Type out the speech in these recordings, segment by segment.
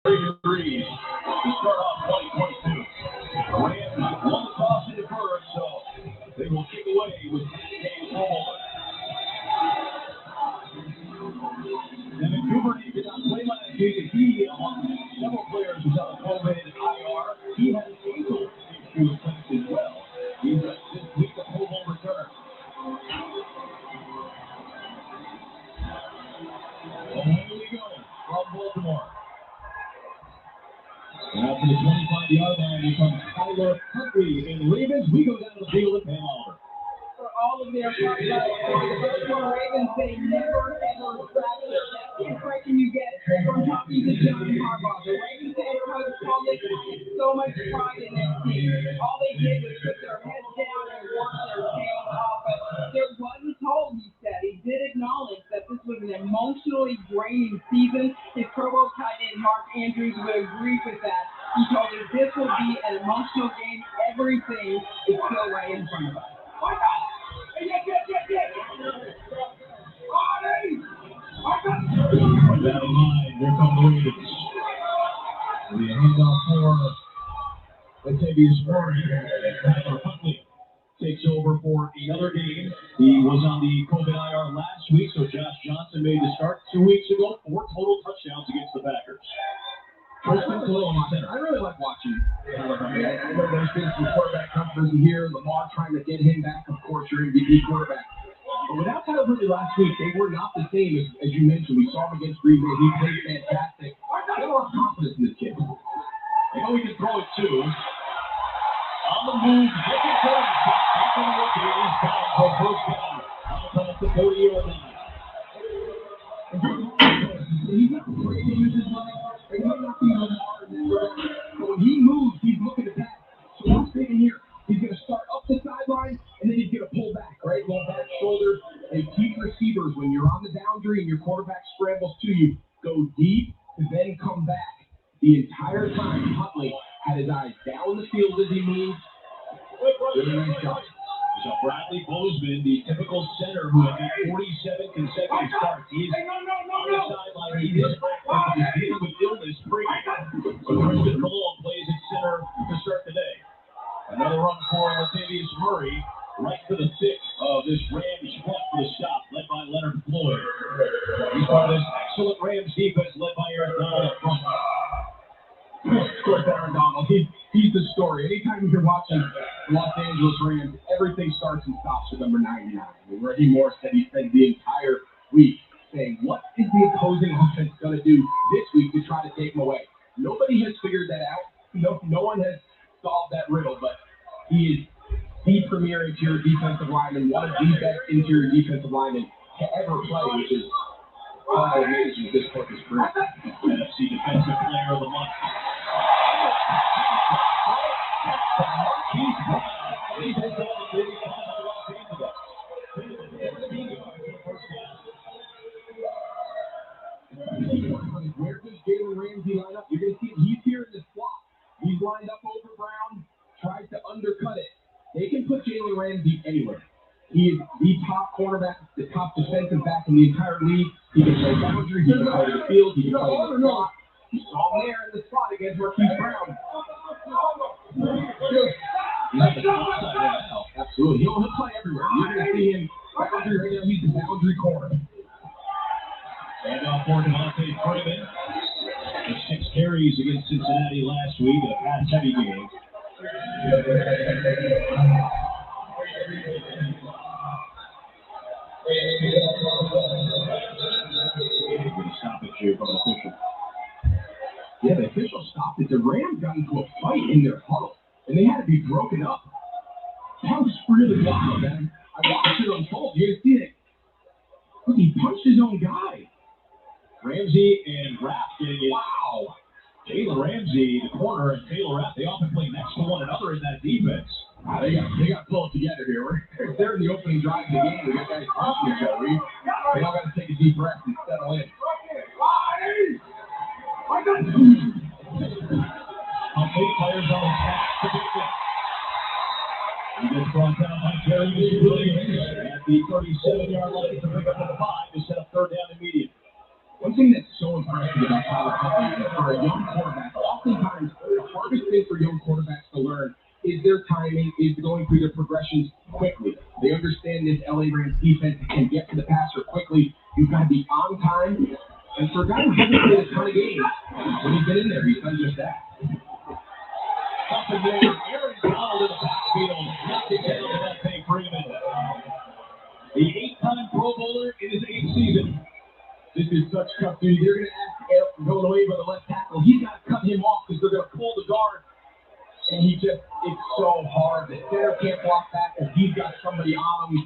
degrees to start off 2022. Rams won the toss in the first, so they will kick away with game home. Devin Cooper did not play last week, and he, along with several players who's on the COVID IR, he has an ankle issue as well. He's this week a home return. Away we go from Baltimore. And out to the 25-yard line, here comes Tyler Huntley. And Ravens, we go down to the field with Pam Oliver. For all of their front runners, the Baltimore Ravens, they never, ever practice. That's the impression you get from talking to John Harbaugh. The Ravens head coach called it so much pride in their team. All they did was put their heads down and work their tails off. But there was a toll, he said. He did acknowledge that this was an emotionally draining season. His Pro Bowl tight end, Mark Andrews, would agree with that. He told us this will be an emotional game. Everything is still right in front of us. Down the line, here come the Ravens. The handoff for Latavius Murray. Tyler Huntley takes over for another game. He was on the COVID IR last week, so Josh Johnson made the start 2 weeks ago. 4 total touchdowns against the Packers. I really like watching Tyler Huntley. I know there's been some quarterback controversy here. Lamar trying to get him back, of course, your MVP quarterback. But without Tyler Huntley last week, they were not the same as you mentioned. We saw him against Green Bay. He played fantastic. I have a lot of confidence in this kid. They know he can throw it too. On the move, looking for him. Taking a look here. He's down for a first down. Out the 40-yard line. He's not afraid to use his leg. He's not being hard in this way. But when he moves, he's looking to pass. So I'm thinking here, he's going to start up the sideline, and then he's going to pull back, right? Go back shoulders. And keep receivers, when you're on the boundary and your quarterback scrambles to you, go deep and then come back. The entire time, Huntley had his eyes down the field as he moved. Really nice job. So Bradley Bozeman, the typical center who had 47 consecutive starts. He's on the sideline. He is dealing with illness pre. So Christian Malone plays at center to start the day. Another run for Latavius Murray, right to the thick of this Rams front for the stop, led by Leonard Floyd. He's part of this excellent Rams defense, led by Aaron Donald up front. Of course, Aaron Donald. He's the story. Anytime you're watching the Los Angeles Rams, everything starts and stops with number 99. And Reggie Moore said he spent the entire week saying, what is the opposing offense going to do this week to try to take him away? Nobody has figured that out. No one has solved that riddle, but he is the premier interior defensive lineman, one of the best interior defensive linemen to ever play, which is amazing this point is career. NFC Defensive Player of the Month. Where does Jalen Ramsey line up? You're going to see he's here in the slot. He's lined up over Brown, tries to undercut it. They can put Jalen Ramsey anywhere. He is the top cornerback, the top defensive back in the entire league. He can play boundary, he can play the field, he can play in the slot. You saw him there in the slot against Marquise Brown. Absolutely. He'll play everywhere. You're going to see him boundary right now. He's the boundary corner. And off for Devontae Freeman. 6 carries against Cincinnati last week in a pass-heavy game. Stoppage here from the official. Yeah, the official stopped it. The Rams got into a fight in their huddle, and they had to be broken up. That was really wild, man. I watched it unfold. You didn't see it. Look, he punched his own guy. Ramsey and Rapp getting it. Wow. Jalen Ramsey, the corner, and Taylor Rapp, they often play next to one another in that defense. They got to pull it together here. They're in the opening drive of the game. We got guys punching each other. They all got to take a deep breath and settle in. Players on the track to beat it. He gets brought down by Terry Williams at the 37-yard line to pick up the 5 to set up third down immediate. One thing that's so impressive about Tyler Huntley. For a young quarterback, oftentimes the hardest thing for young quarterbacks to learn is their timing, is going through their progressions quickly. They understand this LA Rams defense can get to the passer quickly. You've got to be on time. And for a guy who hasn't played a ton of games, when he's been in there, he's done just that. Up in there, Aaron Donald in the backfield, knocked it down to Beltway Freeman. The 8-time Pro Bowler in his 8th season. This is such custody. They're going to ask Eric going away by the left tackle. He's got to cut him off because they're going to pull the guard. And it's so hard. The center can't block back and he's got somebody on him.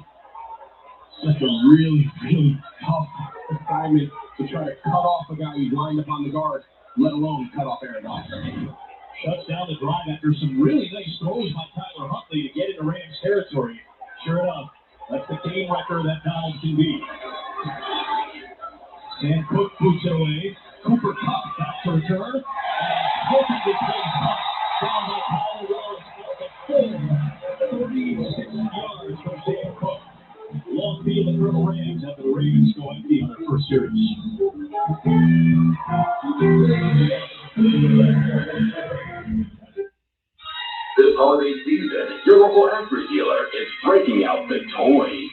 It's a really, really tough assignment to try to cut off a guy who's lined up on the guard, let alone cut off Aaron Donald. Shuts down the drive after some really nice throws by Tyler Huntley to get into Rams territory. Sure enough, that's the game record that Donald can beat. Sam Cook boots it away. Cooper Kupp back to return. And hoping this big punt down by Tyler Wallace out the full 36 yards from Sam Cook. Long field for the Rams after the Ravens go empty on their first series. This holiday season, your local Actors dealer is breaking out the toys.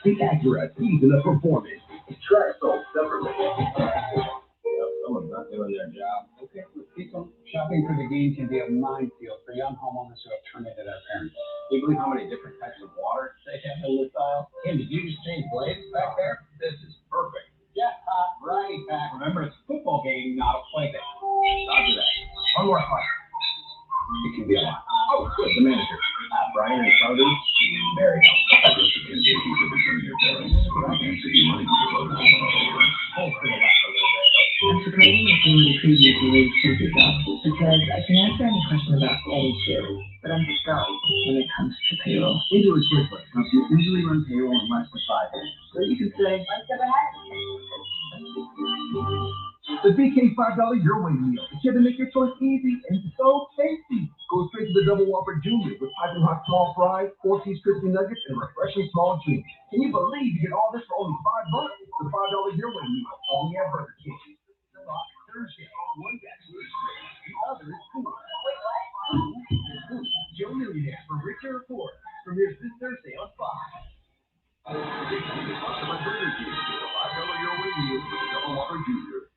The accurate season of performance. Track sold separately. Someone's not doing their job. Okay, people, shopping for the game can be a minefield for young homeowners who have turned into their parents. Can you believe how many different types of water they have in this aisle? Hey, did you just change blades back there? This is perfect. Jackpot, variety pack. Remember, it's a football game, not a play game. Roger that. One more fight. It can be a lot. Oh, good. The manager. Brian and Southern. Very helpful. I guess you can't take you to become your parents, but I can see you might be able to Hold for the left a little bit. I'm surprised that you would previously raised figure because I can answer any question about any too, but I'm stuck when it comes to payroll. We do it quickly. You usually run payroll in less than 5 minutes. So you can say, let's get ahead. The BK $5 Your Way meal. It's here to make your choice easy and so tasty. Go straight to the Double Whopper Junior with piping hot small fries, 4-piece crispy nuggets, and refreshing small drink. Can you believe you get all this for only $5? The $5 Your Way meal. Only at Burger King. Thursday, one bachelor straight, the other is cool. Wait, what? Joe Millionaire from Richer Report premieres this Thursday on Fox. Burger King. $5 Your Way meal for the Double Whopper Junior.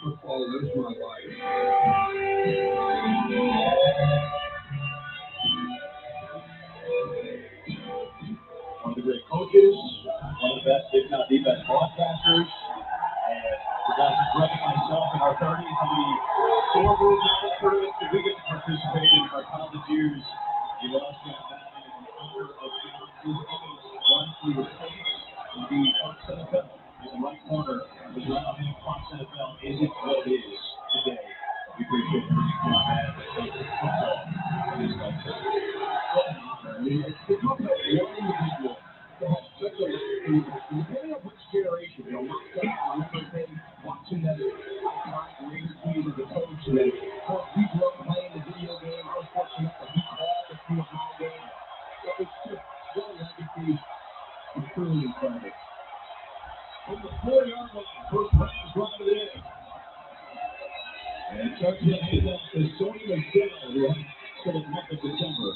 Football is my life. One of the great coaches, one of the best, if not the best broadcasters. And for guys like myself in our 30s, how many scoreboards and tournaments that we get to participate in our college years. You also have that in honor of his image run through your face and the Fox NFL in the right corner. The ground Fox NFL isn't what it is today. We appreciate everything you have at football in this country. What an honor. I mean, it's talk about one individual to have such a, depending on which generation, you know, watching that Raider team as a coach, and then, of course, we grew up playing the video game. I was fortunate that he called the field game. So it's just, what a legacy. It's truly incredible. From the 4-yard line, first pass running it in. And starts to hand off to Sony Michelle, who had for the month of December.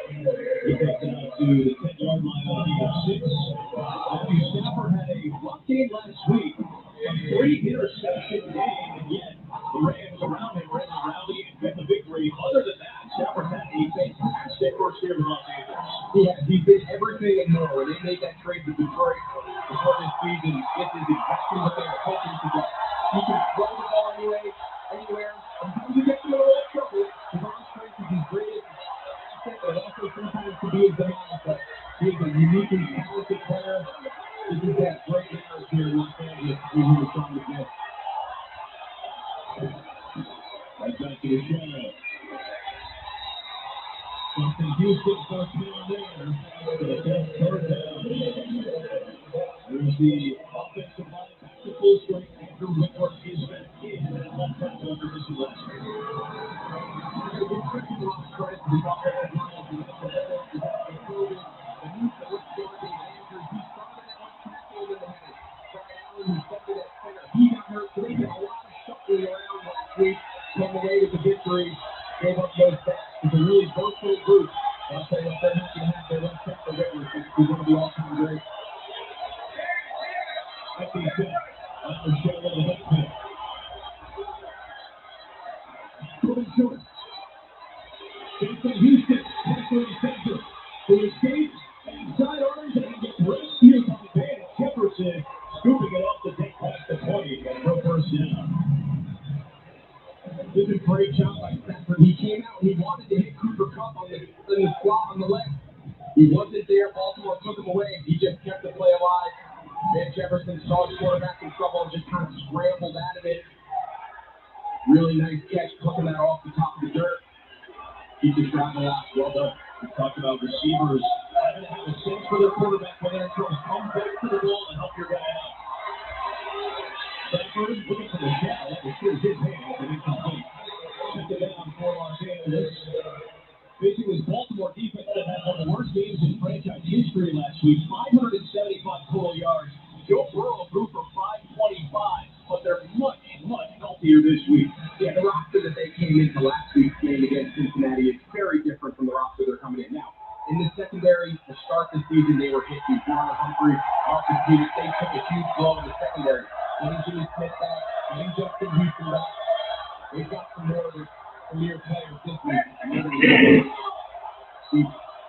He gets down to the 10-yard line on the 6. Matthew Stafford had a rough game last week. A 3-interception game, and yet the Rams around him ran the rally and got the victory. Other than that, Stafford had a fantastic first year with Los Angeles. Yeah, he did everything and more. When they made that trade with Detroit before this season, this is exactly what they were hoping to get. You can throw the ball anywhere. Sometimes you get them in a little trouble. His arm strength is his greatest sometimes can be his demise, but he is a uniquely talented player. This is that great marriage here in Los Angeles between him and Sean McVay. Right back to the shadow. Something Houston first down there. So that's third down. There's the offensive line back to full strength. Andrew Whitworth is back in at left tackle after missing last week. He got hurt, so they did a lot of shuffling around last week. Came away with the victory, gave up those backs. It's a really versatile group. I'll tell you what, they're happy to have their left tackle Whitworth. He's one of the all-time greats. That being said, I'm Michelle with the hook pick. Moving to it. Jason Houston, Packers center, who escapes inside orange and gets rescued by Van Jefferson, scooping it up to take back the 20 and no first down. Did a great job by Stafford. He came out and he wanted to hit Cooper Kupp on the slot on the left. He wasn't there. Baltimore took him away. He just kept the play alive. Van Jefferson saw the quarterback in trouble and just kind of scrambled out of it. Really nice catch, plucking that off the top of the dirt. He can travel out. Well done. We talked about receivers having to have a sense for their quarterback when they're trying to come back to the ball and help your guy out. Stafford looking for the shot. That was through his hands and incomplete. Second down for Los Angeles. Facing this Baltimore defense that had one of the worst games in franchise history last week. 575 total yards. Joe Burrow threw for 525, but they're much, much healthier this week. Yeah, the roster that they came into last week's game against Cincinnati is very different from the roster they're coming in now. In the secondary, to start the season, they were hit with Marlon Humphrey, Marcus Peters. They took a huge blow in the secondary. Getting Jimmy Smith back, getting Justin Houston back. They've got some more of their premier players this week.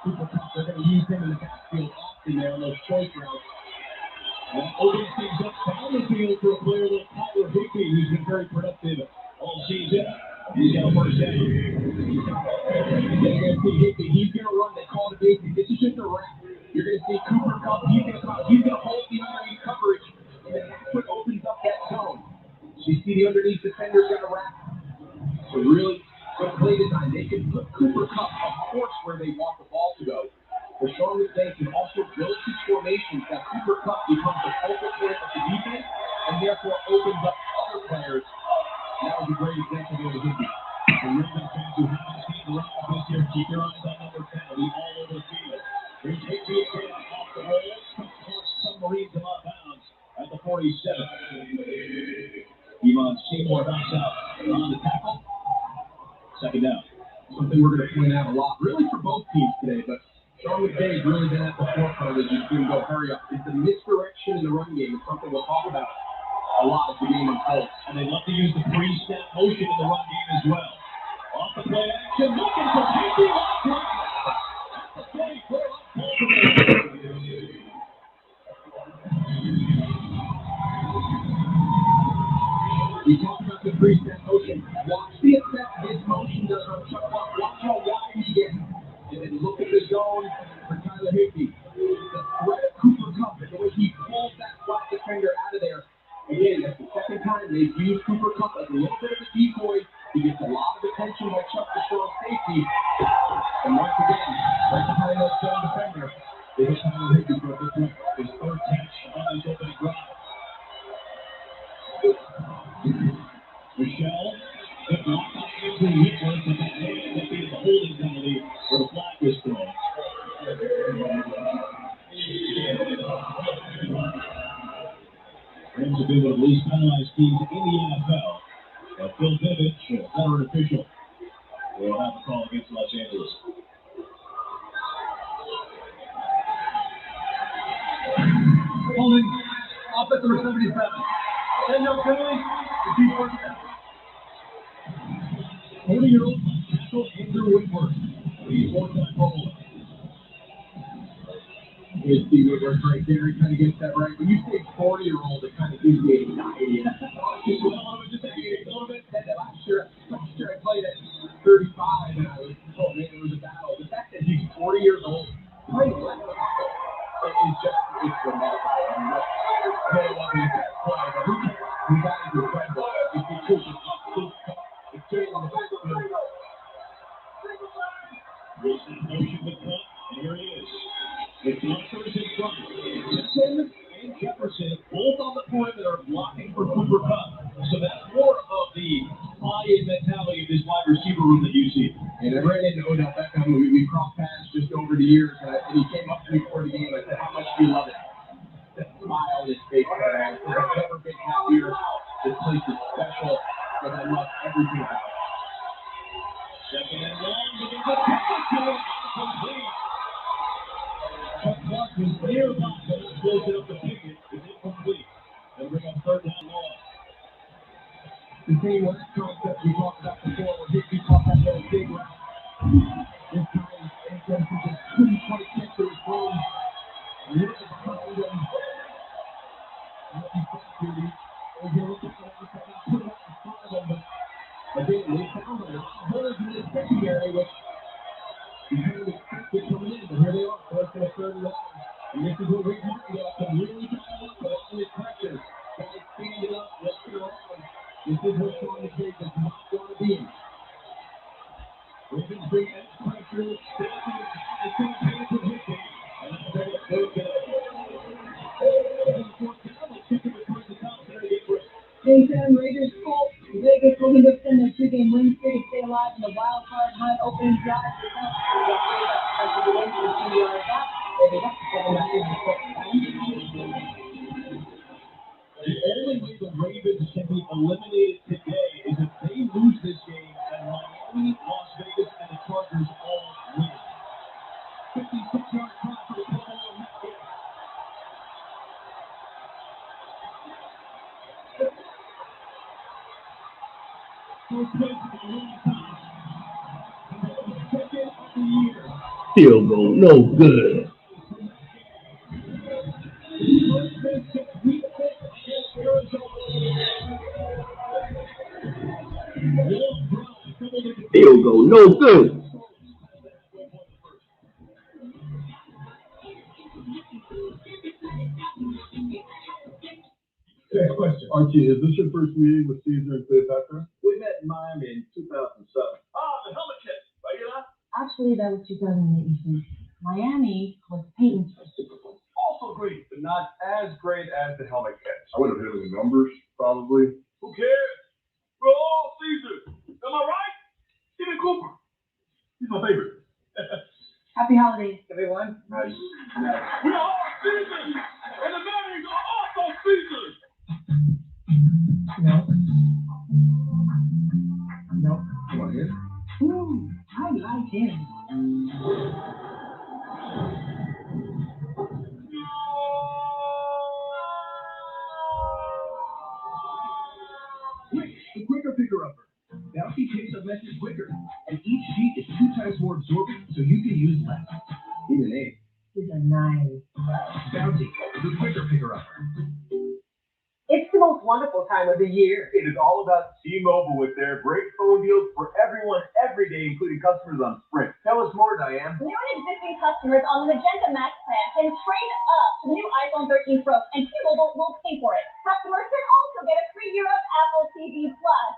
Cooper Kupp, they're going to use him in the backfield often there on those choice routes. And opens things up down the field for a player like Tyler Higbee, who's been very productive all season. He's got a first down. You're going to see Higbee. He's going to run. They call it a basic. This is just a wrap. You're going to see Cooper Kupp. He's going to come. He's going to hold the underneath coverage, and then that's what opens up that zone. So you see the underneath defender's going to wrap. So really good play design. They can put Cooper Kupp, of course, where they want the ball to go. The Sean McVay can also build his formations that Cooper Kupp becomes the focal point of the defense and therefore opens up other players. And that was a great example there to Higbee. The Ravens fans who haven't seen the Ravens this year, keep your eyes on number 10. He'll be all over the field. Here's Higbee again off the roll. Submarines him out of bounds at the 47. Ivan Seymour backs out on the tackle. Second down. Something we're going to point out a lot, really for both teams today, but Sean McVay's really been at the forefront as you see him go hurry up. It's the misdirection in the run game. It's something we'll talk about a lot as the game unfolds. And they love to use the pre-snap motion in the run game as well. Off the play action, looking for Higbee. That's the play for Baltimore. We talked about the pre-snap motion. Watch the effect this motion does on Chuck Buck. Watch how wide he gets. And then look at the zone for Tyler Higbee. The threat of Cooper Kupp and the way he pulls that flat defender out of there. Again, that's the second time they've used Cooper Kupp as a little bit of a decoy. He gets a lot of attention by Chuck to show safety. And once again, right behind that zone defender, they hit Tyler Higbee for this one. His third catch on his opening drive. Michelle, the block up into Whitworth, but that may end up being the holding penalty where the flag was thrown. Rams have been one of the least penalized teams in the NFL. But Phil Vinovich, a veteran official, will have a call against Los Angeles. Holding, offensive number 77. And no penalty, the team works out. 40-year-old tackle Andrew Whitworth. He's four-time Pro Bowler. Here's Steve Whitworth right there. He kind of gets that right. When you say 40-year-old, it kind of gives me anxiety. Just a little bit. Last year I played at 35, and I was, oh man, it was a battle. The fact that he's 40 40 years old. It's remarkable. I mean, it wasn't his best play, but who cares? He got into the Red Bull. If he took it's straight on the backfield. Wilson motion to cut, and here he is. It's Monsters in front. Simmons and Jefferson both on the perimeter blocking for Cooper Kupp. So that's more of the buy-in mentality of this wide receiver room that you see. And I ran into Odell Beckham. We crossed paths just over the years, and he came up to me before the game. I said, "How much do you love it?" That smile on his face. I've never been happier. This place is special, and I love everything about it. Second and long, but there's a touchdown complete. Chuck Clark was nearby, but it's close enough to pick it. It's incomplete. They'll bring up third down long. Continue with that concept we talked about before, where Higbee caught that little big route. This time, Jefferson just couldn't quite get to his phone. A little bit behind him. Again, they found a lot of holes in the secondary, which you kind of expected coming in, but here they are, first and a third and long. And this is what Rick Martin got to really try to work with all his pressure. Guys standing up, looking around. This is what Sean McVay does not want to be in. Ravens bring edge pressure, stepping, and couldn't finish with Higbee. And now they're going to third down. Anytime Raiders call, Vegas looking to extend their two-game win streak and stay alive in the wild card high opening drive. The only way the Ravens can be eliminated today is if they lose this game and Miami, Las Vegas, and the Chargers all win. 56-yard try for the football network. Field goal, no good. Field goal, no good. Next question. Archie, is this your first meeting with Caesar and Cleopatra? We met in Miami in 2007. The helmet kit. Regular? Actually, that was 2018. Miami was Peyton's first Super Bowl. Also great, but not as great as the helmet catch. I would have hit the numbers, probably. Who cares? We're all Caesar. Am I right? Steven Cooper. He's my favorite. Happy holidays, everyone. Nice. We are all Caesars, and the Marys are also Caesars. No. No. Come on here. Ooh, I like him. Quick, the quicker picker-upper. Bounty takes a message quicker, and each sheet is 2 times more absorbent, so you can use less. Even 8. These are nice. Bounty, the quicker picker-upper. It's the most wonderful time of the year. It is all about T-Mobile with their great phone deals for everyone every day, including customers on Sprint. Tell us more, Diane. New and existing customers on the Magenta Max plan can trade up to the new iPhone 13 Pro, and T-Mobile will pay for it. Customers can also get a free year of Apple TV Plus.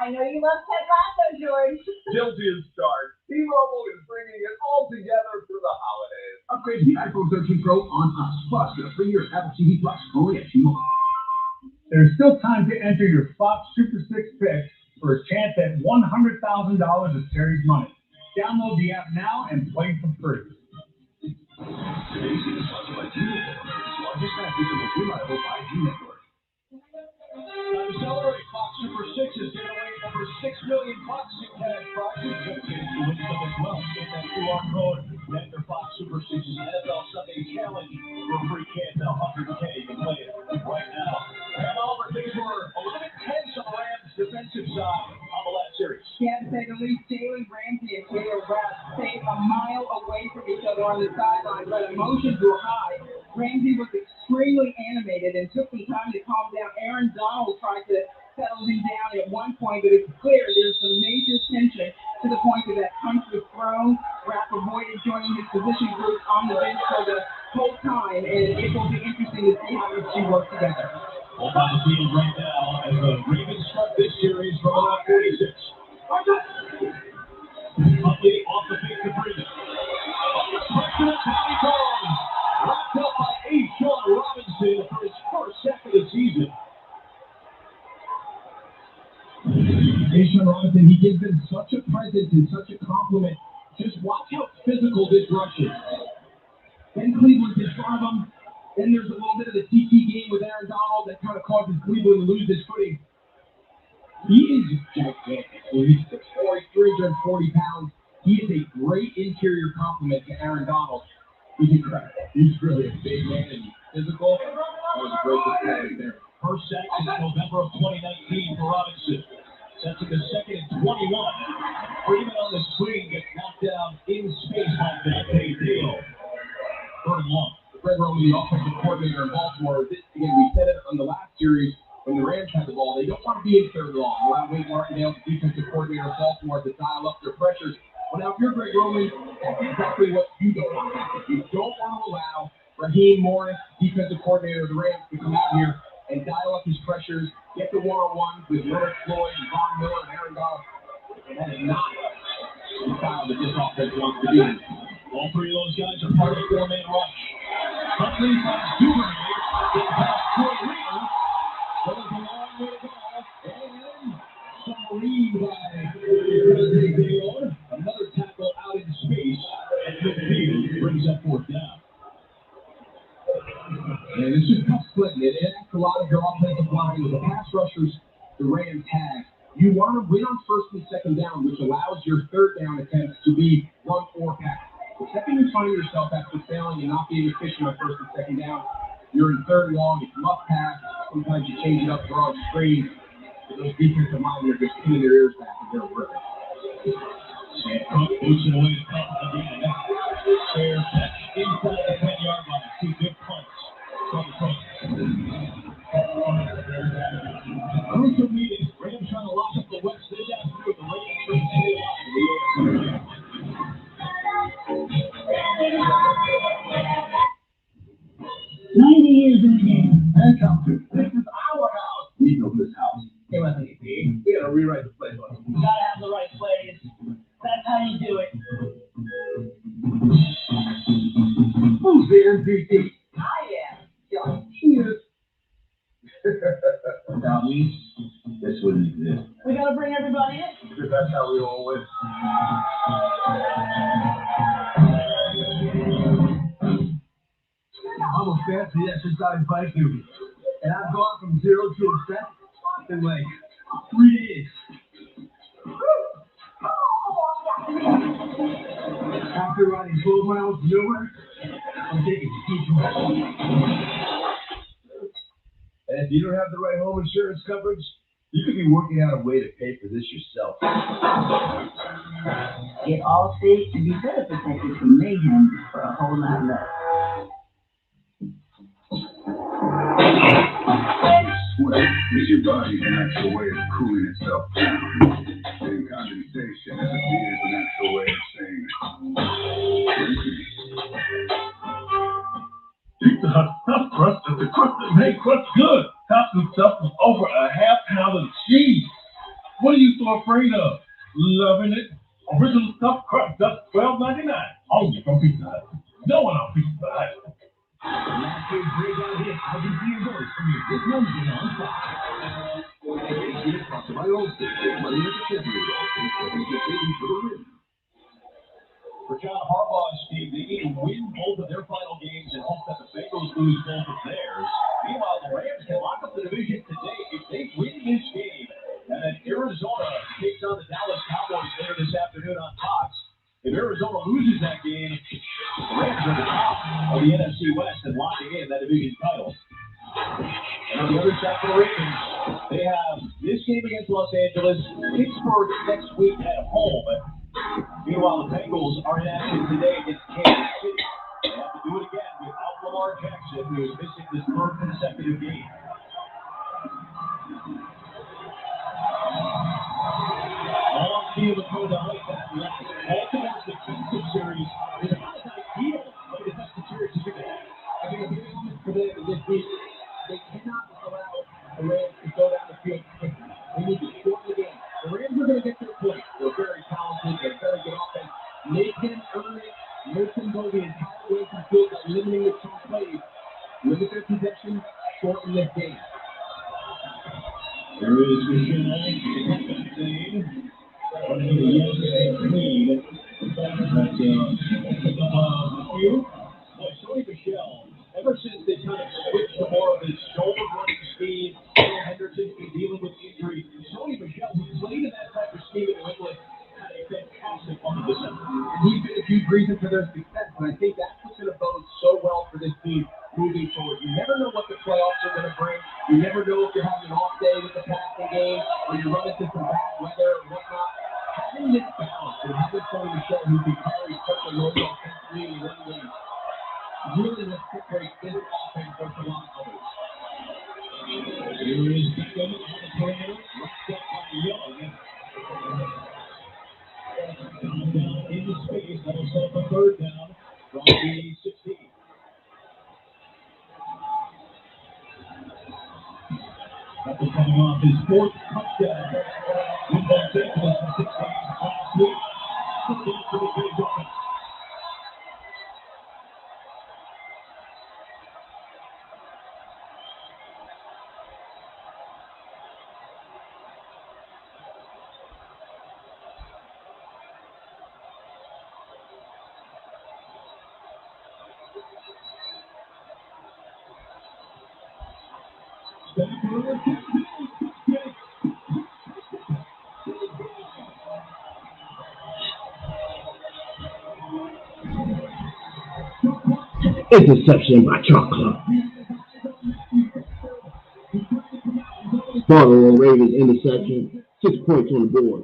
I know you love Ted Lasso, George. Guilty as charged. T-Mobile is bringing it all together for the holidays. Upgrade to the iPhone 13 Pro on us. Plus, get a free year of Apple TV Plus only at T-Mobile. There's still time to enter your Fox Super 6 pick for a chance at $100,000 of Terry's money. Download the app now and play for free. Today's is sponsored by T-Mobile, America's largest and digital reliable 5G network. Celebrate Fox Super 6 is giving away over $6 million in cash prizes. Just to win some as well. Get that QR code. Enter Fox Super 6's NFL Sunday Challenge for a free chance at $100K. You can play it right now. And Oliver, things were a little bit tense on the Rams' defensive side on the last series. Yeah, to say the least, Jalen Ramsey and Taylor Rapp stayed a mile away from each other on the sideline, but emotions were high. Ramsey was extremely animated and took some time to calm down. Aaron Donald tried to settle him down at one point, but it's clear there's some major tension to the point that that punch was thrown. Rapp avoided joining his position group on the bench for the whole time, and it will be interesting to see how these two work together. Well, on the field right now as the Ravens start this series from about 46. Huntley off the fake to Freeman. Pressure, Tommy Barnes. Wrapped up by Sean Robinson for his first sack of the season. Sean Robinson, he gives them such a presence and such a compliment. Just watch how physical this rush is. Then Cleveland's in front of him. Then there's a little bit of the TT game with Aaron Donald that kind of causes Cleveland to lose his footing. He is gigantic. He's 6'4", 340 pounds. He is a great interior compliment to Aaron Donald. He's incredible. He's really a big man and physical. That was a great display right there. First sack since November of 2019 for Robinson. Sets him to second and 21. Freeman on the swing gets knocked down in space by Beltway. Third and long. Greg Roman, the offensive coordinator in Baltimore, again, we said it on the last series when the Rams had the ball. They don't want to be in third long. They want Wade Martindale, the defensive coordinator of Baltimore, to dial up their pressures. Well, now, if you're Greg Roman, that's exactly what you don't want to happen. You don't want to allow Raheem Morris, defensive coordinator of the Rams, to come out here and dial up his pressures, get the one-on-ones with Leonard Floyd and Von Miller and Aaron Donald. That is not the style that this offense wants to be. All three of those guys are part of the four-man rush. Huntley finds Duvernay, gets past Troy Reader, goes a long way to go, and submarine by another tackle out in space at midfield brings up fourth down. And it's just tough splitting. It asks a lot of your offensive line with the pass rushers the Rams have. You want to win on first and second down, which allows your third down attempts to be run or pass. The second you find yourself after failing and not being efficient on first and second down, you're in third and long, it's must pass. Sometimes you change it up, throw out screens. Those defensive linemen are just pinning their ears back and they're working. And Cook moves it away to Cutler again. Fair catch inside the 10-yard line. Two good punts from Cook. Crucial meeting. Rams trying to lock up the West this afternoon. The Ravens trying to stay alive. 90 years in the game. That's up to. This is our house. We built this house. It wasn't easy. We gotta rewrite the playbook. You gotta have the right plays. That's how you do it. Who's the MVP? I am. Yeah, cheers. Without me, this wouldn't exist. We gotta bring everybody in. Because that's how we all win. I'm a fancy exercise bike dude, and I've gone from 0 to obsessed in like 3 days. After riding 12 miles to nowhere, I'm taking ski trip. And if you don't have the right home insurance coverage, you could be working out a way to pay for this yourself. Get Allstate to be better protected from mayhem for a whole lot less. Sweat is your body's natural way of cooling itself down. And condensation is a beer's natural way of saying Pizza Hut stuffed crust is the crust that made crust good. Topped and stuffed with over a half pound of cheese. What are you so afraid of? Loving it. Original stuffed crust, just $12.99. Only from Pizza Hut. No one on Pizza Hut. Last year's breakout hit, I'll be your voice from your This Wednesday on Fox. It's sponsored by Allstate. Money at the champion and get ready for the win. For John Harbaugh's team, they need to win both of their final games and hope that the Bengals lose both of theirs. Meanwhile, the Rams can lock up the division today if they win this game. And then Arizona takes on the Dallas Cowboys later this afternoon on Fox. If Arizona loses that game, the Rams are at the top of the NFC West and locking in that division title. And on the other side for the Ravens, they have this game against Los Angeles, Pittsburgh next week at home. Meanwhile, the Bengals are in action today against Kansas City. They have to do it again without Lamar Jackson, who is missing his third consecutive game. On team of code I like that. Baltimore's defensive series is about as ideal of a defensive series as you can have. I think the big moment for them this week, they cannot allow the Rams to go down the field quickly. They need to shorten the game. The Rams are going to get their points. They're very talented. They're very good offense. Make them earn it. Make them go the entire way to the field by limiting the chunk plays. Limit their possession. Shorten this game. There is Michelle saying, running the USA lead. Sony Michel, ever since they kind of switched to more of his shoulder running scheme, Henderson's been dealing with injury. Sony Michel, who played in that type of scheme in New England, had a fantastic month this summer. He's been a huge reason for their success, and I think that's what's going to bode so well for this team moving forward. You never know what the playoffs are going to bring. You never know if you're having an off day with the passing game, or you're running into some bad weather or whatnot. Having this balance and having Sony Michel who can carry such a load offensively and win games really will separate this offense from a lot of others. Here is Beckham on the perimeter, left up by Young. Down into space, that'll set up a third down from the 16. After coming off his fourth touchdown in Los Angeles in 6 games last week, took it to the big offense. Interception by Chocolate. Baltimore Ravens interception. 6 points on the board.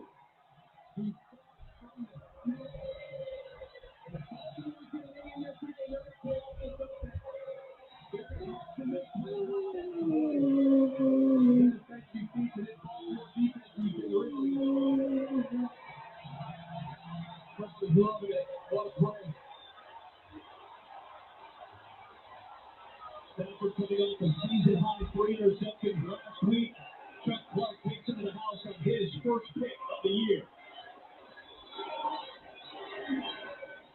Stanford coming off a season-high 3 interceptions last week. Chuck Clark takes into the house on his first pick of the year.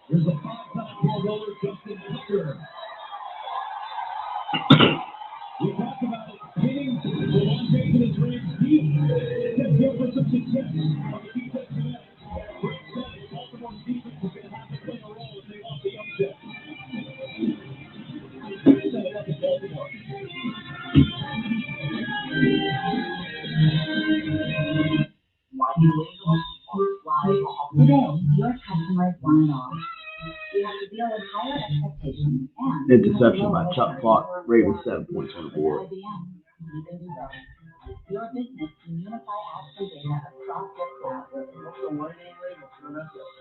Here's a 5-time Pro Bowler, Justin Tucker. We talked about it, hitting the Los Angeles Rams deep. Set up for some success on the defensive end. Greg said Baltimore's defense was going to have to play a role if they want the upset. Baltimore. Today, your customers want it all. You have to deal with higher expectations and Interception by Chuck Clark. Ravens 7 points on the board. Your business can unify apps and data across your cloud so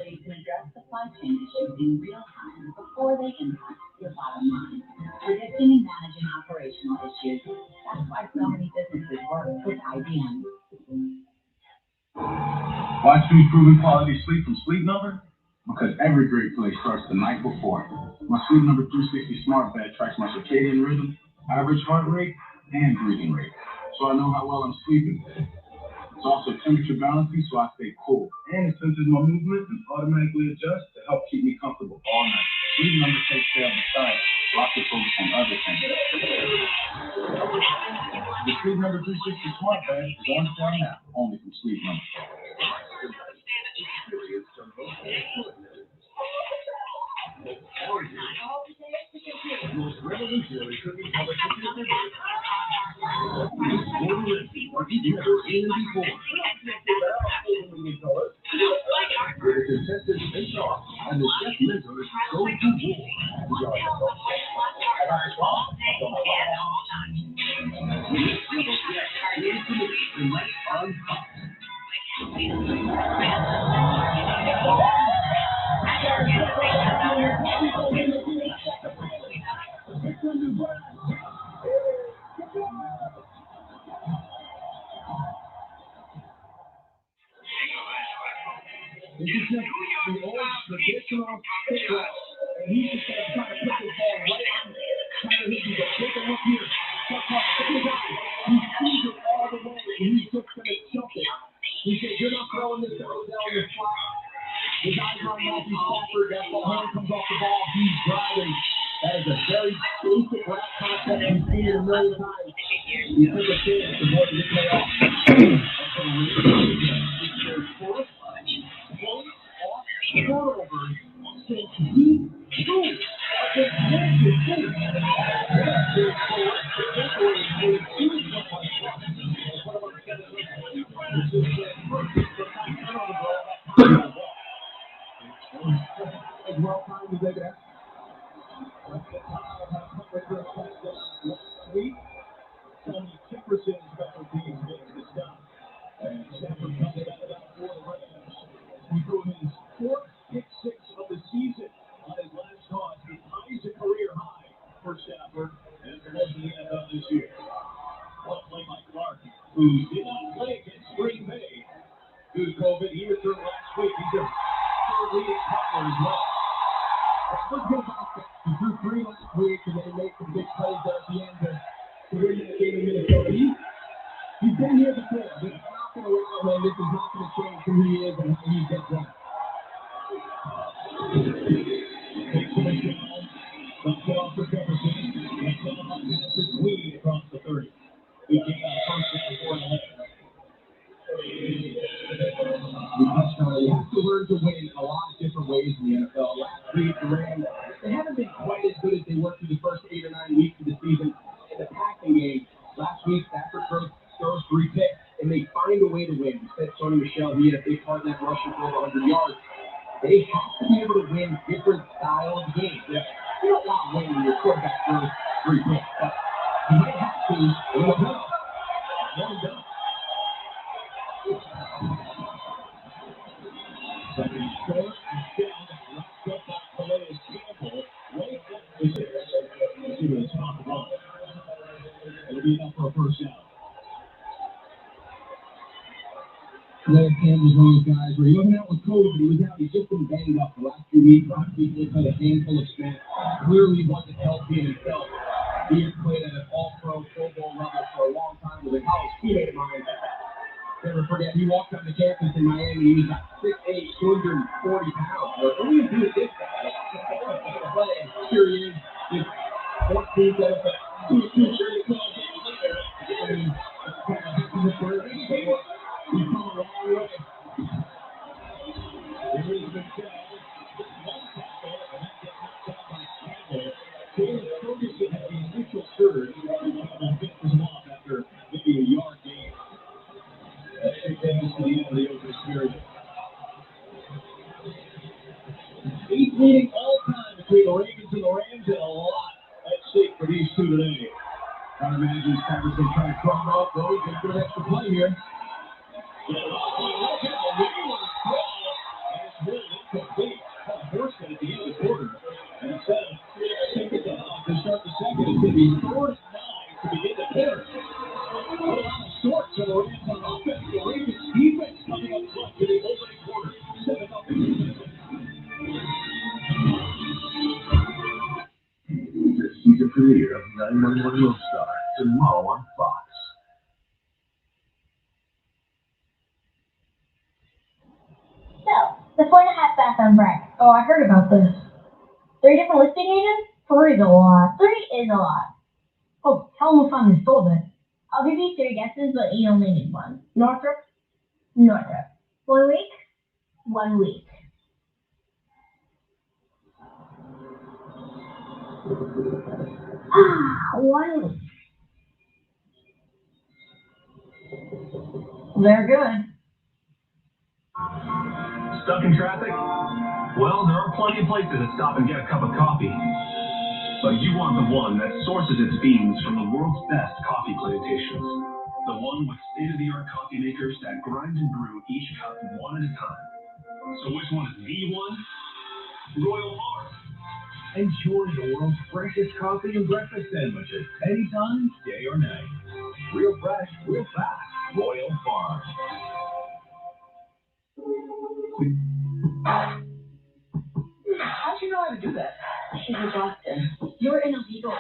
you can address supply chain issues in real time before they impact your bottom line. Predicting and managing operational issues. That's why so many businesses work with IBM. Why choose proven quality sleep from Sleep Number? Because every great place starts the night before. My Sleep Number 360 smart bed tracks my circadian rhythm, average heart rate, and breathing rate, so I know how well I'm sleeping. It's also temperature balancing, so I stay cool. And it senses my movement and automatically adjusts to help keep me comfortable all night. Sleep Number takes care of the science, so I can focus on other things. The Sleep Number 360 smart bed is on sale now, only from Sleep Number. Most revolutionary cooking public you've never seen before. With the contestants face off, and the chef mentors go to war. restaurant pit route. And he's just going to try to put this ball right on it. Tyler Higbee goes, take a look here. Chuck Clark, look at that. He sees it all the way, and he's just going to chuck it. He said, you're not throwing this to Odell in the slot. The guy's on Matthew Stafford. That ball hand comes off the ball. He's driving. That is a very basic route concept you've seen it a million times. You take a chance to avoid the playoff. There's fourth point off turnovers since he threw against Kansas City. As well timed as they get. Week, Tony Jefferson special teams makes the stop. And Stafford comes out of that for the Rams. He threw his fourth pick six of the season on his last toss. He ties a career high for Stafford and for most of the NFL this year. What a play by Clark, who did not play against Green Bay due to COVID. He returned last week. He's their third leading partner as well. Let's go back. He threw three last week, and then he made some big plays there at the end to win that game in Minnesota. He's been here before. This is not going to work on him. This is not going to change who he is and how he gets that. Takes the mission on. Dumps it off for Jefferson. That's all about Madison Weed across the 30. Good game on first and 4 and 11. You have to learn to win a lot of different ways in the NFL. Last week, the Rams, they haven't been quite as good as they were through the first 8 or 9 weeks of the season. In the passing game, last week, Stafford throws 3 picks, and they find a way to win. Instead of Sony Michel, he had a big part in that rushing for 100 yards. They have to be able to win different style of games. You don't want to win when your quarterback throws 3 picks, but you might have to in the playoffs. One and done. Second short and down, wrapped up by Calais Campbell. Right at the 6. Let's see what it's top of all. It'll be enough for a first down. Calais Campbell's one of those guys where he wasn't out with COVID, but he was out. He's just been banged up the last 2 weeks. Last week he played a handful of snaps. Clearly wasn't healthy in himself. He has played at an all-pro, Pro Bowl level for a long time with a college teammate of mine. Never forget, he walked on the campus in Miami. He was like 6'8", 240 pounds. Like, what do you do with this guy? But here he is, just 14th NFL. He's coming a long way. There is the shot. One tackle, and that gets knocked out by Campbell. Taylor Ferguson had the initial surge. And finishes him off after maybe a yard gain. That takes us to the end of the opening period. 8th meeting all time between the Ravens and the Rams, and a lot at stake for these two today. I imagine Patterson trying to crumb up those. Get a good extra play here. Look at the Wayward throw, and it's really incomplete. Horsehead at the end of the quarter. And instead of taking it off to start the second, it's going to be 4th and 9 to begin the quarter. Put a lot of sorts of the Rams on offense. The Ravens defense coming up clutch in the opening quarter. 7-0. The season premiere of 911 Lone Star tomorrow on Fox. So, the 4.5 bathroom bracket. Oh, I heard about this. 3 different listing agents? 3 is a lot. 3 is a lot. Oh, tell them if I'm sold it. I'll give you 3 guesses, but you only need 1. Northrop? Northrop. 1 week? 1 week. Ah, 1 week. They're good. Stuck in traffic? Well, there are plenty of places to stop and get a cup of coffee. But you want the one that sources its beans from the world's best coffee plantations. The one with state-of-the-art coffee makers that grind and brew each cup one at a time. So which one is the one? Royal Farm. Enjoy the world's freshest coffee and breakfast sandwiches, anytime, day or night. Real fresh, real fast. Royal Farm. to do that? She's a doctor. You're an illegal.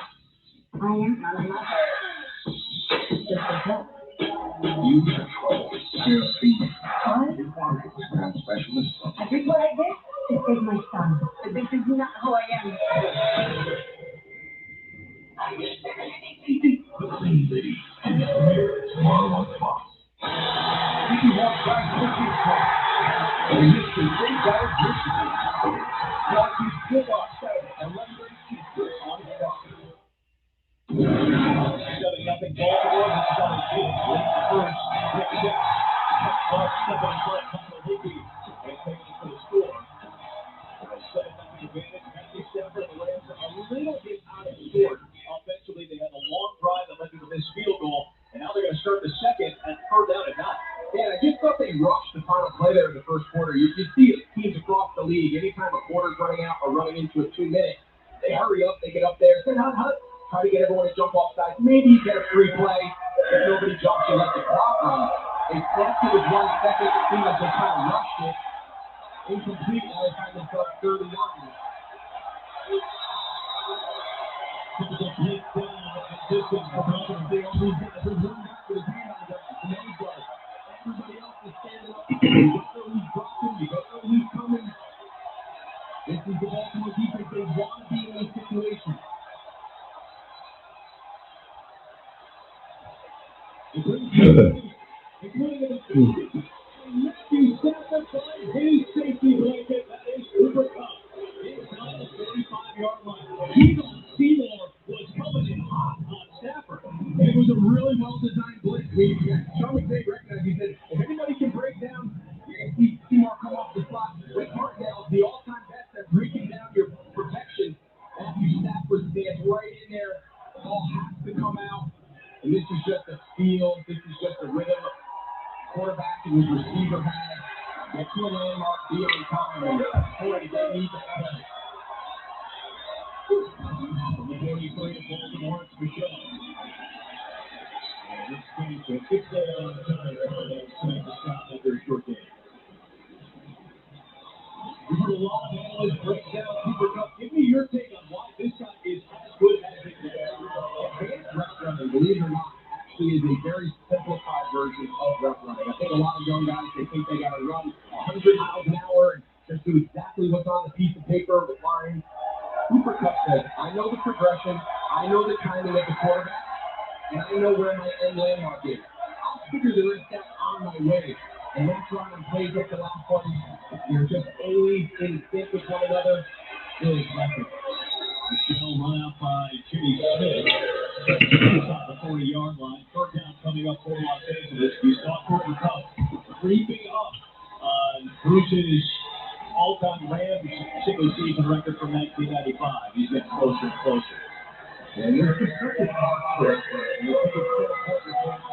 I am not a mother. Just a help. You control your feet. What? You want to ground specialist. I did what I did to save my son. But this is not who I am. The Clean Lady. Tomorrow on Fox. Vicky walks back to the kids' and hits the big guy of Michigan. Rockies still off 7, 11 secret on Fox. 7-0 Baltimore. This is on the field. Late first. Pick six. Fox stepping in front. Michael Hickey and taking it for the score. 7-0 advantage. Matthew Stafford and the Rams are a little bit out of sorts. Offensively, they had a long drive that led to this field goal, and now they're going to start the second at 3rd down and 9. Yeah, I just thought they rushed the final play there in the first quarter. You see it, teams across the league, anytime a quarter's running out or running into a 2 minute, they hurry up, they get up there, say, try to get everyone to jump off sides. Maybe you get a free play. If nobody jumps, you let the clock run. They snapped it with 1 second. It seemed like they kind of rushed it. Incomplete by the time they got 39. Typical blitz down and distance for Baltimore. They only get a run back with his hand on the ground. Everybody else is standing up. You don't know who's dropping. You don't know who's coming. This is the Baltimore defense. They want to be in this situation. Including the safety. Matthew Stafford finds his safety blanket. That is Cooper Kupp. Inside the 45-yard line. Eagle Seymour was coming in hot on Stafford. It was a really well-designed blitz. Sean McVay recognized, he said, if anybody can break down, you're going to see Seymour come off the slot. With Martindale, the all-time best at breaking down your protection. Matthew Stafford stands right in there. The ball has to come out. And this is just a feel. This is just a rhythm. Quarterback and his receiver had. Get to a landmark, be on time, and boy, they need to have it. From the 43 of Baltimore, it's Michelle. And this game, so 6 on time to stop that very short game. We've heard a lot of analysts break down Cooper Kupp. Give me your take on why this guy is as good as it is. Advanced route running, believe it or not, actually is a very simplified version of route running. I think a lot of young guys, they think they got to run 100 miles an hour and just do exactly what's on the piece of paper with lines. Cooper Kupp says, I know the progression, I know the timing of the quarterback, and I know where my end landmark is. I'll figure the rest out on my way. And that's why on plays like the last one, you're just always in sync with one another. Really impressive. Michelle run out by Jimmy Smith. Inside the 40-yard line. 3rd down coming up for Los Angeles. We saw Cooper Kupp creeping up on Bruce's all-time Rams single season record from 1995. He's getting closer and closer. And there's just such a talk for it. You think it's so important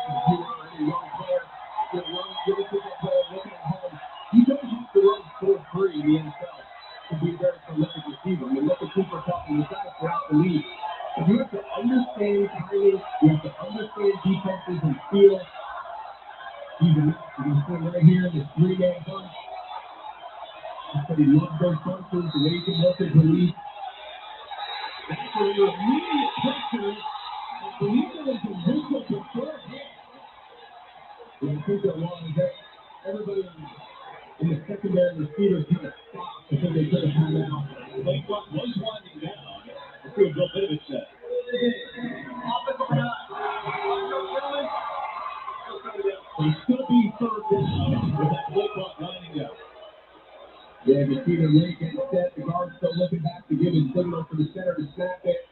to any young player to run, give it to that player looking at home. You don't have to run 4-3 in the NFL to be a very prolific receiver. I mean, look at Cooper Kupp and the guys throughout the league. But you have to understand timing, you have to understand defenses and feel. He's a mess. You can see him right here in this 3-man bunch. He said he loves those bunches, the way he can work his release. After your immediate pressure, I believe it was a whistle before him. I think there was that everybody in the secondary receivers kind of stopped because they could have had it out. Play clock was winding down. Let's see what Bill Davis said. He's still being 3rd down with that play clock winding down. Yeah, you see the link getting set. The guard's still looking back to give his signal for the center to snap it.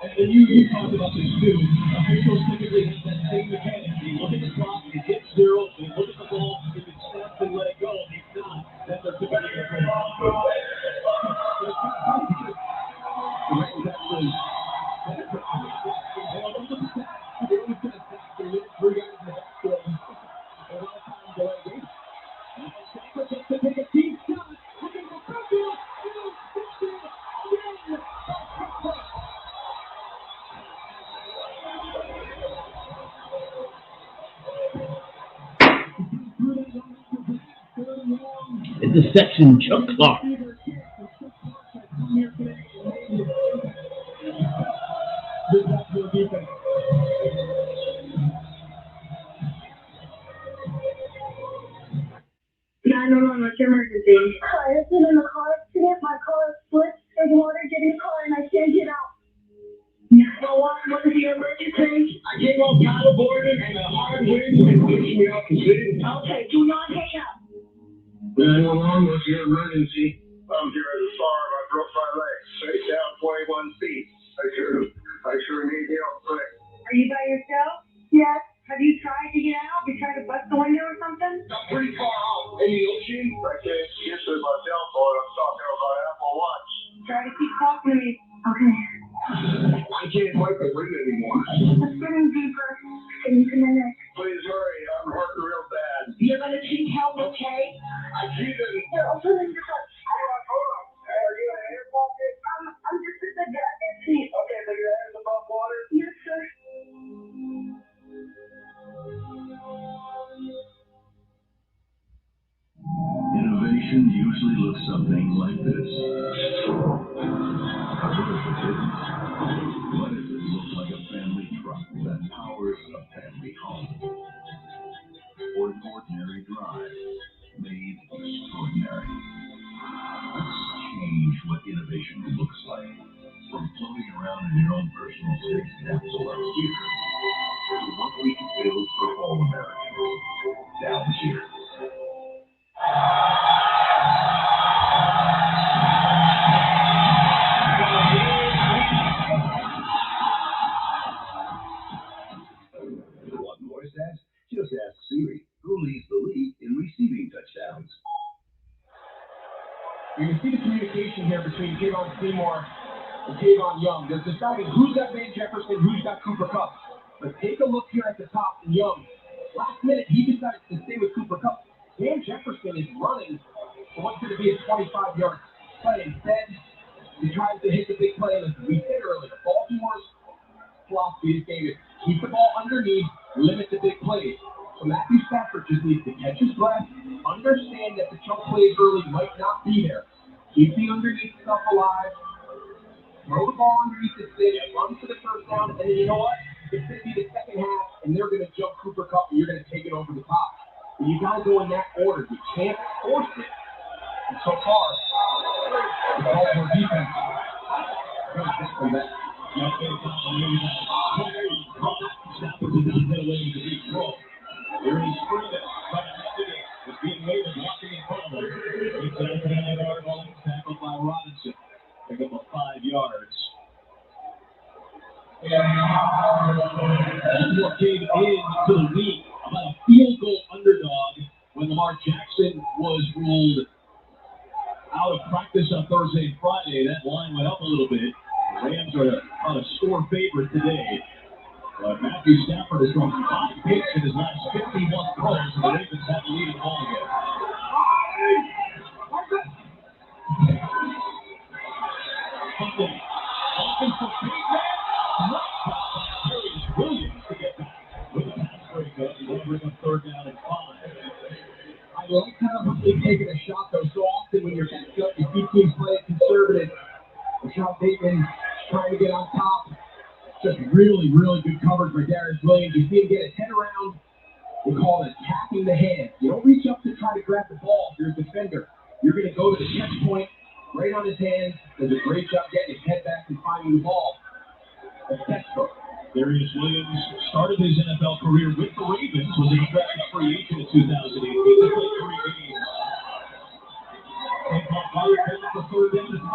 And you talked about this too. Officials typically have that same mechanic. They look at the clock, they hit 0, they look at the ball, if it snaps, they let it go. If not, then they're typically going to play the ball. Interception, jump clock. the Baltimore defense. What's your emergency? I was in the car accident. My car slipped. There's water getting in the car and I can't get out. 911, what is your emergency? I came off paddleboarding and a hard wind pushed me off the city. Okay, do not hang up. 911, what's your emergency? I'm here at the farm. I broke my leg. Straight down 21 feet. I sure need help quick. Are you by yourself? Yes. Have you tried to get out? You tried to bust the window or something? I'm pretty far out in the ocean. I can't get to my telephone. I'm talking about Apple Watch. Try to keep talking to me. Okay. I can't wipe the wind anymore. It's getting deeper. Getting to my neck. Please hurry. I'm hurting real bad. You're gonna seek help, okay? I can't even. Here, I'll put in your cup. Hold on. Hey, are you in a air pocket? I'm just in the goddamn seat. Okay, so your head's above water? Yes, sir. Innovation usually looks something like this. What if it didn't? What if it looked like a family truck that powers a family home? Or an ordinary drive made extraordinary. Let's change what innovation looks like. From floating around in your own personal space capsule up here to what we can build for all Americans down here. Want voice ads? Just ask Siri, who leads the league in receiving touchdowns. You can see the communication here between Javon Seymour and Javon Young. They're deciding who's got Van Jefferson, who's got Cooper Kupp. But take a look here at the top in Young. Last minute, he decided to stay with Cooper Kupp. Van Jefferson is running for what's going to be a 25-yard play. Instead, he tries to hit the big play. As we said earlier, Baltimore's philosophy this game is keep the ball underneath, limit the big plays. So Matthew Stafford just needs to catch his breath, understand that the chunk plays early might not be there. Keep the underneath stuff alive, throw the ball underneath the stick, run for the first down, and then you know what? It's going to be the second half, and they're going to jump Cooper Kupp, and you're going to take it over the top. But you got to go in that order. You can't force it. And so far, the Baltimore defense really from that. Stafford did not get away with the big throw. There is Freeman, but it's being made of walking in front of him. It's an opening yard ball, tackled by Robinson. Pick up a 5 yards. Baltimore came into the week about a field goal underdog when Lamar Jackson was ruled out of practice on Thursday and Friday. That line went up a little bit. The Rams are on a score favorite today. But Matthew Stafford has thrown 5 picks in his last 51 throws, and the Ravens have the lead in the ball game. Looking for big man. Darius Williams to get back with a pass breakup. He'll bring up 3rd down and 5. I like how they've taken a shot, though. So often when you're backed up, you see teams play it conservative. Rashad Bateman trying to get on top. Just really, really good coverage by Darius Williams. You see him get his head around. We call it tapping the head. You don't reach up to try to grab the ball if you're a defender. You're going to go to the catch point, right on his hands. Does a great job getting his head back and finding the ball. That's textbook. Darius Williams started his NFL career with the Ravens, was an undrafted free agent in 2008. He played 3 games. And Pollard picked up the 3rd down and 5.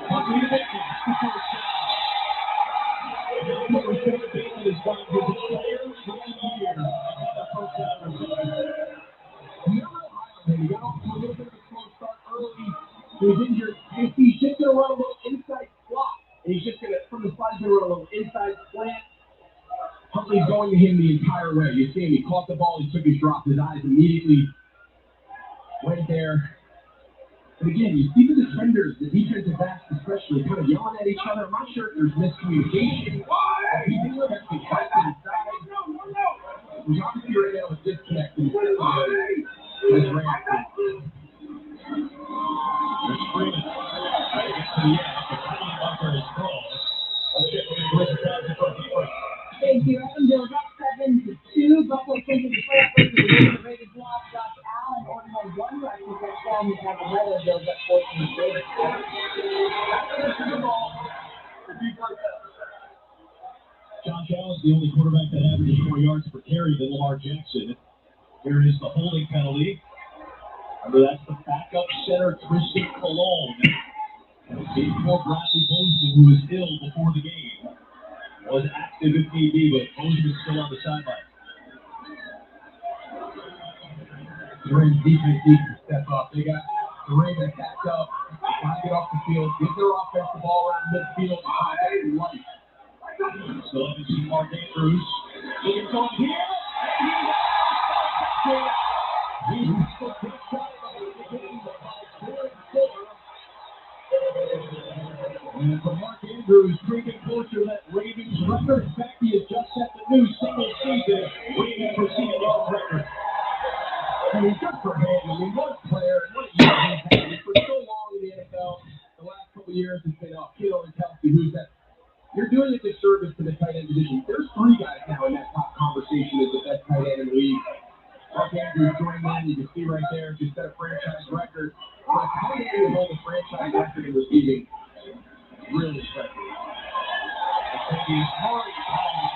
Huntley to Bateman, the first down. Now, Rashad Bateman is going to his entire rookie year. Another first down reception. He got off to a little bit of a slow start early. He was injured. And he's just going to run a little inside slot. And he's just going to, from the slide, he's going to run a little inside slant. Huntley's going to him the entire way. You see him, he caught the ball, he took his drop, his eyes immediately went there. And again, you see the defenders, the defensive backs especially, kind of yelling at each other. I'm not sure if there's miscommunication. He didn't have to fight to the side. There's obviously right now a disconnect. And There's Freeman. Right into the end. The penalty marker is thrown. Thank you. Evanville's up 7-2. Buffalo came to the playoff race with the Raiders lost. Josh Allen only had one rush with that form. We have another Bills up 14-3. Josh Allen's the only quarterback that averages 4 yards per carry than Lamar Jackson. Here is the holding penalty. Remember, that's the backup center, Tristan Colon. Before Bradley Bozeman, who was ill before the game, was active if need be, but Bozeman's still on the sideline. The Ravens defense needs to step up. They got the Ravens backed up. They can't get off the field. Get their offense the ball around midfield. Still haven't seen Mark Andrews. Looking for him here. And he's the big shot of the game by 4-4. And for Mark Andrews, creeping closer to that Ravens record. In fact, he has just set the new single season Ravens receiving yards record. I mean, good for him. I mean, what a player and what a year he's had. For so long in the NFL, the last couple of years has been Kittle and Kelsey, who's that. You're doing a disservice to the tight end position. There's 3 guys now in that top conversation as the best tight end in the league. Mark Andrews joined in. You can see right there, just set a franchise record. For a tight end to hold a franchise record in receiving, really special. He's hard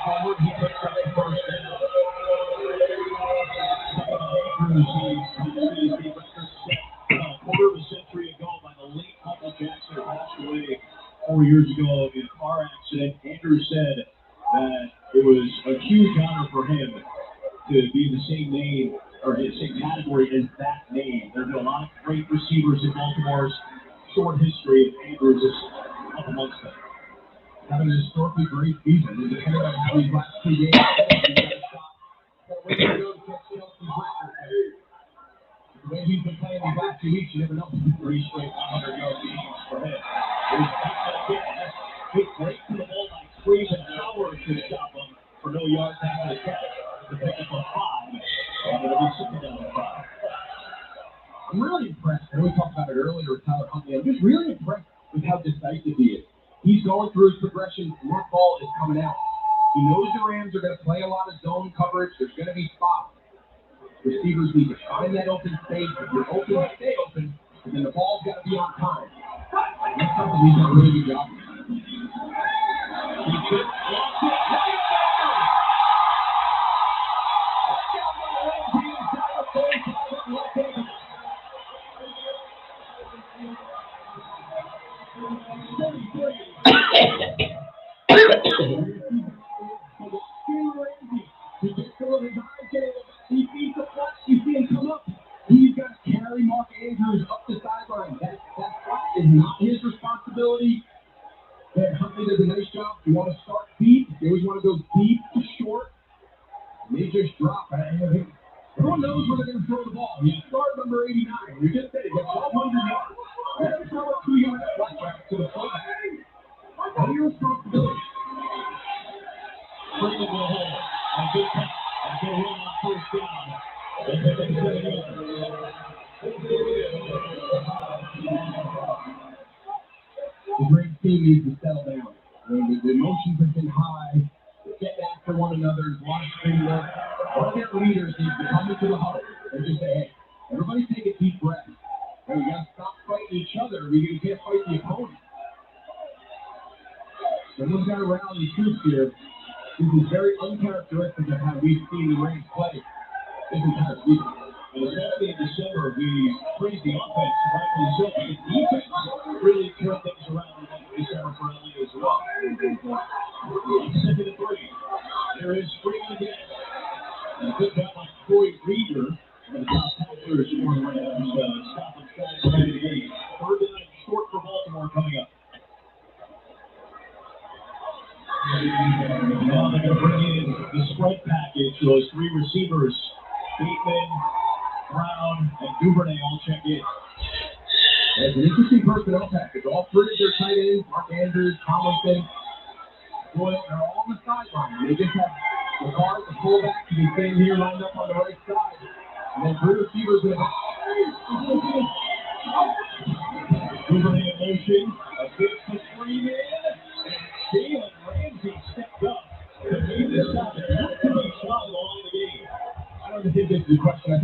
forward. He picks up the first down. Andrews, he record set a quarter of a century ago by the late Michael Jackson, who passed away 4 years ago in a car accident. Andrews said that it was a huge honor for him to be in the same name or the same category as that name. There have been a lot of great receivers in Baltimore's short history, and Andrews is up amongst them. Having a historically great season. We're depending on how these last 2 games. The way he's been playing these last 2 weeks, you never know. 3 straight 100-yard games for him. Big break to the ball by Craven Howard to stop him for no yards after the catch. To pick up a 5, and it'll be sitting down at 5. I'm really impressed. I know we talked about it earlier with Tyler Huntley. I'm just really impressed with how decisive he is. He's going through his progression, and that ball is coming out. He knows the Rams are going to play a lot of zone coverage. There's going to be spots. Receivers need to find that open space. If you're open, stay open, and then the ball's got to be on time. That's something he's done a really good job. He beats the flat. You see him come up. He's got to carry Mark Andrews up the sideline. That flat is not his responsibility. And Huntley does a nice job. You want to start deep. You always want to go deep to short. And they just drop. Everyone knows where they're going to throw the ball. You start number 89. You just said it. You got 1,200 yards. You're going to throw a 2-yard flat back to the fullback. What are your responsibilities? Bring the ball home. A good pass. And go home on first down. They pick up 7 yards. The great team needs to settle down. The emotions have been high. Get after one another. There's a lot of screaming up. One of their leaders needs to come into the huddle and just say, hey, everybody take a deep breath. Hey, we got to stop fighting each other. We can't fight the opponent. Someone's got to rally the troops here. This is very uncharacteristic of how we've seen the Rams play this entire season. And especially in December, we praised the offense, rightfully so, but the defense really turned things around in December for LA as well. 2nd and 3. There is Freeman again. And a good job by Troy Reader, one of the top tacklers for the Rams, stop and try to win the game. 3rd down short for Baltimore coming up. Now they're going to bring in the spread package. Those 3 receivers, Bateman, Brown, and Duvernay all check in. It's an interesting personnel package. All 3 of their tight ends, Mark Andrews, Tomlinson, Boyle, they're all on the sideline. They just have the guard, the fullback, you can see him here lined up on the right side. And then 3 receivers in the Duvernay in motion, a bit to Freeman, and Jalen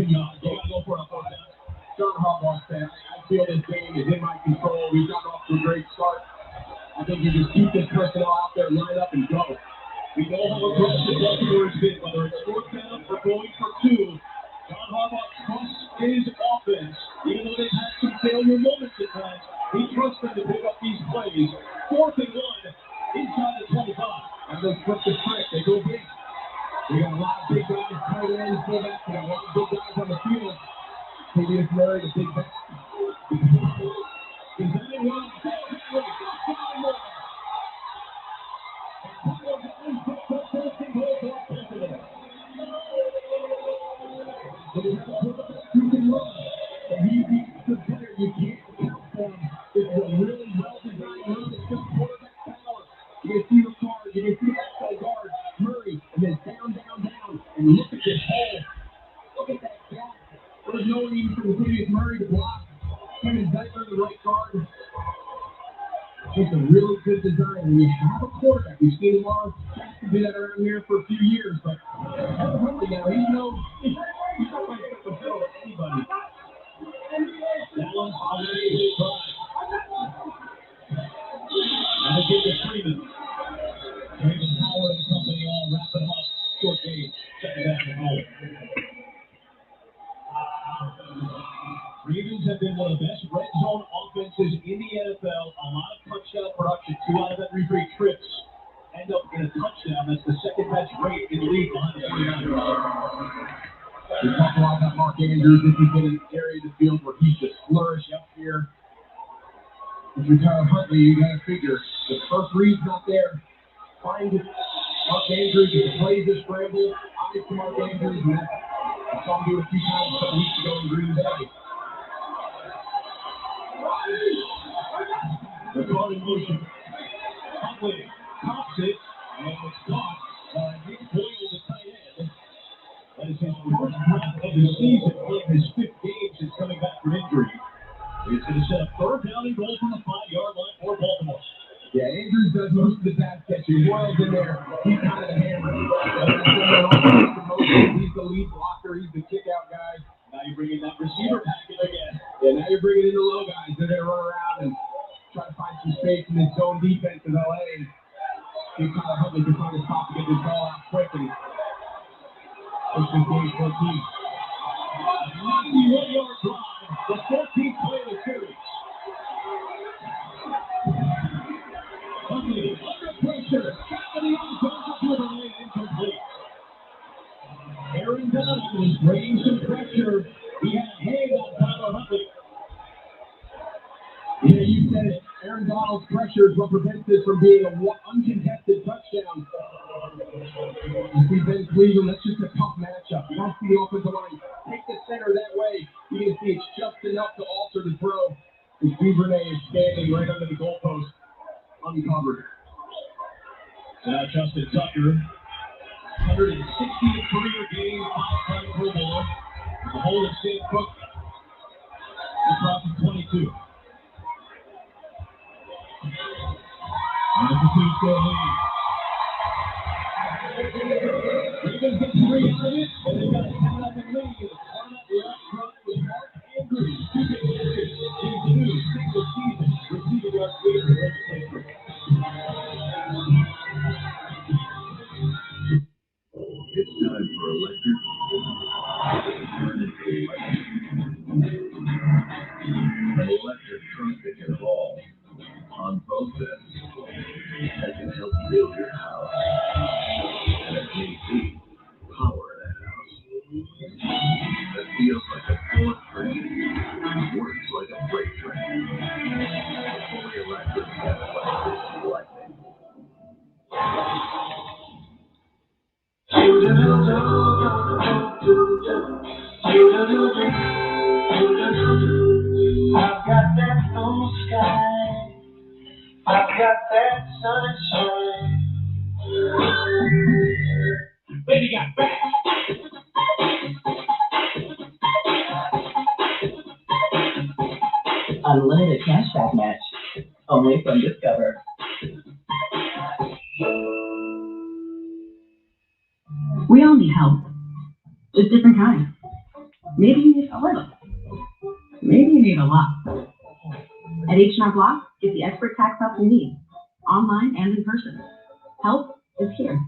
You gotta go for a fourth down. John Harbaugh said, I feel this game is in my control. We've got off to a great start. I think you just keep this personnel out there, line up, and go. We know how aggressive Baltimore has been, whether it's fourth down or going for two. John Harbaugh trusts his offense, even though they've had some failure moments at times. He trusts them to pick up these plays. 4th and 1, inside the 25. And they flip the script. They go big. We got a lot of big guys, tight ends, fullbacks. We got a lot of big guys on the field. Maybe Murray, the big back. It's a really good design. When you have a quarterback, we've seen him on, to do that around here for a few years, but Huntley now, he's not going to fulfill anybody. That one's already a try. And they give it to Freeman. Freeman Howard and company all wrapping up. Short game. Second half at home. Ravens have been one of the best red zone offenses in the NFL. A lot of touchdown production. 2 out of every 3 trips end up in a touchdown. That's the second best rate in the league behind the 49ers. We talk a lot about Mark Andrews. This has been an area of the field where he's just flourished up here. If you're Tyler Huntley, you got to figure the first read's not there. Find Mark Andrews, he plays this scramble. Obviously, Mark Andrews, and I saw him do it a few times a couple weeks ago in Green Bay. The card in motion. Huntley pops it, and it's caught by Nick Boyle, the tight end. That is his first drop of the season, playing his 5th game since coming back from injury. It's going to set a 3rd down and goal from the 5-yard line for Baltimore. Yeah, Andrews does most of the pass catching. Boyle's in there. He's kind of the hammer. He's the lead blocker. He's the kick-out guy. Now you're bringing that receiver package again. Yeah, now you're bringing in the low guys. They're going to run around and try to find some space in this zone defense in LA. See Tyler Huntley can find a spot to get this ball out quick and push this game 14. 91-yard drive, the 14th play of the series. Huntley under pressure, back to the end zone for Beltway, incomplete. Aaron Donald was bringing some pressure. He had a hand on Tyler Huntley. Yeah, you said it. Aaron Donald's pressure is what prevents this from being an uncontested touchdown. You see Ben Cleveland, that's just a tough matchup. You don't see the offensive line take the center that way. You can see it's just enough to alter the throw. And Duvernay is standing right under the goalpost, uncovered. Now Justin Tucker, 160th career game, 5-time Pro Bowler. The hole of Sam Cook. He's dropping 22. And the pursuit still leads. Ravens get 3 out of it, and they've got a 10-0 lead. On up the left front with Mark Andrews, 2 big catches. He's new single season receiving yards lead for legislature. It's time for electric. Turn it to electric. An electric truck that can haul on both ends. That can help build your house. And if need be, power that house. That feels like a Ford train. Works like a freight train. Fully electric and electricity lightning. I've got that blue sky. I've got that sunshine. Baby got back. Unlimited cashback match. Only from Discover. We all need help. Just different kinds. Maybe you need a little. Maybe you need a lot. At H&R Block, get the expert tax help you need, online and in person. Help is here.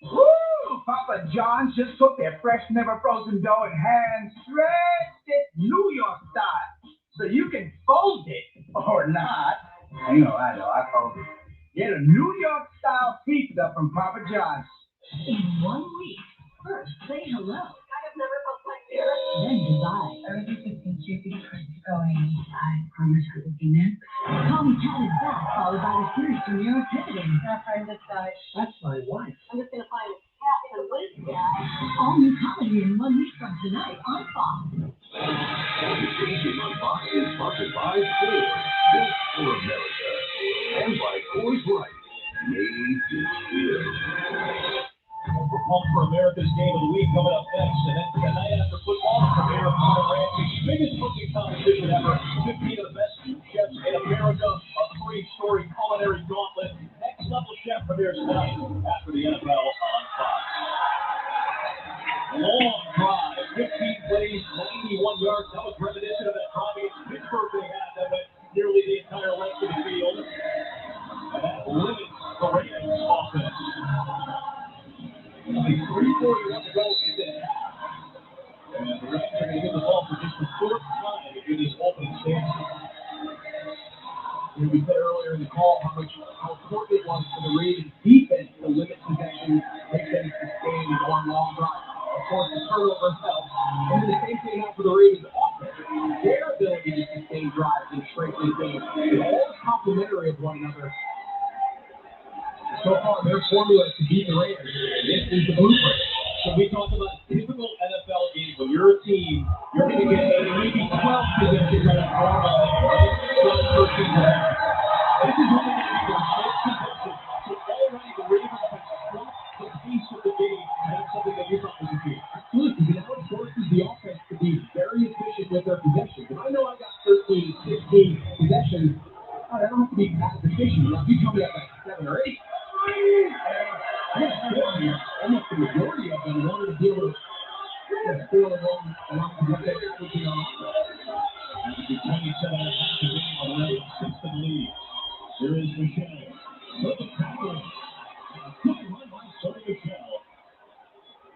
Woo! Papa John's just took their fresh, never frozen dough and hand stretched it New York style. So you can fold it or not. I know, I fold it. Get a New York style pizza from Papa John's. In 1 week. First, say hello. I have never felt like fear. Then goodbye. Everything 15 stupid crazy going. I promise I will be next. Call me Cat is back, followed by the series premiere of Pivoting. Our friend this guy. That's my wife. I'm just gonna find cat and what is that? All new comedy in 1 week from tonight on Fox. Changing on Fox is sponsored by Ford, built for America, and by Coors Light, made to chill. We're pumped for America's Game of the Week coming up next. And then tonight after football, the premiere of Gordon Ramsay's biggest cooking competition ever. 15 of the best chefs in America. A 3-story culinary gauntlet. Next level chef premieres tonight after the NFL on Fox. Long drive, 15 plays, 91 yards. That was reminiscent of that drive against Pittsburgh they had that went nearly the entire length of the field. And that limits the Ravens offense. Only 3:41 to go in this half. And the Rams are going to get the ball for just the fourth time in this opening stance. We said earlier in the call how important it was for the Ravens defense to limit possessions, make them sustain and go on long drives. Of course, the turnovers help. And then the same thing now for the Ravens offense. Their ability to sustain drives and strengthen games. They're all complementary of one another. So far, their formula to beat the Raiders. This is the blueprint. So we talk about typical NFL games. When you're a team, you're going to get maybe 12 possessions at a normal day. 12, 13 possessions. This is only going to be their 12 possessions. So already the Ravens have struck the pace of the game. And that's something that you thought was a key. Absolutely. Because it outsources the offense to be very efficient with their possessions. And I know I got 13, 16 possessions. I don't have to be that efficient. I'll be coming up at 7 or 8. Almost the majority of them wanted to be able to score along what they're averaging on offense. That would be 27 and a half to game on the 6th in the lead. There is Michelle. With the tackle. Quick run by Sonny Michelle.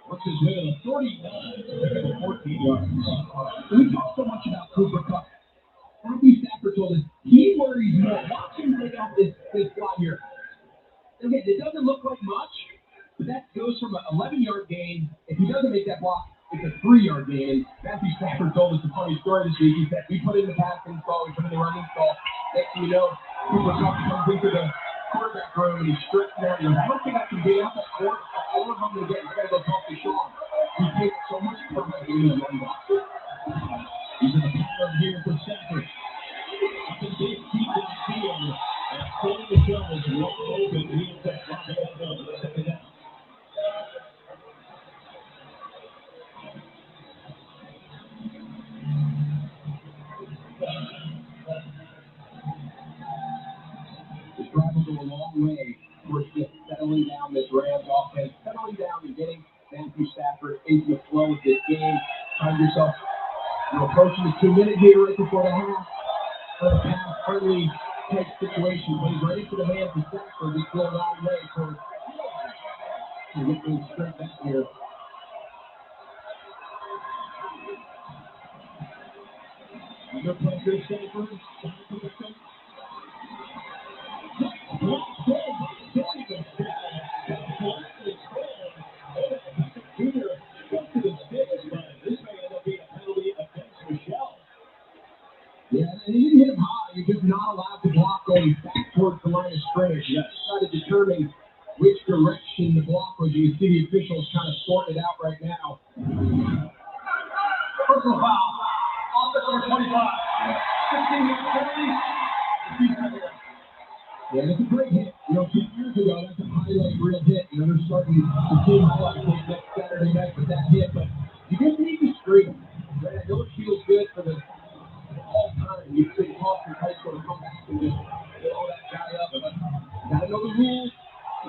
Works his way to the 39 to the 14 yards. We talk so much about Cooper Kupp. Matthew Stafford told us he worries more. Watch him take out this fly here. Okay, it doesn't look like much, but that goes from an 11-yard gain. If he doesn't make that block, it's a 3-yard gain. And Matthew Stafford told us a funny story this week. He said, we put in the passing install, we put in the running install. Next thing you know, Cooper Kupp comes into the quarterback room and he strips down. He goes, I don't think I can get out that court. I don't know how I'm going to get it. I got to go talk to Sean. He takes so much pride in the running back. He's in the pattern here for Stafford. Up in big deep in the field. And Sonny Michelle is wide open. He's at the end zone for the second down. This drive will go a long way towards just settling down this Rams offense, settling down and getting Matthew Stafford into the flow of this game. Find yourself approaching the 2-minute here right before the half. For a pass-friendly type situation, plays right into the hands of Stafford. Just go a long way towards to get things straight back here. Another play for Stafford. Yeah, and he didn't hit him high. You're just not allowed to block going back towards the line of scrimmage. You try to determine which direction the block was. You can see the officials kind of sorting it out right now. Personal foul. Offense number 25. 15-yard penalty. Yeah, that's a great hit. 2 years ago, that's a highlight real hit. They're starting to see highlights next Saturday night with that hit, but you just need to scream. I know it feels good for the all time. You've been taught in high school to come back and just blow that guy up. But you gotta know the rules.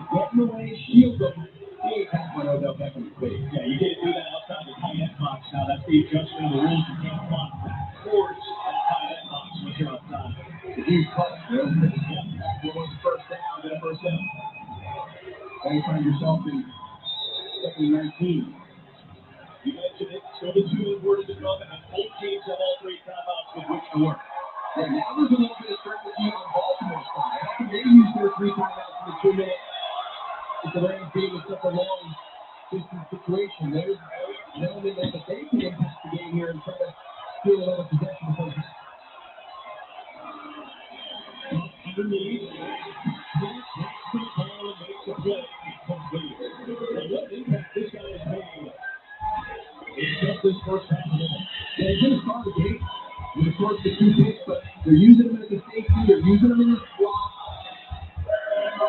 Get in the way, shield them. He ain't passing on Odell Beckham's face. Yeah, you can't do that outside the tight end box. Now that's the adjustment of the rules to keep on towards that box once you're outside. If you cut through, It was first down, then a first down. then you find yourself in second 19. You mentioned it, so the two word to come, and both teams have all three timeouts with which to work. Yeah, now there's a little bit of strategy on Baltimore's side. How can they use their 3 timeouts in the 2 minutes? If the Rams being in such a long distance situation, they're knowing that they can impact the game here and try to steal another possession before the Underneath, makes the ball and makes the play complete. And what impact this guy has made in just this first half of the game. They're going to start the game with a short to 2 picks, but they're using them as a safety, they're using them in the slot.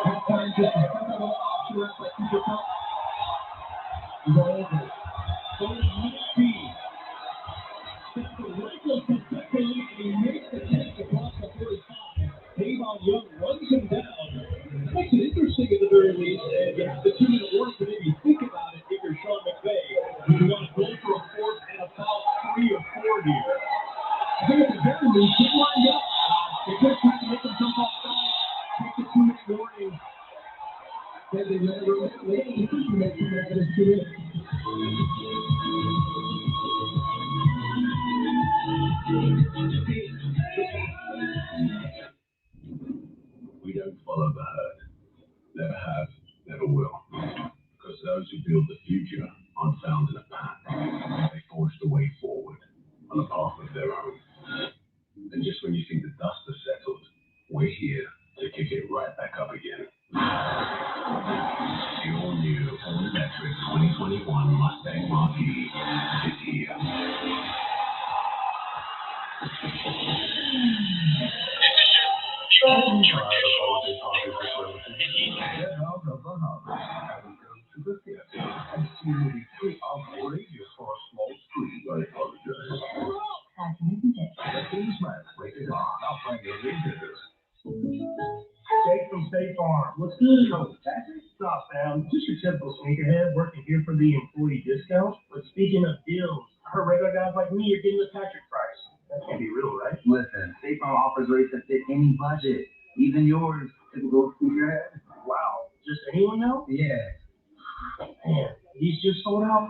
Sometimes just a couple of option reps like Cooper Cup. Go over. So it's 19. Sets the rifle successfully, and he makes the catch across the 45. Davon Young runs him down. Makes it interesting at the very least, and you have the 2-minute warning to maybe think about it if you're Sean McVay. Would you want to go for a 4th and about 3 or 4 here? I think at the very least, get lined up. They could try to make them jump off side, take the 2-minute warning. Then they never make it. You make 2 minutes in 2 minutes. We don't follow the herd. Never have, never will. Because those who build the future aren't found in a pack. They forged a way forward on a path of their own. And just when you think the dust has settled, we're here to kick it right back up again. The all-new, all-electric 2021 Mustang Mach-E is here. Jake from State Farm. What's good? Patrick? Stop, fam. Just your typical sneakerhead working here for the employee discount. But speaking of deals, I heard regular guys like me are getting the Patrick price. That can't be real, right? Listen, State Farm offers rates that fit any budget, even yours. Typical sneakerhead. Wow. Just anyone now? Yeah. Man, he's just sold out.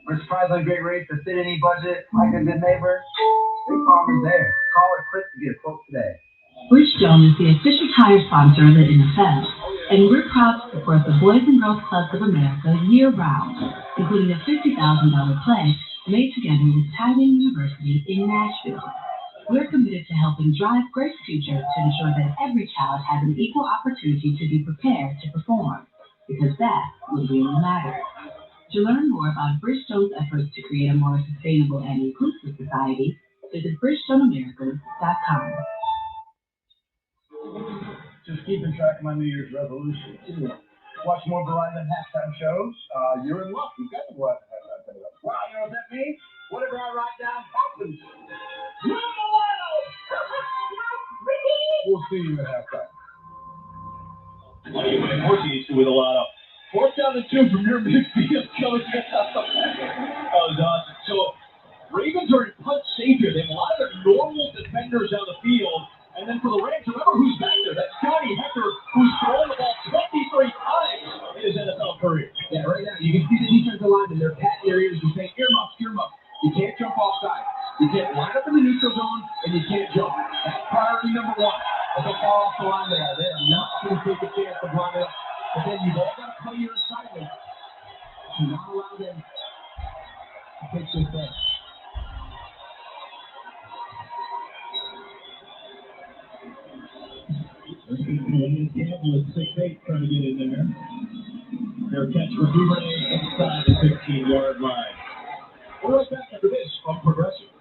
We're surprisingly great rates that fit any budget, like a good neighbor. State Farm is there. Call or click to get a quote today. Bridgestone is the official tire sponsor of the NFL, and we're proud to support the Boys and Girls Clubs of America year-round, including a $50,000 pledge made together with Titan University in Nashville. We're committed to helping drive great futures to ensure that every child has an equal opportunity to be prepared to perform, because that's what really matters. To learn more about Bridgestone's efforts to create a more sustainable and inclusive society, visit BridgestoneAmericas.com. Just keeping track of my New Year's resolution, too. Watch more Verizon halftime shows. You're in luck. You've got the Verizon halftime shows. Wow, you know what that means? Whatever I write down happens. We'll see you at halftime. With a lot of 4th down and 2 from your midfield coming out. That was awesome. So Ravens are in punt safe here. They have a lot of their normal defenders on the field. And then for the Rams, remember who's back there? That's Johnny Hecker, who's thrown the ball 23 times in his NFL career. Yeah, right now, you can see the defensive line in their pat areas and saying, earmuffs, earmuffs. You can't jump offside. You can't line up in the neutral zone, and you can't jump. That's priority number 1. If they fall off the line there, they are not going to take a chance of lining up. But then you've all got to play your assignment to not allow them to take this thing. With 6'8" trying to get in there. Their catch for Duvernay inside the 15-yard line. We're right back after this from Progressive.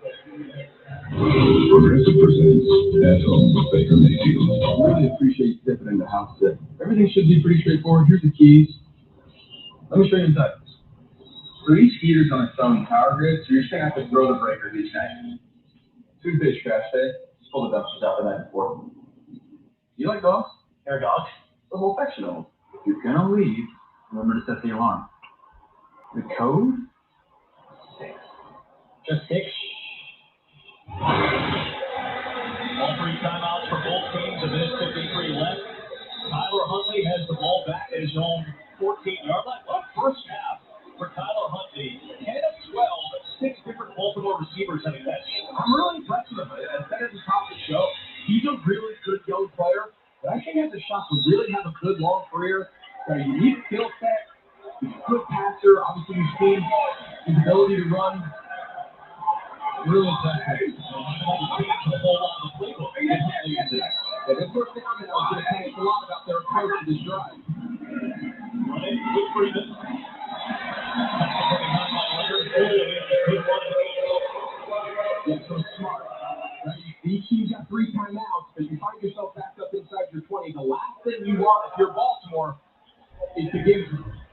Progressive presents At Home with Baker Mayfield. I really appreciate stepping in the house today. Everything should be pretty straightforward. Here's the keys. Let me show you inside. So each heater's on its own power grid, so you're just going to have to throw the breakers each night. Two-day trash day. Just pull the dumpsters out the night before. You like dogs? Air dogs? The whole section of them. If you're going to leave, remember to set the alarm. The code? Just 6. All 3 timeouts for both teams. A minute 53 left. Tyler Huntley has the ball back at his own 14-yard line. What a first half for Tyler Huntley. 10 of 12, 6 different Baltimore receivers having that. I'm really impressed with him. I said at the top of the show, he's a really good young player, but I think he has a shot to really have a good long career. Got a unique skill set. He's a good passer. Obviously, you've seen his ability to run. Really impressive. Yeah, this first down, I was going to say a lot about their approach to this drive. Running with Freeman. Yeah, so smart. Right? Each team's got 3 timeouts, but you find yourself backed up inside your 20. The last thing you want if you're Baltimore is to give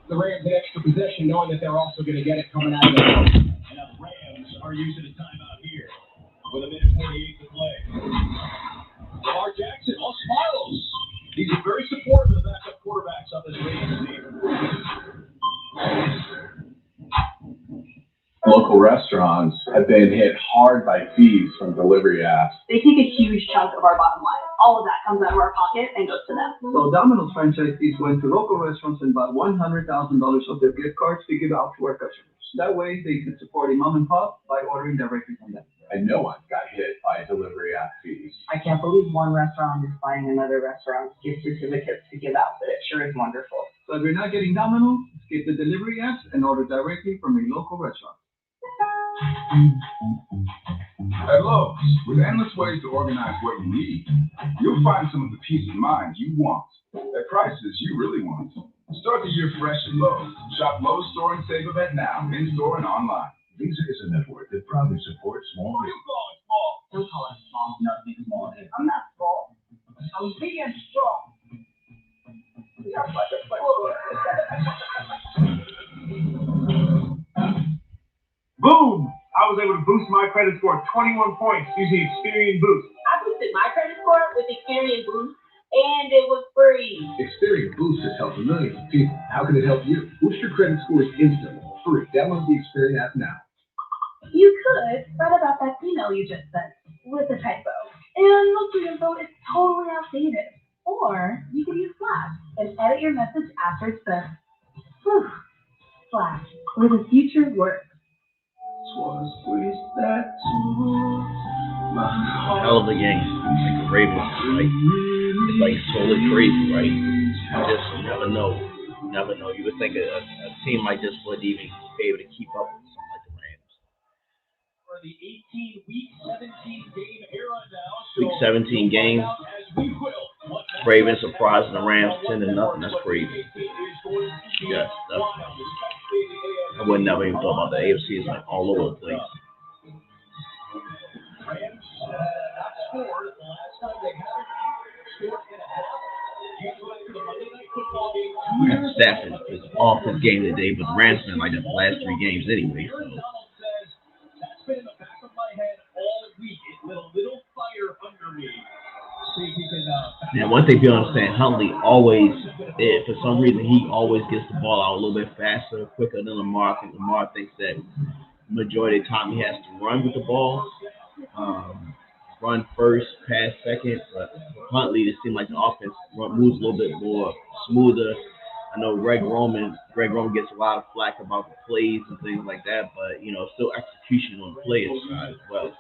the Rams an extra possession, knowing that they're also going to get it coming out of the house. And now the Rams are using a timeout here with a minute 48 to play. Lamar Jackson, all smiles. He's very supportive of the backup quarterbacks on this Rams team. Local restaurants have been hit hard by fees from delivery apps. They take a huge chunk of our bottom line. All of that comes out of our pocket and goes to them. So Domino's franchisees went to local restaurants and bought $100,000 of their gift cards to give out to our customers. That way, they could support a mom and pop by ordering directly from them. And no one got hit by delivery app fees. I can't believe one restaurant is buying another restaurant's gift certificates to give out, but it sure is wonderful. So if you're not getting Domino's, skip the delivery apps and order directly from a local restaurant. At Lowe's, with endless ways to organize what you need, you'll find some of the peace of mind you want at prices you really want. Start the year fresh at Lowe's. Shop Lowe's Store and Save event now, in-store and online. Visa is a network that proudly supports small business. Don't call us small, nothing small. I'm not small. I'm big and strong. Boom! I was able to boost my credit score 21 points using Experian Boost. I boosted my credit score with Experian Boost, and it was free. Experian Boost has helped millions of people. How can it help you? Boost your credit scores instantly, free. Download the Experian app now. You could write about that email you just sent with a typo, and the info is totally outdated. Or you could use Flash and edit your message after it's sent. Whew. Flash, where the future works. Hell of a game. Like the Ravens, right? It's like totally crazy, right? You just never know. You never know. You would think a team like this would even be able to keep up with something like the Rams. For the 18-week 17 game era now. Week 17 game. Ravens surprising the Rams 10-0. That's crazy. Yes, I would never even thought about the AFC is like all over the place. Rams not scored the last time they haven't scored in a half. To the Monday Night Football game. Stafford is off his game today, but the Rams been like the last 3 games anyway. So. That's been in the back of my head all week. It lit a little fire under me. See if he can. Now, one thing you understand, Huntley always, for some reason, he always gets the ball out a little bit faster, quicker than Lamar. I think Lamar thinks that majority of the time he has to run with the ball, run first, pass second. But for Huntley, it seems like the offense moves a little bit more smoother. I know Greg Roman gets a lot of flack about the plays and things like that, but still execution on the player side as well.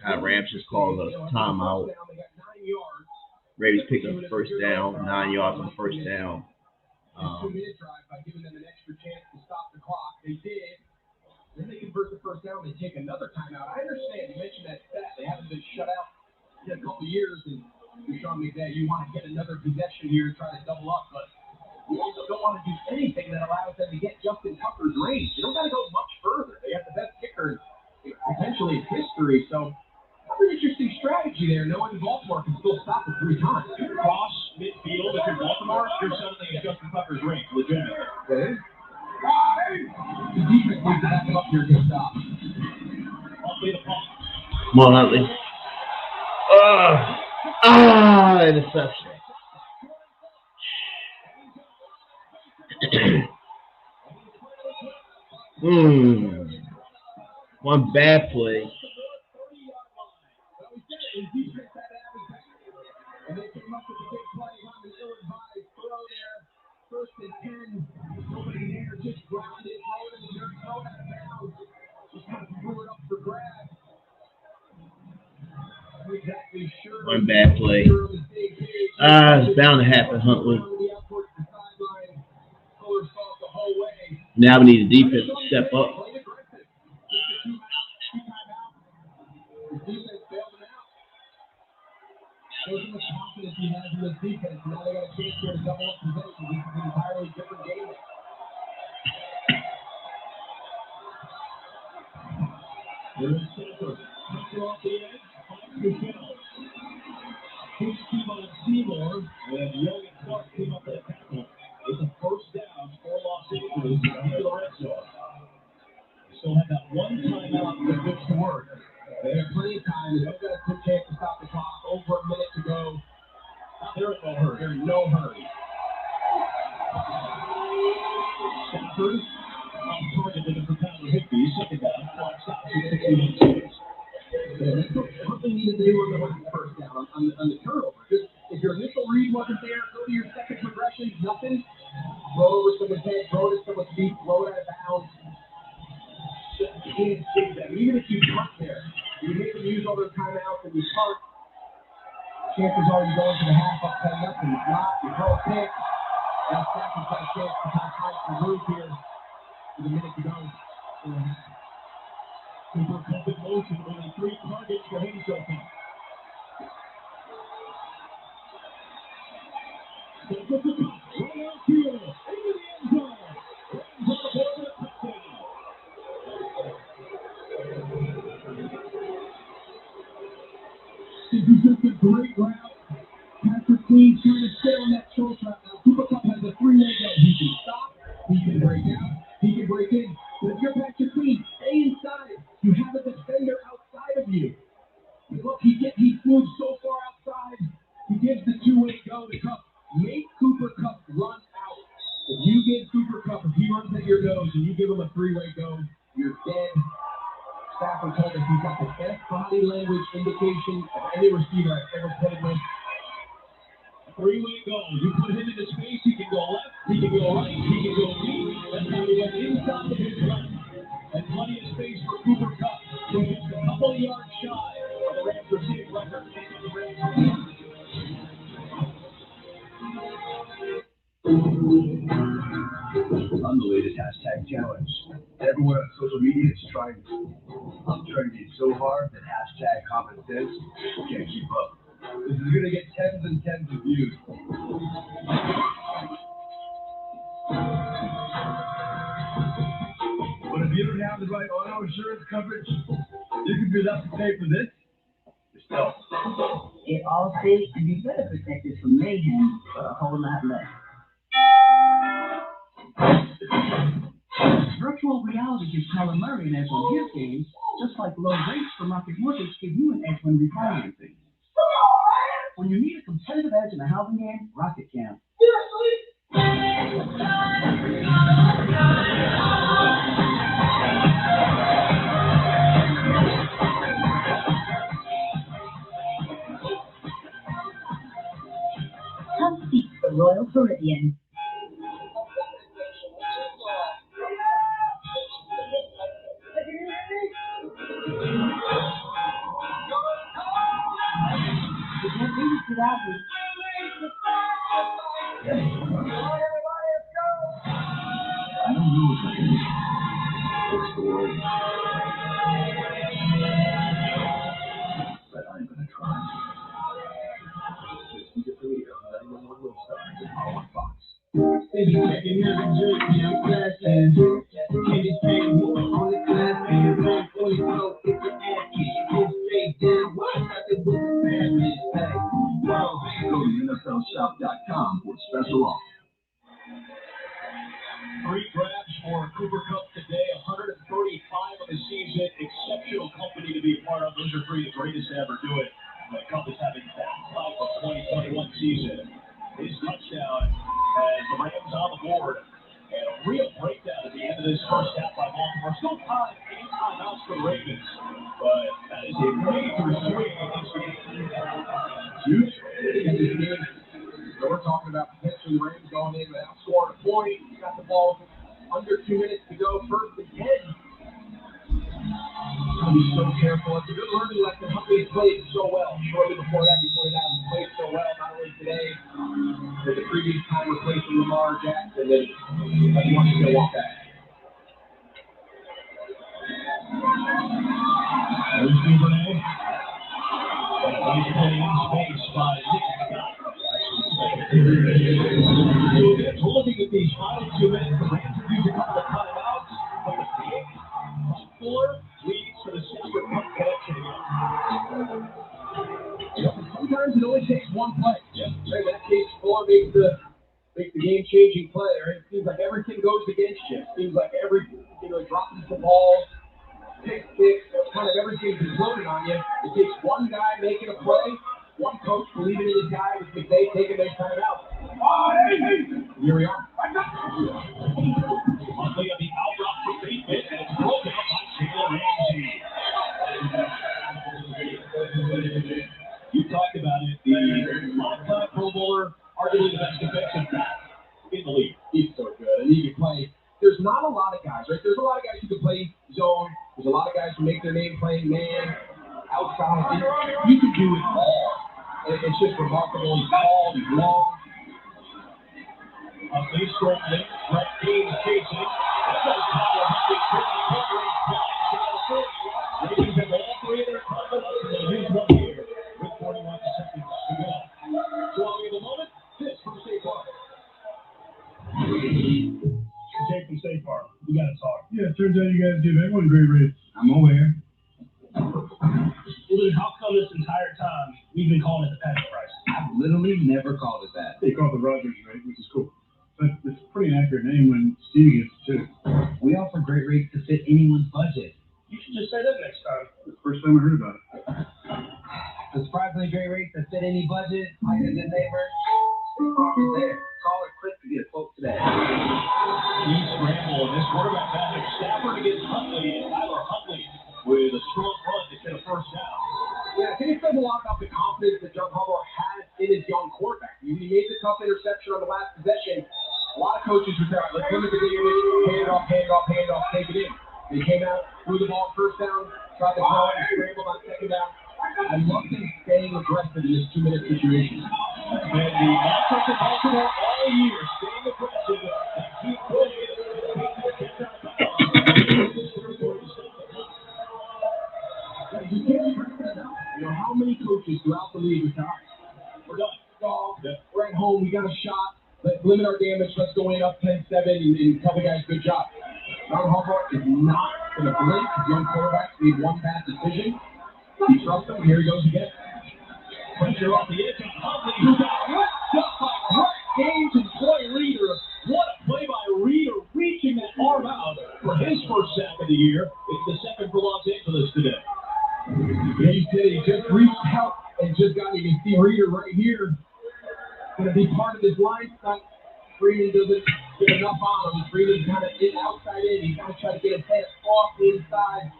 Rams just called a timeout. Ravens picked up the first down, 9 yards on the first down. 2-minute drive by giving them an extra chance to stop the clock. They did. Then they convert the first down. They take another timeout. I understand. You mentioned that stat. They haven't been shut out in a couple years. And Sean McVay, you want to get another possession here and try to double up. But you also don't want to do anything that allows them to get Justin Tucker's range. You don't got to go much further. They have the best kicker potentially in history. So that's an interesting strategy there, knowing Baltimore can still stop it 3 times. Cross midfield, if you're Baltimore, you're suddenly in Justin Tucker's range, legitimately. Okay. The defense needs to back him up here to stop. Come on, Huntley. Interception. One bad play. And they came up with a big play on the ill-advised throw there. 1st and 10. Nobody there, just grounded, thrown in the dirt, thrown out of bounds. Just kind of threw it up for grabs. I'm exactly sure. One bad play. It's bound to happen, Huntley. Now we need a defense to step up. Shows him the confidence he has in his defense. Now they got a chance here to double up possession. This is an entirely different game. There's Stanford. Pressure off the edge. Finds Michelle. Keeps Kevon Seymour. And Young and Clark came up with a tackle. It's a first down for Los Angeles into the red zone. They still have that one timeout to fix the work. They have plenty of time. They've got a quick chance to stop the clock. Over a minute to go. They're in no hurry. They're in no hurry. Stafford on target looking for Tyler Higbee. Second down. Clock stops at 61 seconds. Something needed to do on the first down on the turnover. Just if your initial read wasn't there, go to your second progression. Nothing. Throw over someone's head. Throw it at someone's feet. Throw it out of bounds. Just can't dig them. Even if you cut there. You make them use all their timeouts and you punt. Chances are you go into the half up 10-0. If not, you throw a pick. And Stafford's got a chance to kind of find some room here with a minute to go. Cooper Kupp in motion, only 3 targets for him so far. Right outfield, into the end zone. Runs on the board with a touchdown. This is just a great route. Patrick Queen trying to stay on that short route. Now Cooper Kupp has a 3-way go. He can stop, he can break out, he can break in. But if you're Patrick Queen, stay inside. You have a defender outside of you. But look, he moves so far outside. He gives the 2-way go to Kupp. Make Cooper Kupp run out. If you give Cooper Kupp, if he runs at your nose and you give him a 3-way go, you're dead. Stafford told us he's got the best body language indication of any receiver I've ever played with. 3-way go. You put him into space, he can go left, he can go right, he can go deep. That's how he went inside of his left. And plenty of space for Cooper Kupp, who's just a couple of yards shy of the Rams receiving record. I'm the latest hashtag challenge. Everyone on social media is trying to. I'm trending so hard that hashtag common sense can't keep up. This is going to get tens and tens of views. But if you don't have the right auto insurance coverage, you can be left to pay for this yourself. It all stays to be better protected from mayhem, but a whole lot less. Virtual reality gives Tyler Murray an edge on his games, just like low rates from Rocket Mortgage give you an edge when refinancing. When you need a competitive edge in a housing game, Rocket can. Come seek the Royal Caribbean. I don't know if I can fix the world, but I'm gonna try. This is a video of 911 Will Stars and Howard Fox. Baby, checking out the jersey, I'm flashing. Candy paint, on the glass, and I'm fully broke. It's an ass kick, you get straight down. Why not the book of fabulous? Hey, whoa. Go to NFLShop.com for special offer. 3 grabs for Cooper Kupp today, 135 of the season. Exceptional company to be a part of. Those are 3 the greatest to ever do it. Kupp is having that type of 2021 season. His touchdown has the Rams on the board and a real breakdown at the end of this first half by Baltimore. Still time, 8 timeouts for the Ravens, but that is a major swing in this game. Huge in this game. So we're talking about potentially the Ravens going in without scoring a point. Got the ball under 2 minutes to go, first and 10. Gotta be so careful. It's a good learning lesson. Huntley played so well. Shortly before that, he played so well, not only today, but the previous time replacing Lamar Jackson, and he wants to walk back. There's Duvernay. Nice play in space by Nick Scott. So again, we're looking at these final 2 minutes. The Rams have used a couple of timeouts, but the big score leads to the separate connection again. Sometimes it only takes one play. Yeah. Right, in that case, 4 makes the game-changing play. Right? It seems like everything goes against you. It seems like dropping the ball, pick, kind of everything's exploding on you. It takes one guy making a play, one coach believing in his guy with McVay taking those timeouts. Here we are. Huntley on the out route for Bateman, and it's broken up by Jalen Ramsey. You talked about it, the five-time Pro Bowler, arguably the best defensive back in the league. He's so good, and he can play. There's not a lot of guys, right? There's a lot of guys who can play zone. There's a lot of guys who make their name playing man, outside. You can do it all. And it's just remarkable. He's tall, he's long. Huntley struggling, Brett Gaines chasing. That's a power Huntley quickly covering down to the 40. Ravens have all three of their timeouts, and they use one here with 41 seconds to go. So I'll give a moment. This from State Farm. Jake from State Farm. We got to talk. Yeah, it turns out you guys give everyone great rates. I'm aware. Well, then how come this entire time we've been calling it the Patrick price? I've literally never called it that. They call it the Rogers rate, which is cool. But it's a pretty accurate name when Steve gets it, too. We offer great rates to fit anyone's budget. You should just say that next time. It's the first time I heard about it. The surprisingly great rates that fit any budget, like a good neighbor. State Farm is there. Call or click to get a quote today. Key scramble, and this quarterback battle, Stafford against Huntley, and Tyler Huntley with a strong run to get a first down. Yeah, I think it says a lot about the confidence that John Harbaugh has in his young quarterback. He made the tough interception on the last possession. A lot of coaches would say, let's limit the damage, hand off, take it in. They came out, threw the ball first down, tried to throw it, and scrambled on second down. I love him staying aggressive in this 2-minute situation. That's been the offense of Baltimore all year, staying aggressive and keep pushing. How many coaches throughout the league are tired? We're done. We're at home. We got a shot. Let's limit our damage. Let's go in up 10-7 and tell the guys good job. John Harbaugh is not going to blink. His young quarterback made one bad decision. He trusts him. Here he goes again. Pressure off the edge of Huntley, who got whipped up by Brett Gaines and Troy Reader. What a play by Reader, reaching that arm out for his first sack of the year. It's the second for Los Angeles today. Yeah, he did. He just reached out and just got, you can see Reader right here. Going to be part of his line stunt. Freeman doesn't get enough on him. Freeman's kind of outside in. He's going to try to get his head off the inside.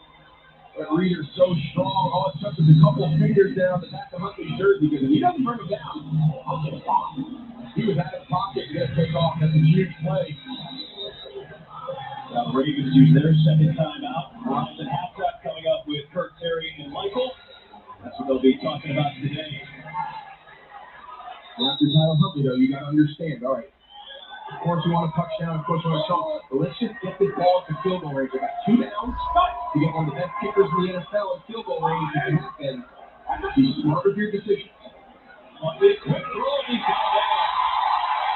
But Reader's so strong. All it took was a couple of fingers down the back of Huntley's jersey because if he doesn't bring him down, I'll get off. He was out of pocket. He's going to take off. That's a huge play. Now the Ravens use their second timeout. Ryan's at halftime coming up with Kurt, Terry, and Michael. That's what they'll be talking about today. After Tyler Huntley, though, you got to understand. All right. Of course, you want a touchdown. Of course, you want a shot. But let's just get this ball to field goal range. We got 2 downs. You get one of the best kickers in the NFL in field goal range. If you happen, be smart with your decisions. On this quick throw, he's got that.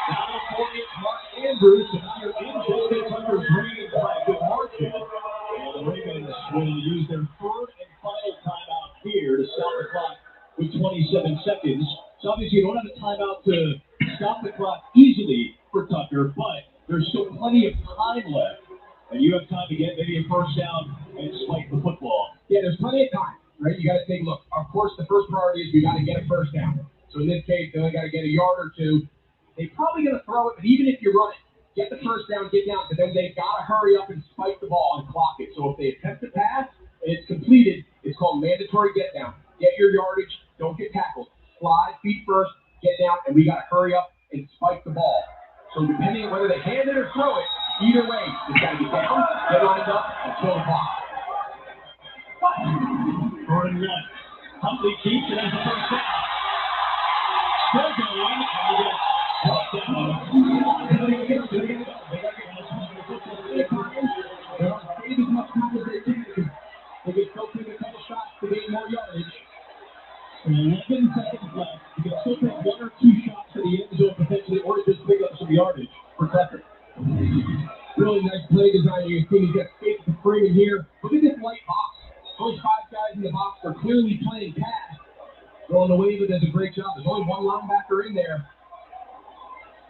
Down for it, Mark Andrews. And now you're in just under 3 by a good margin. And the Ravens will use their third and final timeout here to stop the clock with 27 seconds. So obviously you don't have a timeout to stop the clock easily for Tucker, but there's still plenty of time left, and you have time to get maybe a first down and spike the football. Yeah, there's plenty of time, right? You got to take a look. Of course, the first priority is we got to get a first down. So in this case, they only got to get a yard or two. They're probably going to throw it, but even if you run it, get the first down, get down, but then they've got to hurry up and spike the ball and clock it. So if they attempt to pass and it's completed, it's called mandatory get down. Get your yardage, don't get tackled. Slide, feet first, get down, and we got to hurry up and spike the ball. So depending on whether they hand it or throw it, either way, it's got to get down, get lined up, and kill the clock. Jordan White. Huntley keeps it as a first down. Still going, and we get brought down. Save as much time as they can. They get still taking a couple shots to gain more yardage. 11 seconds left. You can still take 1 or 2 shots to the end zone potentially, or just pick up some yardage for Tucker. Really nice play design. You can see he's got space to frame in here. Look at this light box. Those 5 guys in the box are clearly playing pass. Throwing the wave, does a great job. There's only one linebacker in there.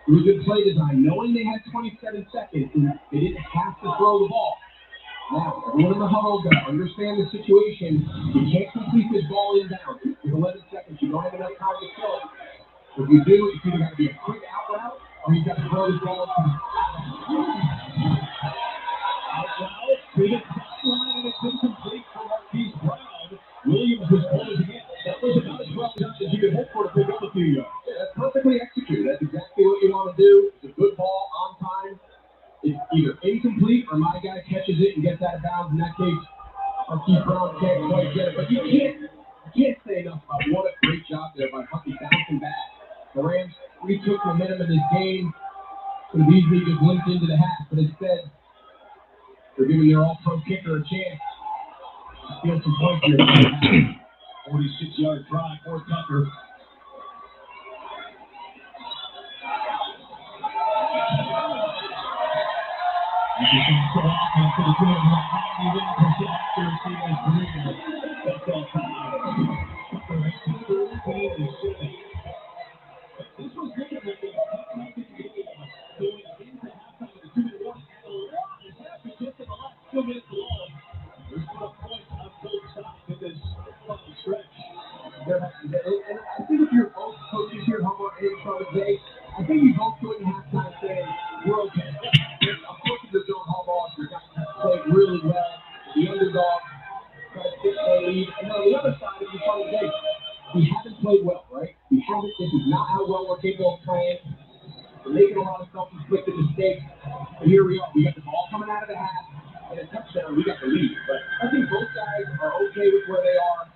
It was good play design. Knowing they had 27 seconds, they didn't have to throw the ball. Now, everyone in the huddle got to understand the situation. You can't complete this ball inbound. With 11 seconds, you don't have enough time to kill it. If you do, it's either got to be a quick out route, or you've got to throw this ball to the to the sideline, and it's incomplete for Marquise Brown. Williams was closing in. That was about as well done as you could hope for to pick up a few yards. Yeah, that's perfectly executed. That's exactly what you want to do. It's a good ball on time. It's either incomplete or my guy catches it and gets out of bounds. In that case, Marquise Brown can't quite get it. But you can't say enough about what a great job there by Huntley bouncing back. The Rams retook momentum in this game. Could have easily just limped into the half, but instead, they're giving their all-pro kicker a chance to steal some points here. 46-yard drive for Tucker. And he comes to offense to the tune of 91% accuracy as Green. That's all time. Tucker makes it 13-7. This was good at the game. Going into halftime with a 2-1 and a lot has happened just in the last 2 minutes alone. There's been a point on both sides in this final stretch. And I think if you're both coaches here, Homer and Charlie Day, I think you both go in halftime saying, we're okay. Of course, the zone Harbaugh, your guys have played really well. The underdog try to get their lead. And on the other side, if you're Charlie Day, we haven't played well, right? We haven't. This is not how well we're capable of playing. We're making a lot of self-inflicted mistakes. And here we are. We got the ball coming out of the half and a touchdown. We got the lead. But I think both guys are okay with where they are.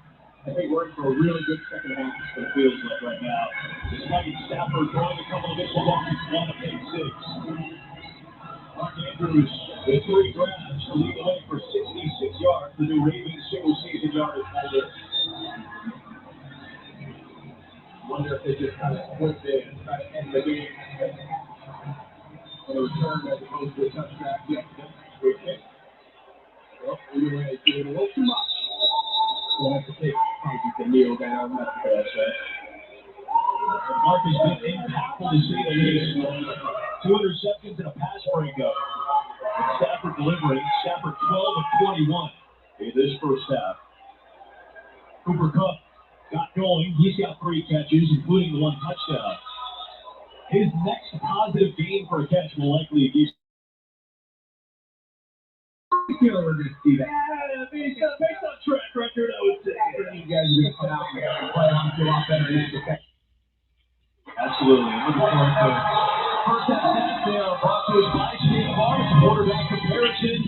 I think we're in for a really good second half. It feels like right now. Despite Stafford throwing a couple of misdirections, one of pick 6. Mark Andrews with 3 grabs to lead the way for 66 yards. The new Ravens single-season yardage holder. Wonder if they just kind of flipped it and try to end the game on a return as opposed to a touchdown. Yep, good kick. Well, either way, it's doing a little too much. We'll have to take probably just a kneel down. That's the best, right? Mark has been impactful to say the least. 2 interceptions and a pass breakup. And Stafford delivering. Stafford 12 of 21 in this first half. Cooper Kupp got going. He's got 3 catches, including the 1 touchdown. His next positive game for a catch will likely be. I feel like we're going to see that. Yeah, based on track record, I would say. You guys are going to come out and play on to a lot better than that. Absolutely. Looking forward to it. First half stats there brought to us by State Farm. Quarterback comparison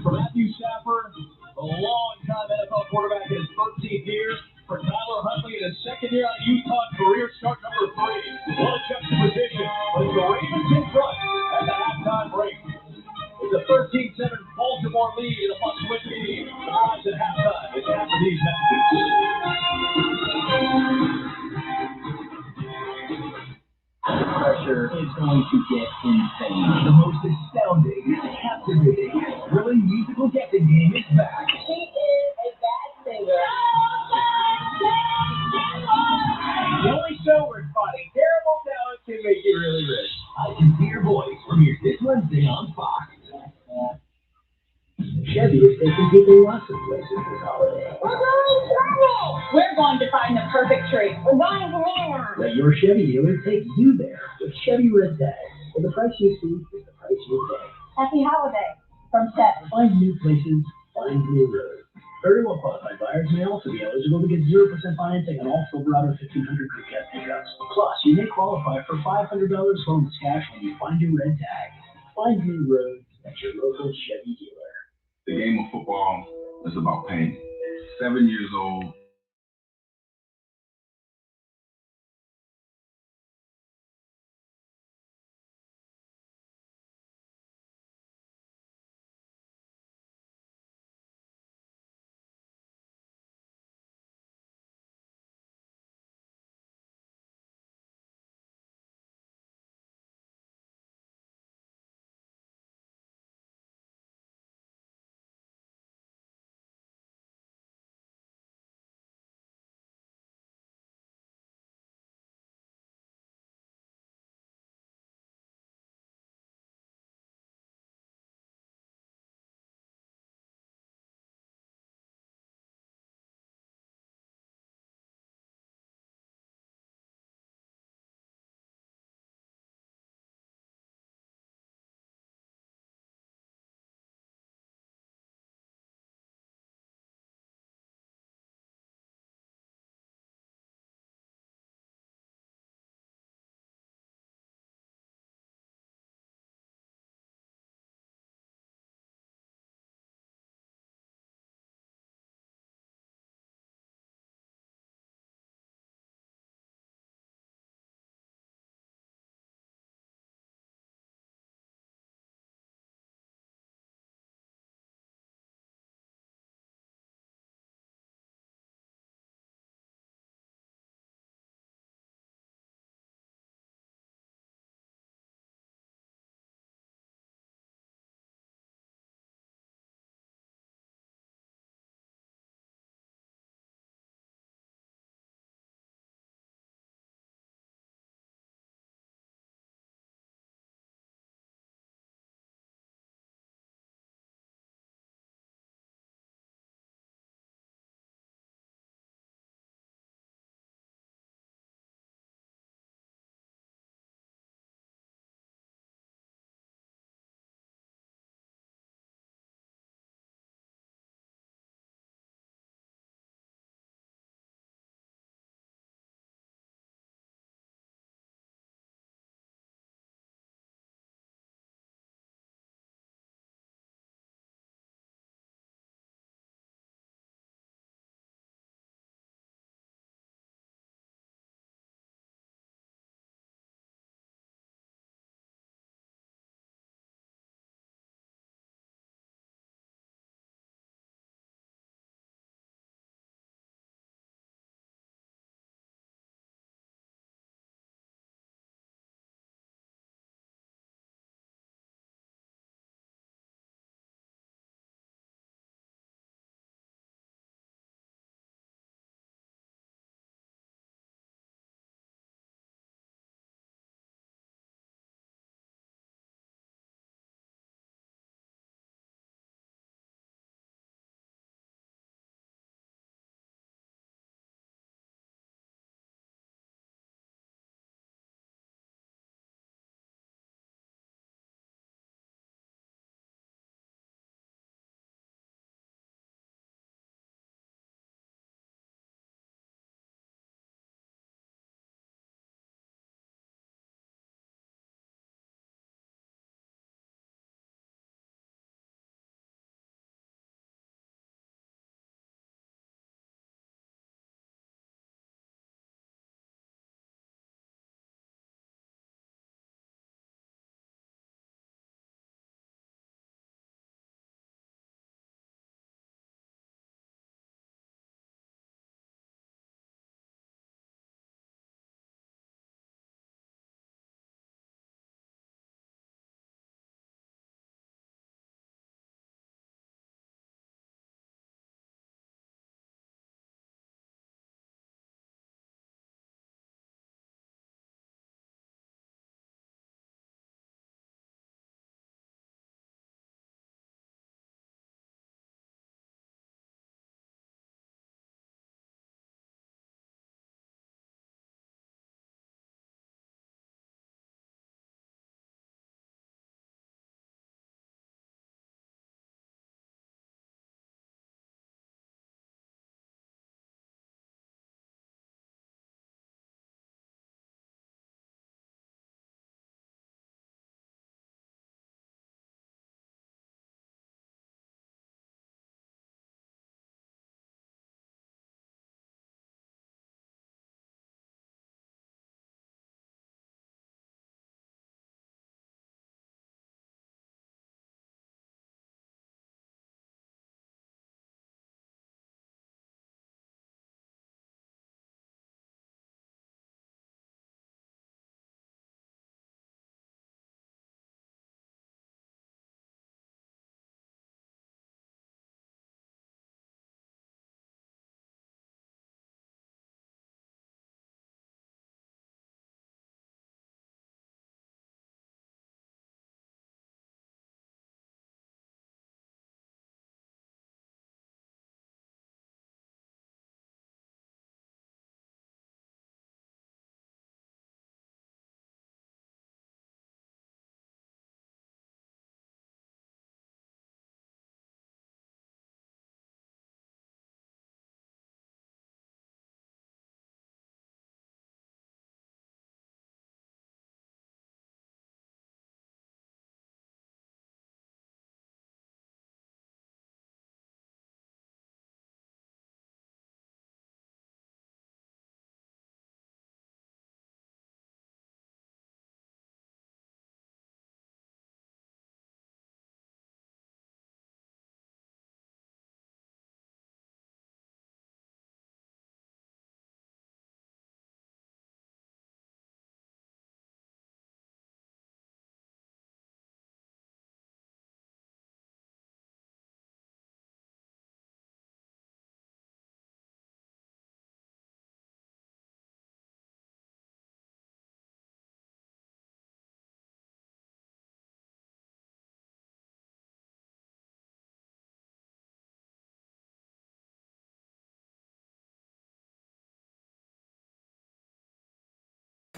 for Matthew Stafford. A long-time NFL quarterback in his 13th year. For Tyler Huntley in his 2nd year on Utah, career start number 3. What a juxtaposition. But it's the Ravens in front at the halftime break. It's a 13-7 Baltimore lead in a must-win game. The rise at halftime is after these messages. Pressure is going to get insane. The most astounding, captivating, thrilling musical guessing game is back. She is a bad singer. The only show where spotting terrible talent can make you really rich. I Can See Your Voice premieres this Wednesday on Fox. Chevy is taking people lots of places this holiday. We're going travel. We're going to find the perfect tree. We're going to Manor. Let your Chevy dealer take you there with Chevy Red Tag. For the price you see is the price today. Happy holiday from 7. Find new places, find new roads. Very well qualified buyers may also be eligible to get 0% financing on all Silverado 1500 crew cab pickups. Plus, you may qualify for $500 bonus cash when you find your red tag. Find new roads at your local Chevy dealer. The game of football is about pain. 7 years old,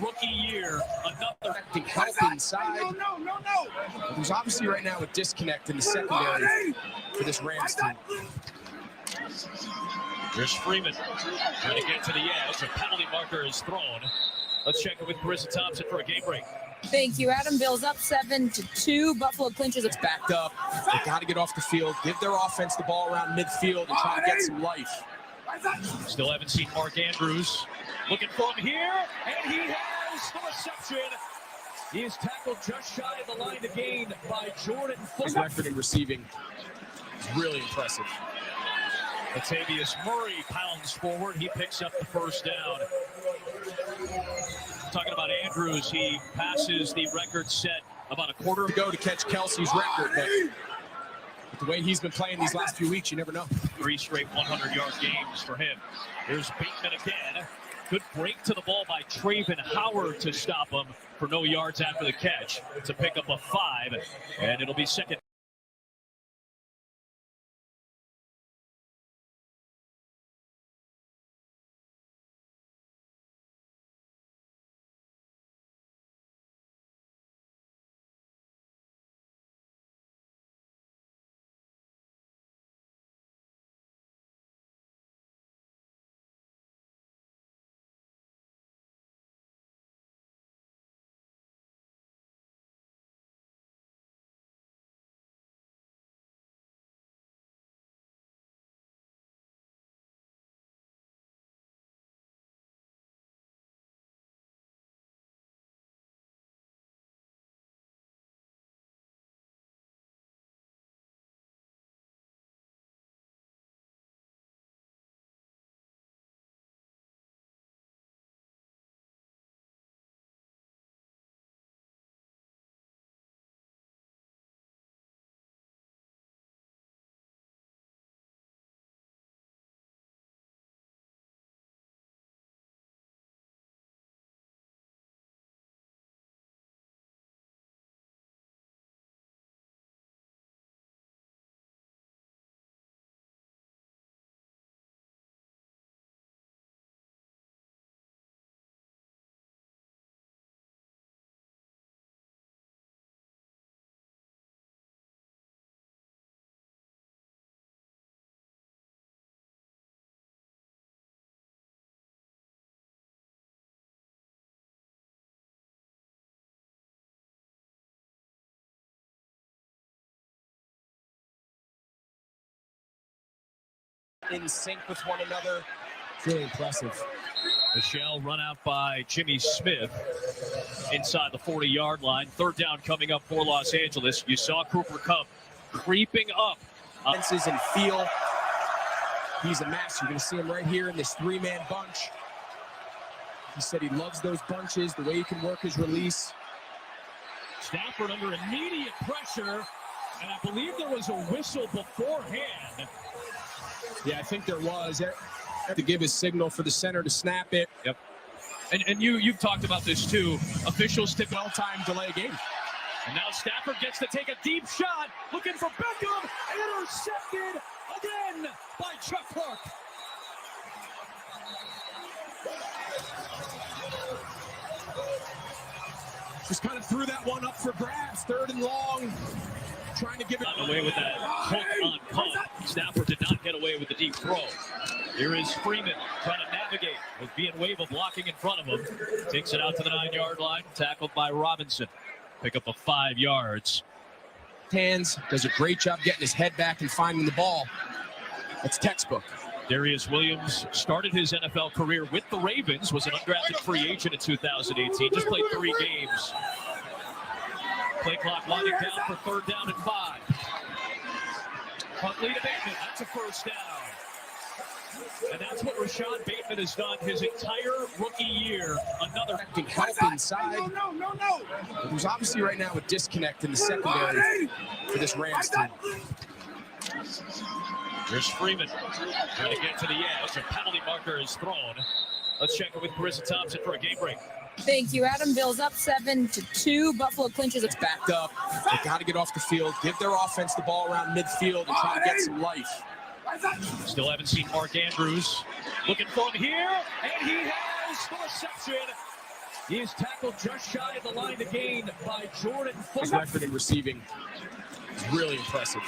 Rookie year, another help inside. No. There's obviously right now a disconnect in the secondary for this Rams team. Here's Freeman trying to get to the edge. A penalty marker is thrown. Let's check it with Carissa Thompson for a game break. Thank you, Adam. Bills up 7-2. Buffalo clinches. It's backed up. They got to get off the field, give their offense the ball around midfield, and try to get some life. Still haven't seen Mark Andrews. Looking from here, and he has the reception. He is tackled just shy of the line to gain by Jordan Fuller. His record in receiving is really impressive. Latavius Murray pounds forward. He picks up the first down. Talking about Andrews, he passes the record set about a quarter ago to catch Kelsey's record, but with the way he's been playing these last few weeks, you never know. 3 straight 100-yard games for him. Here's Bateman again. Good break to the ball by Traven Howard to stop him for no yards after the catch to pick up a 5, and it'll be second. In sync with one another. It's really impressive. Michelle run out by Jimmy Smith inside the 40-yard line. Third down coming up for Los Angeles. You saw Cooper Kupp creeping up. Fences and feel. He's a master. You're going to see him right here in this 3-man bunch. He said he loves those bunches, the way he can work his release. Stafford under immediate pressure, and I believe there was a whistle beforehand. Yeah, I think there was. To give his signal for the center to snap it. Yep. And you've talked about this too. Officials tip well-timed delay game. And now Stafford gets to take a deep shot, looking for Beckham, intercepted again by Chuck Clark. Just kind of threw that one up for grabs, 3rd and long. Trying to give it away with that hook on punt. Stafford did not get away with the deep throw. Here is Freeman trying to navigate with Villanueva blocking in front of him. Takes it out to the 9-yard line, tackled by Robinson. Pick up a 5 yards. Hands does a great job getting his head back and finding the ball. That's textbook. Darius Williams started his NFL career with the Ravens, was an undrafted free agent in 2018, just played 3 games. Play clock winding down for 3rd down and 5. Huntley to Bateman, that's a first down. And that's what Rashad Bateman has done his entire rookie year. Another help inside. No. There's obviously right now a disconnect in the secondary for this Rams team. Here's Freeman trying to get to the edge. A penalty marker is thrown. Let's check it with Carissa Thompson for a game break. Thank you, Adam. Bills up 7-2. Buffalo clinches. It's backed up. They got to get off the field, give their offense the ball around midfield, and try to get some life. Still haven't seen Mark Andrews. Looking from here, and he has the reception. He is tackled just shy of the line to gain by Jordan Fuller. His record in receiving is really impressive.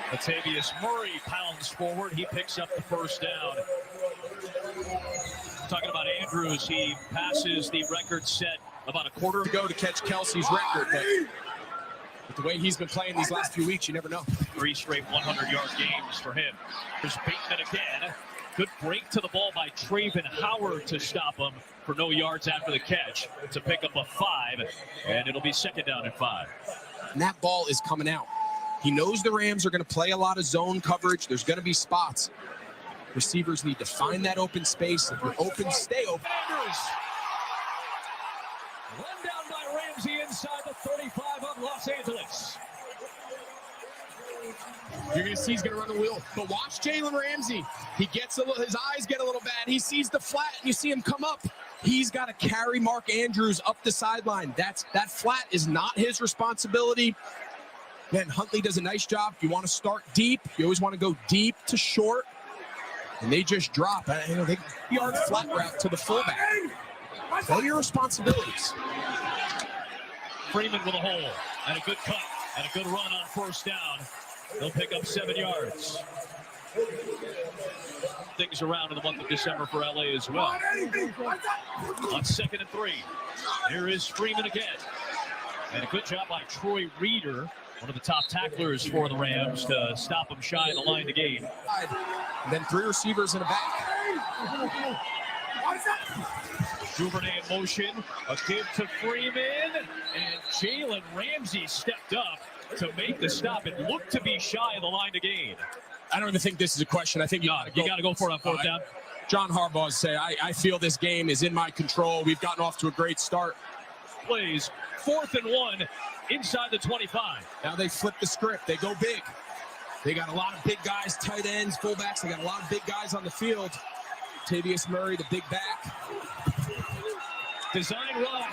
Latavius Murray pounds forward. He picks up the first down. Talking about Andrews, he passes the record set about a quarter ago to catch Kelsey's record. But with the way he's been playing these last few weeks, you never know. 3 straight 100-yard games for him. There's Bateman again. Good break to the ball by Traven Howard to stop him for no yards after the catch to pick up a 5, and it'll be second down and 5. And that ball is coming out. He knows the Rams are going to play a lot of zone coverage. There's going to be spots. Receivers need to find that open space. If you're open, stay open. Anders. Run down by Ramsey inside the 35 of Los Angeles. You're going to see he's going to run the wheel. But watch Jalen Ramsey. He gets his eyes get a little bad. He sees the flat, and you see him come up. He's got to carry Mark Andrews up the sideline. That flat is not his responsibility. Man, Huntley does a nice job. If you want to start deep, you always want to go deep to short. And they just drop. They yard flat route to the fullback. Play your responsibilities. Freeman with a hole and a good cut and a good run on first down. They'll pick up 7 yards. Things around in the month of December for LA as well. On 2nd and 3, here is Freeman again. And a good job by Troy Reeder, one of the top tacklers for the Rams, to stop him shy of the line to gain. And then 3 receivers in a back. Duvernay in motion, a give to Freeman, and Jalen Ramsey stepped up to make the stop. It looked to be shy of the line to gain. I don't even think this is a question. I think you got to go for it on 4th down. John Harbaugh say, I feel this game is in my control. We've gotten off to a great start. Plays 4th and 1 inside the 25. Now they flip the script. They go big. They got a lot of big guys, tight ends, fullbacks. They got a lot of big guys on the field. Latavius Murray, the big back. Design run.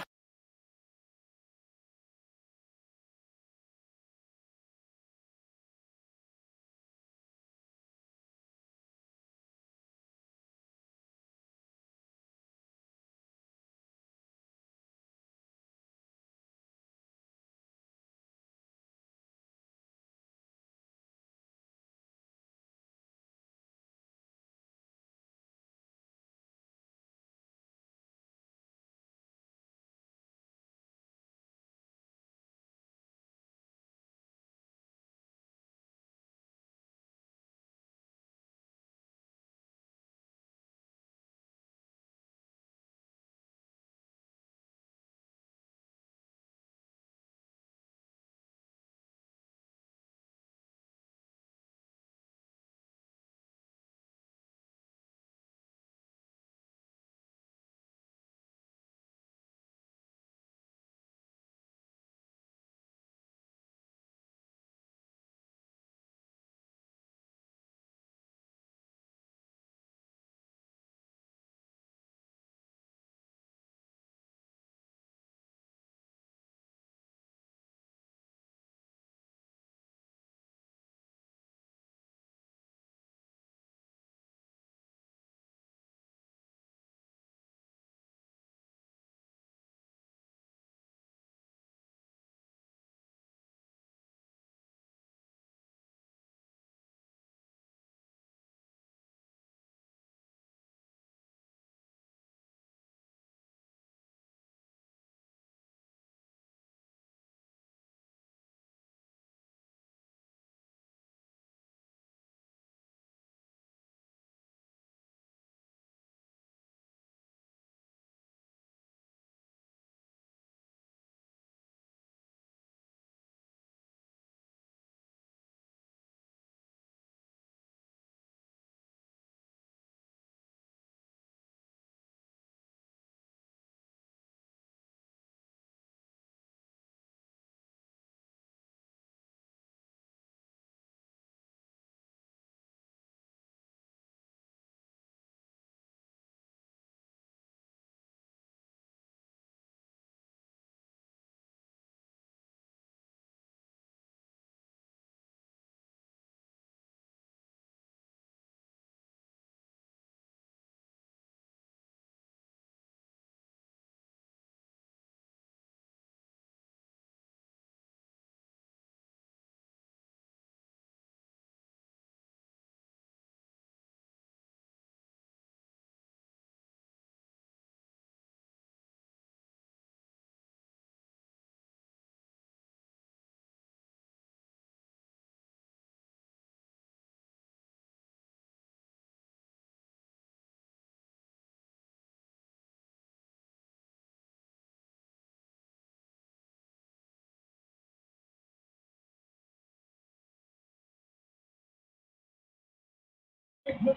For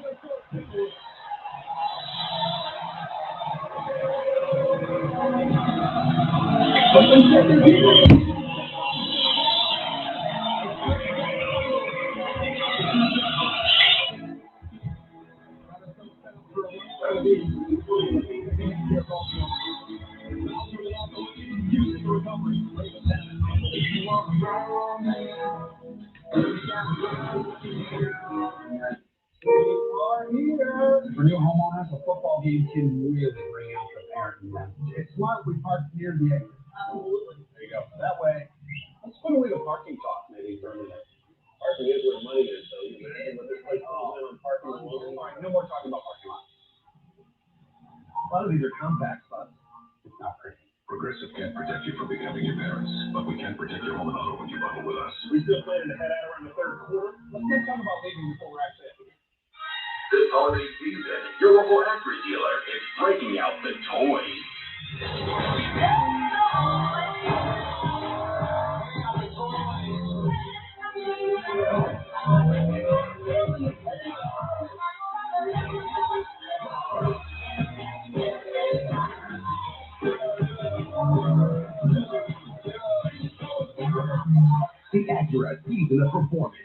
new homeowners, a football game can really bring out the parent in them. It's smart we park near the exit. Absolutely. There you go. That way, let's put away the parking talk maybe for a minute. Parking is where money is, so you can but there's like on parking alone. All right, no more talking about parking lots. A lot of these are compact spots. It's not pretty. Progressive can't protect you from becoming your parents, but we can protect your home and auto when you bundle with us. We still planning to head out around the third quarter. Let's get talking about leaving before we're actually at the game. This holiday season, your local Acura dealer is breaking out the toys. The Acura season of performance.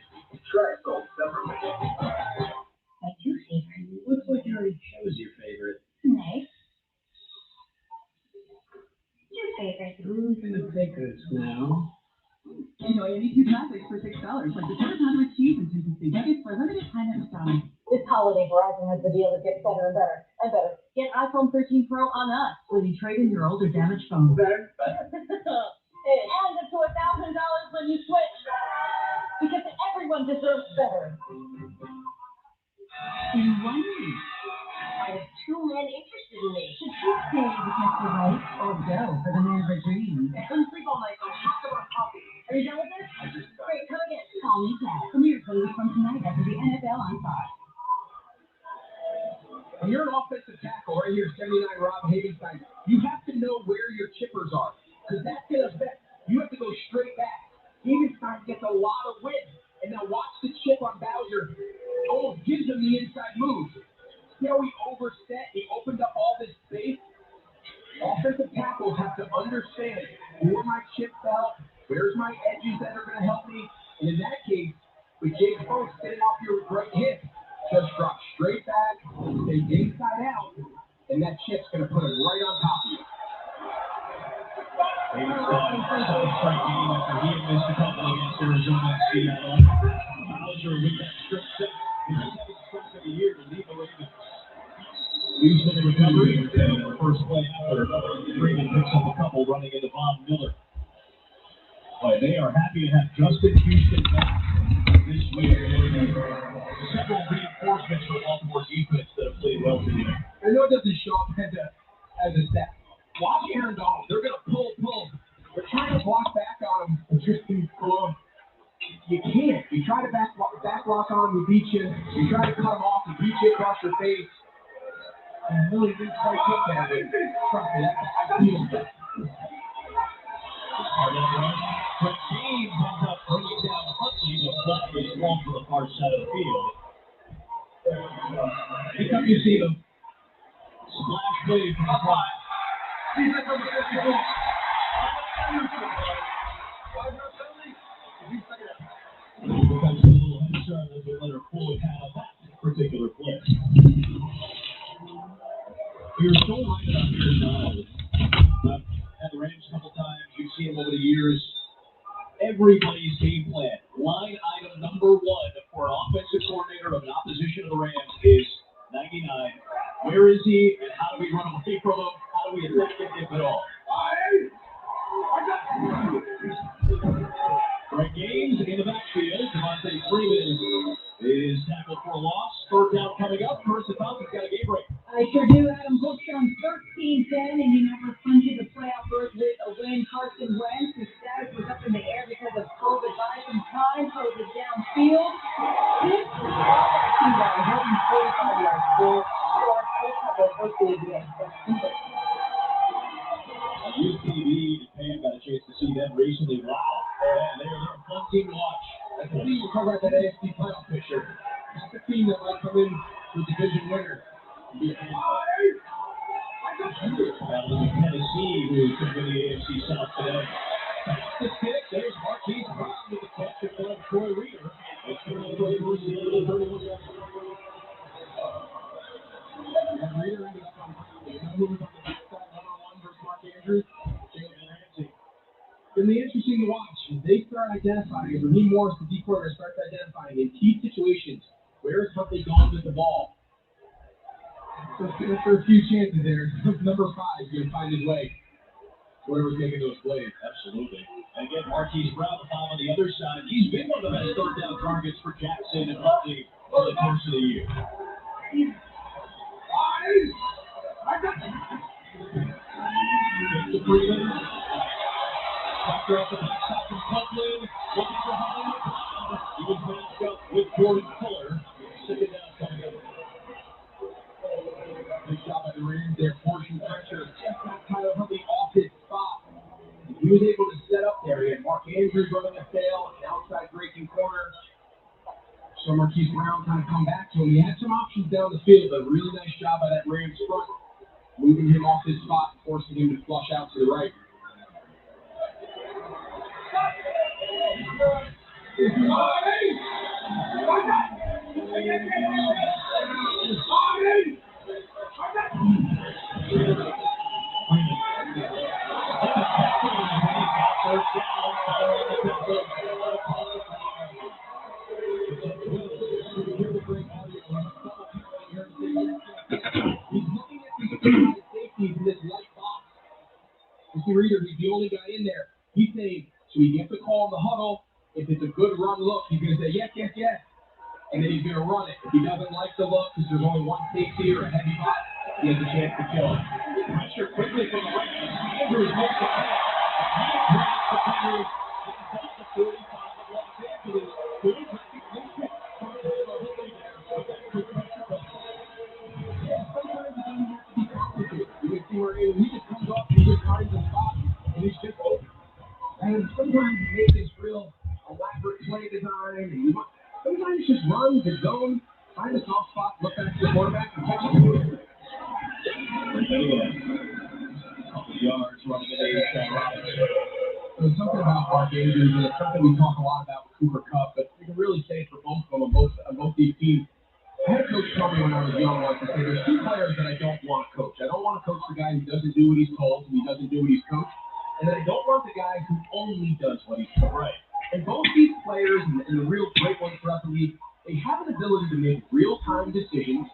Try it sold separately. My two favorites. Looks like you already chose your favorite. Nice. Two favorites. Who's gonna take this now? Enjoy any two classics for $6, like the quarter pounder with cheese and 250 nuggets for a limited time at McDonald's. This holiday, Verizon has the deal that gets better and better and better. Get iPhone 13 Pro on us, where you trade in your older damaged phone. Better. And up to $1,000 when you switch. Because everyone deserves better. In 1 week. I have two men interested in me. Should you stay with Mr. Right or go for the man of her dreams? Couldn't sleep all night, so I have to run coffee. Are you done with this? Great, come again. Call me Cat. Premiere closes from tonight after the NFL on Fox. When you're an offensive tackle right here, 79 Rob Hagenstein, you have to know where your chippers are. Because that's going to affect. You have to go straight back. Hagenstein gets a lot of width. And now watch the chip on Bowser. Almost gives him the inside move. See how he overset? He opened up all this space. Offensive tackles have to understand where my chip fell, where's my edges that are going to help me. And in that case, with Jake Fox sitting off your right hip, just drop straight back, stay inside out, and that chip's going to put it right on top of you. Strike game after he had missed a couple against Arizona and Seattle. Bowser with that strip set. His second sack of the year to lead the Ravens. Houston recovery. First play after Freeman picks up a couple running into Von Miller. But they are happy to have Justin Houston back this week. Several reinforcements for Baltimore defense that have played well today. I know it doesn't show up as a stat. Watch Aaron Donald. They're going to pull. They're trying to block back on him. It's just too slow. You can't. You try to back block on him, he beat you. You try to cut him off, he beat you across your face. And really didn't quite get that. Trust me, I feel that. But James ends up bringing down Huntley, but Butler is long to the far side of the field. Anytime you see them splash play from the fly. Defense number 54. Becomes a little concerned that the letter Floyd had on that particular play. You're so right about Aaron Donald. I've had the Rams a couple times. You've seen him over the years. Everybody's game plan. Line item number one for an offensive coordinator of an opposition of the Rams is 99. Where is he, and how do we run away from him? How do we attack him, if at all? Greg Gaines in the backfield. Devontae Freeman is tackled for a loss. Third down coming up. Carson Thompson's got a game break. I sure do. Adam Hook's on 13-10, and he never punches the playoff berth with a win. Carson Wentz, his status was up in the air because of COVID. Buy some time, throws it downfield. This is about 145 yards. Full short, hopefully again. UTV, Japan got a chance to see them recently. Wow. And they're a fun team to watch. I believe we'll cover that AFC playoff picture. That's a team that might come in with division winner. Battling Tennessee, who could win the AFC South today. The kick, there's Marquise Brown with the catch and one Troy Reader. It's going to go versus the 31 yards. And Reader ended up on who was on the backside one-on-one versus Mark Andrews. It'll be interesting to watch. They start identifying, as Raheem Morris, the D quarterback, starts identifying in key situations where is Huntley going with the ball. So for a few chances there, number 5 is going to find his way. Whoever's making those plays. Absolutely. And again, Marquise Brown, the foul on the other side. He's been one of the best third down targets for Jackson and Huntley over the course of the year. Gets the Freeman. Backer off the backside from Copeland. Looking for Huntley. He was matched up with Jordan Fuller. Second down coming up. Good job by the Rams there, forcing pressure. Just got Tyler Huntley off his spot. He was able to set up there. He had Mark Andrews running a sail, an outside breaking corner. So Marquise Brown kind of come back to him. He had some options down the field, but a really nice job by that Rams front, moving him off his spot, forcing him to flush out to the right. Reader, he's the only guy in there. He's saying, so he gets a call in the huddle. If it's a good run look, he's going to say, yes, yes, yes. And then he's going to run it. If he doesn't like the look, because there's only one safety or a heavy bot, he has a chance to kill it. Pressure quickly from the right. Andrews makes the pass. The 45 of Los Angeles. Sometimes it doesn't have to be complicated. You can see where he just comes up, he just finds a spot, and he's just open. And sometimes you make this real elaborate play design, and sometimes it's just run the zone, find a soft spot, look back to the quarterback, and catch it. Couple yards running at 8 routes. So it's something about Mark Andrews, and it's something we talk a lot about with Cooper Kupp, but we can really say for both of them, on both these teams. I had a coach tell me when I was young once to say there's 2 players that I don't want to coach. I don't want to coach the guy who doesn't do what he's told, and he doesn't do what he's coached. And then I don't want the guy who only does what he's told. Right. And both these players, and the real great ones throughout the league, they have an ability to make real-time decisions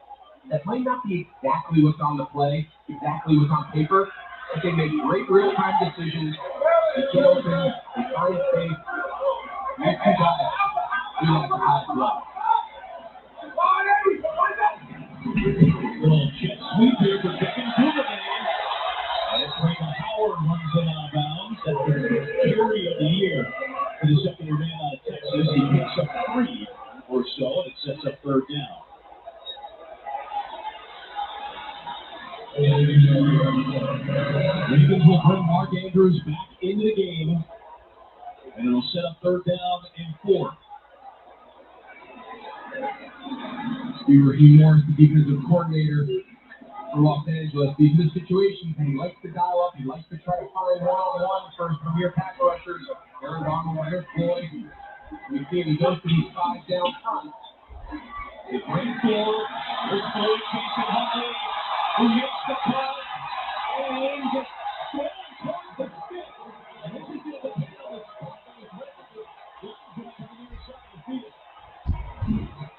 that might not be exactly what's on the play, exactly what's on paper, but they make great real-time decisions. They get open, they find space. These 2 guys do that the highest level. Little jet sweep here for second Cooper. And it's Brandon Howard runs it out of bounds. That's the carry of the year for the second year man out of Texas. He picks up 3 or so, and it sets up third down. Ravens will bring Mark Andrews back into the game, and it'll set up third down and 4. Raheem Morris, the defensive coordinator for Los Angeles. These are the situations, and he likes to dial up. He likes to try to find one-on-one for his premier pass rushers. Aaron Donald, Eric Floyd. We see him, he goes to these 5 down front. It's right forward. There's Floyd chasing Huntley, who makes the cut, and gets thrown towards the stick. And this is the penalty.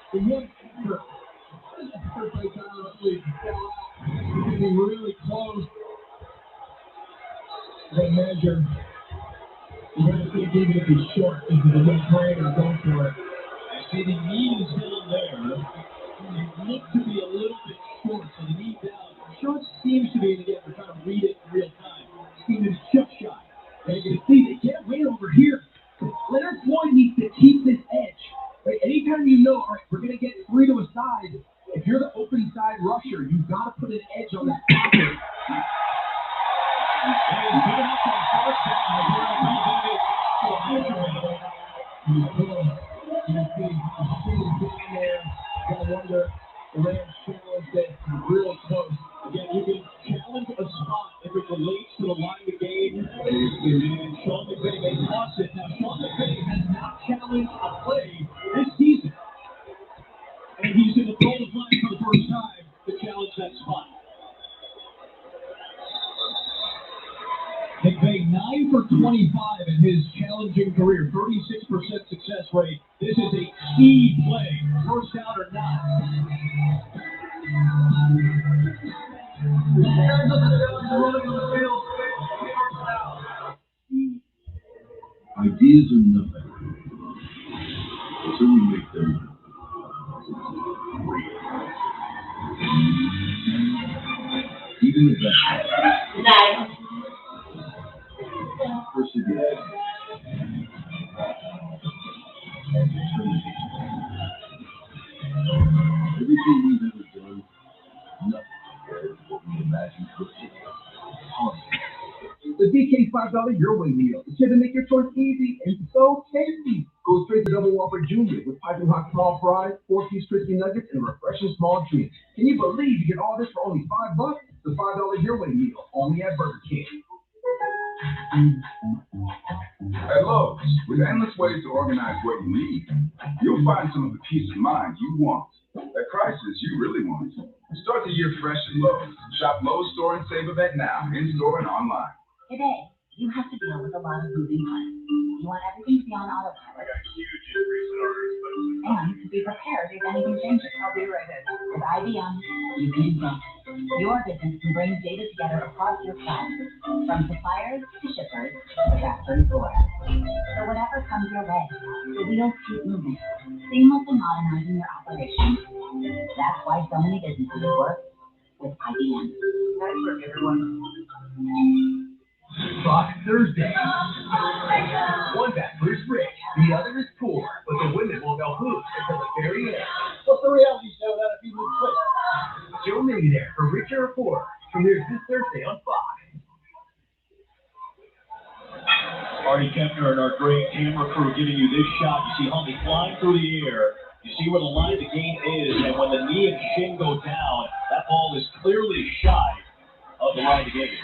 The one effort. Effort by Tyler Huntley fell out. He's getting really close. The measure. You got to think even if he's short, this is a good play or go for it. See, the knee is down there. It looked to be a little bit short, so the knee down. Short seems to be, and again, we're trying to read it in real time. Seems to be chip shot. And you can see they can't wait over here. Leonard Floyd needs to keep this edge. Right? Anytime you know, all right, we're going to get 3 to a side, if you're the open side rusher, you've got to put an edge on that pocket. game. And Sean McVay may toss it. Now, Sean McVay has not challenged a play this season. And he's going to throw the flag for the first time to challenge that spot. McVay 9 for 25 in his challenging career, 36% success rate. This is a key play, first down or not. Ideas are nothing until we make them real. Even the best. Nice. Perseverance. And determination. Everything we've ever done, nothing compared to what we imagined could be possible. The DK $5 Your Way meal. It's here to make your choice easy and so tasty. Go straight to Double Whopper Junior with piping hot small fries, 4-piece crispy nuggets, and a refreshing small drink. Can you believe you get all this for only $5? The $5 Your Way meal, only at Burger King. At Lowe's, with endless ways to organize what you need, you'll find some of the peace of mind you want at prices you really want. Start the year fresh at Lowe's. Shop Lowe's Store and Save Event now, in-store and online. Today, you have to deal with a lot of moving parts. You want everything to be on autopilot. I got a huge increase in orders, And to be prepared if anything changes. I'll be right in. With IBM, you can invent. Your business can bring data together across your cloud, from suppliers to shippers to factory floor. So whatever comes your way, the wheels keep moving, seamlessly modernizing your operations. That's why so many businesses work with IBM. Nice work, everyone. Fox Thursday. One bachelor is rich, the other is poor, but the women won't know who until the very end. What's the reality show that if you move quick? Joe Millionaire for Richer or Poor premieres this Thursday on Fox. Artie Kempner and our great camera crew giving you this shot. You see Huntley flying through the air. You see where the line of the game is, and when the knee and shin go down, that ball is clearly shy of the line of the game.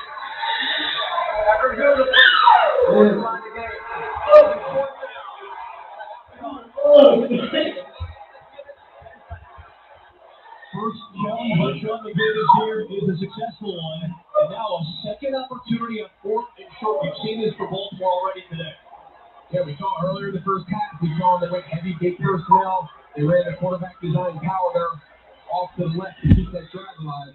First challenge by Sean McVay this year is a successful one, and now a second opportunity on 4th and short. We've seen this for Baltimore already today. Yeah, we saw earlier in the first half, we saw them went heavy big personnel. They ran the quarterback design power there off to the left to keep that drive alive.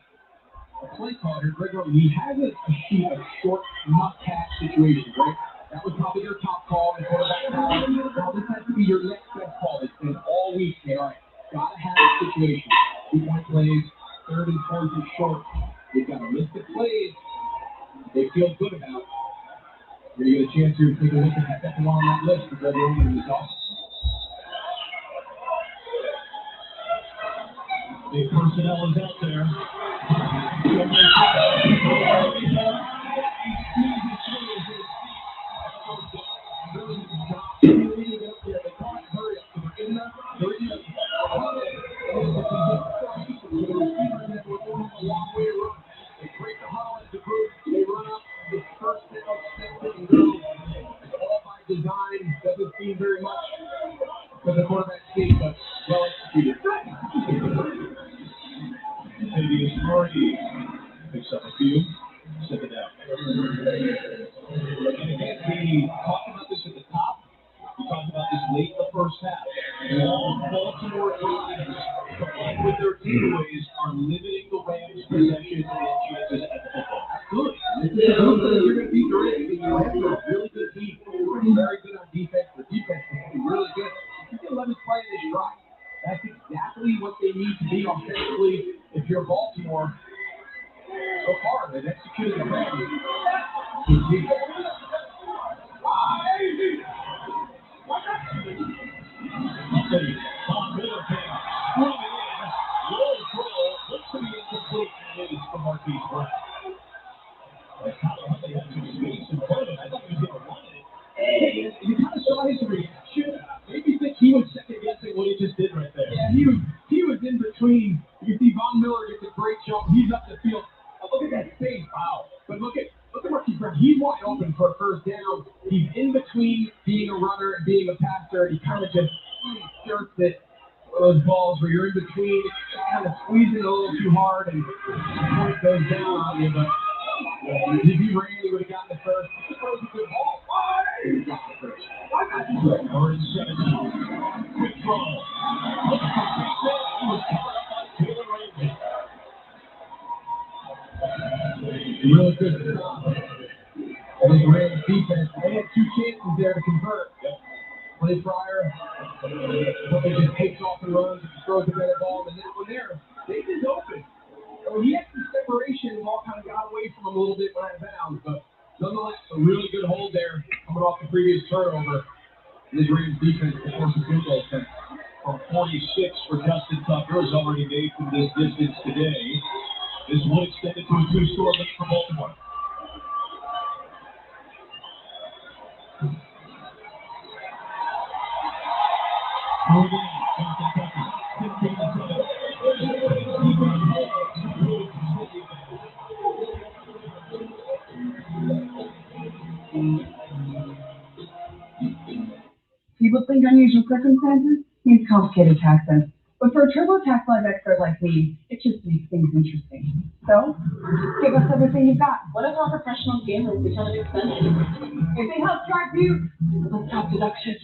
A play caller, Greg Roman, he has a sheet of short must-catch situations, right? That was probably their top call in quarterback power. Now this has to be your next best call. It's been all week. Say, all right, gotta have a situation. 2-point plays, 3rd and 4th and short. They've got a list of plays they feel good about. You're going to get a chance here to take a look at the second one on that list for Greg Roman and his offense. Big personnel is out there. They run up the first down, and go. All by design. Doesn't seem very much for the quarterback speed, but well executed. Maybe Murray picks up a few, send it out. And again, we talked about this at the top. We talked about this late in the first half. Long Baltimore drives, combined with their takeaways, are limiting the Rams' possessions and chances at the football. Good. You're going to beat the Rams. You have a really good team. Very good on defense. The defense is really good. You can let us play this drive. That's exactly what they need to be offensively. If you're Baltimore, so far they've executed the plan. Tom Miller came running in, low throw, looks to be incomplete, and it is for Marquise Brown. As Tyler Huntley had some space in front of him, I thought he was going to run it. You kind of saw his reaction. Maybe think he was second guessing what he just did right there. Yeah, he was in between. You see Von Miller gets a great jump. He's up the field. Look at that space. Wow. But look at Marquise Brown. He's wide open for a first down. He's in between being a runner and being a passer, and he kind of just skirts it. Those balls where you're in between, kind of squeezing a little too hard, and the point goes down on you. But if he ran, he would have gotten the first. He throws a good ball. He got the first. Number 17. Quick throw. Looking for big man. He was covered up by Taylor Ramsey. Really good stop. And the Rams defense, they had two chances there to convert. Play Fryer, somebody just takes off and runs and throws a better ball, and then when they're open. So he had some separation, and all kind of got away from him a little bit when out of bounds, but nonetheless, a really good hold there coming off the previous turnover. This Rams defense, of course, a good goal from 46 for Justin Tucker is already made from this distance today. This will extend it to a two-score lead for Baltimore. People think unusual circumstances means complicated taxes. But for a TurboTax Live expert like me, it just makes things interesting. So, give us everything you've got. What if our professional gamers become expensive? If they help drive you, let's talk deductions.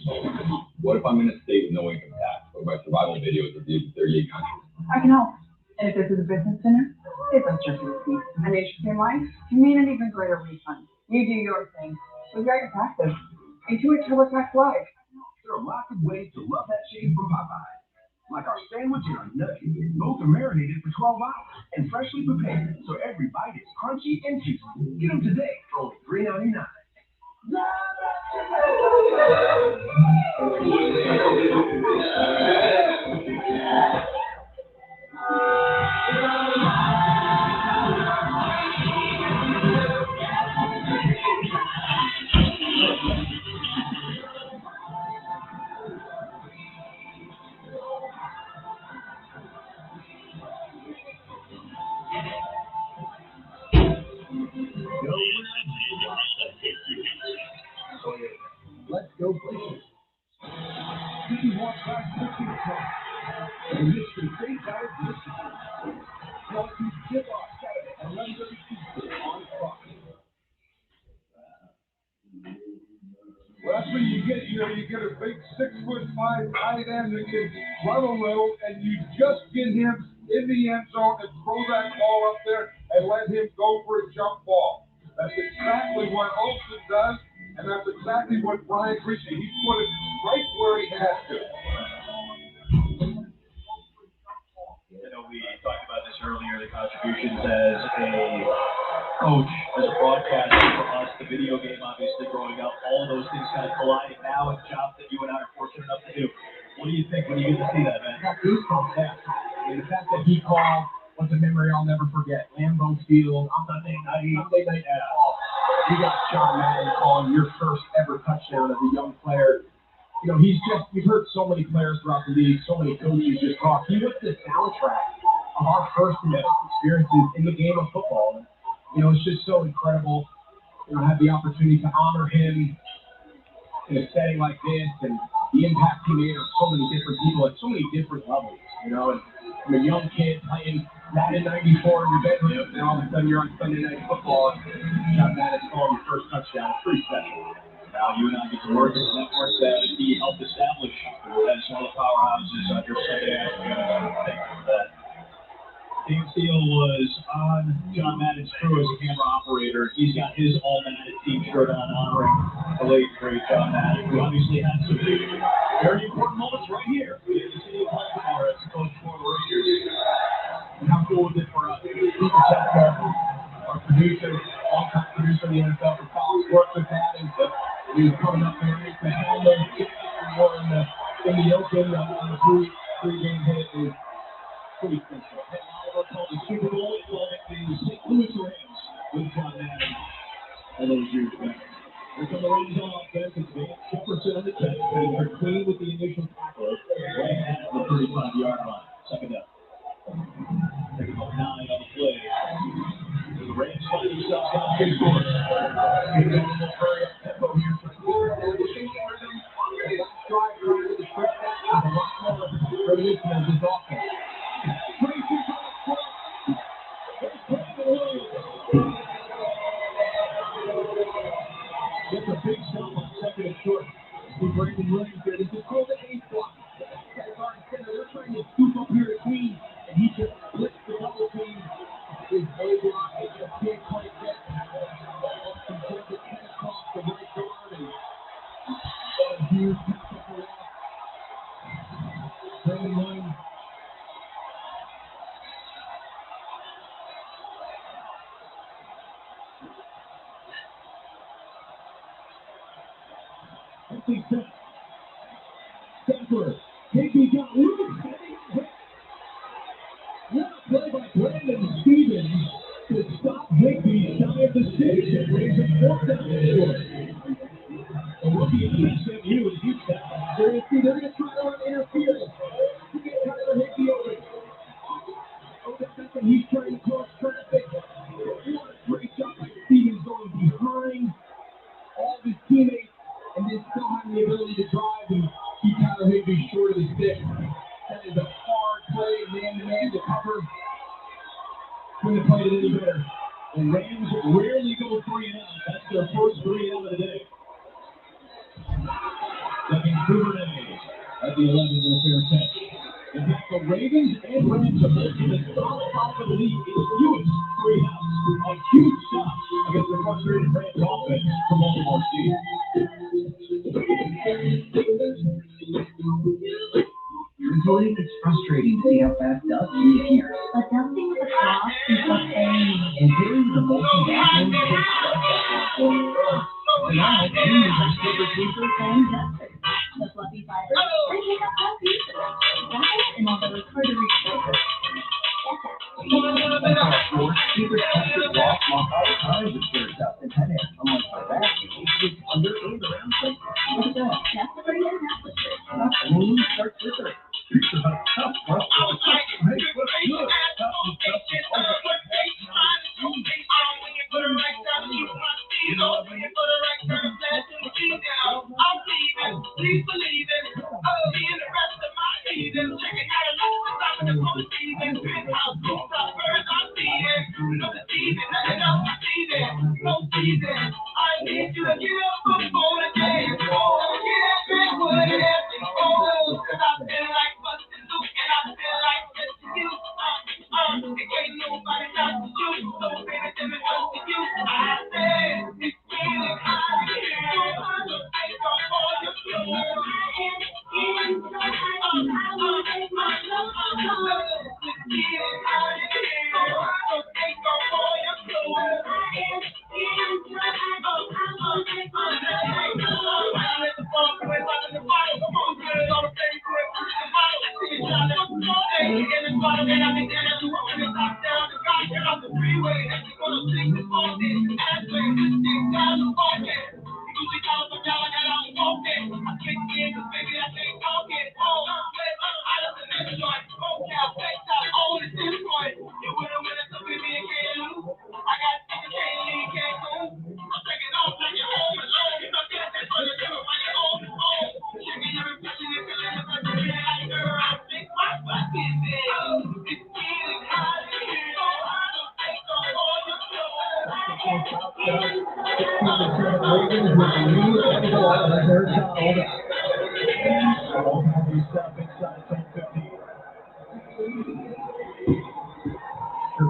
What if I'm in a state with no income tax, but my survival videos are viewed in 38 countries? I can help. And if this is a business center, it's a certificate. An interesting life can mean an even greater refund. You do your thing. We've got your taxes. Intuit TurboTax Live. There are lots of ways to love that shade from Popeye. Like our sandwich and our nugget. Both are marinated for 12 hours and freshly prepared, so every bite is crunchy and juicy. Get them today for only $3.99. Let's go places. Do you want fast cooking time? And Michigan State College, Michigan. Quality tip-off Saturday at 11:30 Eastern on Fox. Well, that's when you get here. You get a big 6'5" tight end that can run a little, and you just get him in the end zone and throw that ball up there and let him go for a jump ball. That's exactly what Olsen does, and that's exactly what Brian Christie. He put it right where he has to. I know we talked about this earlier, the contributions as a coach, as a broadcaster for us, the video game obviously growing up, all of those things kind of colliding now in jobs that you and I are fortunate enough to do. What do you think when you get to see that, man? I got goosebumps, yeah. I mean, the fact that he called was a memory I'll never forget. Lambeau Field on Sunday night football. You got John Madden calling your first ever touchdown as a young player. You know, you've heard so many players throughout the league, so many coaches just talk. He was the soundtrack of our first and best experiences in the game of football. And, you know, it's just so incredible, you know, have the opportunity to honor him in a setting like this and the impact he made on so many different people at so many different levels, you know, and from a young kid playing Madden 94 in your bedroom, and all of a sudden you're on Sunday Night Football and you got Madden calling your first touchdown. It's pretty special. Now you and I get to work in the network that he helped establish as one of the powerhouses on your Sunday afternoon. Thank you for that. Dan Steele was on John Madden's crew as a camera operator. He's got his All Madden team shirt on, honoring the late, great John Madden, who obviously had some very important moments right here in the city of Baltimore as coach for the Raiders. And how cool is it for us? Peter Chester, our producer, long-time producer in the NFL for Fox, worked with Madden. He was coming up there to handle in the open on the three-game hit. It was pretty special. Called the Super Bowl, called it the St. Louis Rams with John Madden all those years back. Here come the Rams on offense. It's Vance Jefferson on the catch, and clean with the initial tackle right at the 35-yard line. Second down. Take about 9 on the play. The Rams find themselves down 2 scores. They're going to hurry up tempo here. Drive around the first half with a lot more releasing of his offense. Gets a big stop on second and short. See Brandon Williams there. They just called the ace block. They're trying to scoop up here at Queens, and he just splits the double team. His A block, they just can't quite get. He gets it across the right guard, and a huge pass up the wall. Brandon Williams. Stanford. Higby got loose. What a play by Brandon Stevens to stop Higby shy of the 6 and raise a 4th down short. The rookie at SMU is used to that. They're going to try to run interference to get Tyler Higby open. Over second, he's trying to cross traffic. What a great job by Stevens going behind all of his teammates and then still having the ability to drive and keep Tyler Higby short of the stick. That is a hard play, man-to-man to cover. Couldn't have played it any better. The Rams rarely go 3 and out. That's their first 3 and out of the day. Second Kubernetes at the 11 with a fair catch. In fact, the Ravens and Rams are both in the solid top of the league. It's Hewitt's 3 outs. A huge stop against the frustrated Rams offense from Baltimore City. Usually it's frustrating to see how fast Doug reappears. But dusting with a cloth is the same. And hearing the bulky vacuum takes Doug back. So now, we use our silver sweeper And duster. The fluffy fibers, they take up all pieces. That and all those hard to reach places. Like our Ford, sweepers comfort walk along all kinds of clear stuff and head in. Unlike the vacuum, it's under and around places. Look at that. That's the pretty analysis. And when you start slippery, it's about tough stuff. Hey, what's good? Tough Please believe it. Oh, in the rest of my season. Checking out a list of stuff in the postseason. Penthouse, rooftop, birds I'm seeing. No season, nothing else I see there. No season. I need you to get up before the day is over. Yeah, Redwood and everything goes. Cause I feel like busting Luke and I feel like missing you. It ain't nobody not to you. So baby, let me talk to you. I said, it's feeling hot here. Take off all your clothes.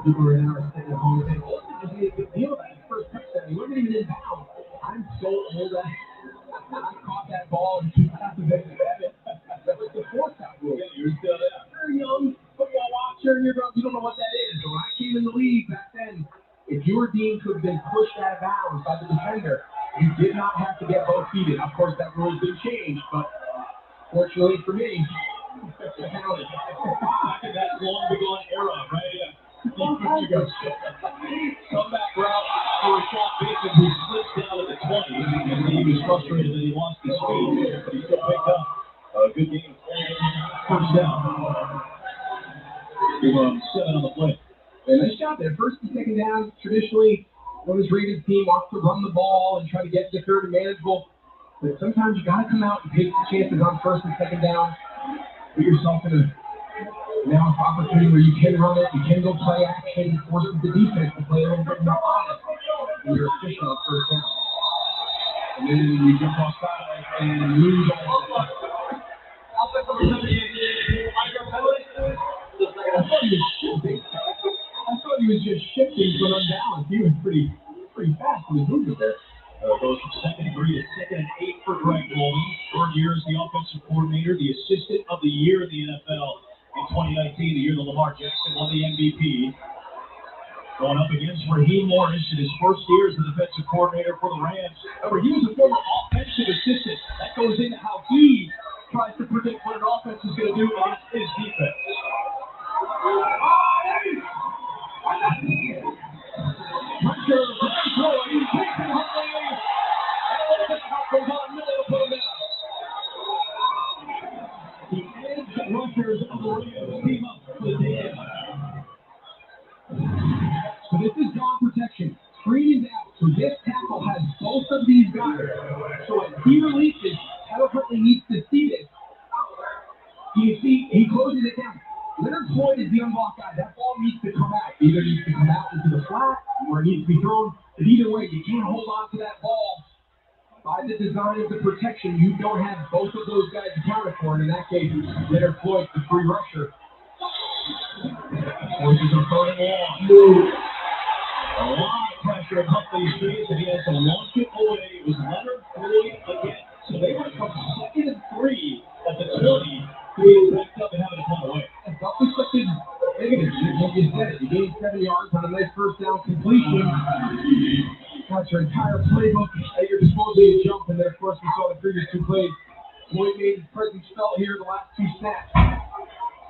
People are in our sitting at home saying, oh, it's a big deal about his first touchdown. He wasn't even in bounds. I'm so old that I caught that ball and two passes at 7. That was the 4th time rule. Yeah, you're still there. You're a young football watcher and you don't know what that is. So when I came in the league back then, if your deemed to have been pushed out of bounds by the defender, you did not have to get both feet in. Of course, that rule has been changed, but fortunately for me, it's counted. Back in that long-gone era, right? Yeah. Comeback route for Sean Bateman, who slipped down at the 20. And he was frustrated that he lost his speed, but he still picked up a good game. First down. Give him 7 on the play. And nice job there. First and second second down, traditionally, this Ravens team wants to run the ball and try to get to third and manageable. But sometimes you got to come out and take the chances on first and second down. Put yourself in a opportunity where you can run it, you can go play action, force the defense to play a little bit more honest. And you're efficient on first down. And then you jump off side and lose all the time. I thought he was just shifting from unbalanced. He was pretty fast in his movement there. Goes from 2nd and 3 to 2nd and 8 for Greg Golden. Third year as the offensive coordinator, the assistant of the year in the NFL in 2019, the year that Lamar Jackson won the MVP. Going up against Raheem Morris in his first year as the defensive coordinator for the Rams. Remember, he was a former offensive assistant. That goes into how he tries to predict what an offense is going to do against his defense. So this is zone protection. Screening out. So this tackle has both of these guys. So as he releases, Tyler Huntley needs to see this. You see, he closes it down. Leonard Floyd is the unblocked guy. That ball needs to come out. Either needs to come out into the flat or it needs to be thrown. But either way, you can't hold on to that ball. By the design of the protection, you don't have both of those guys accounted for. And in that case, Leonard Floyd, the free rusher. Forces are throwing long. A lot of pressure at Huntley's face, and he has to launch it away. It was Leonard Floyd again. So they went from 2nd and 3 at the 20 to being backed up and having to pull away. And Buckley second negative. You said it. You gained 7 yards on a nice first down completion. That's your entire playbook at your disposal. You jump, and then of course we saw the previous 2 plays. Floyd made his presence felt here the last 2 snaps.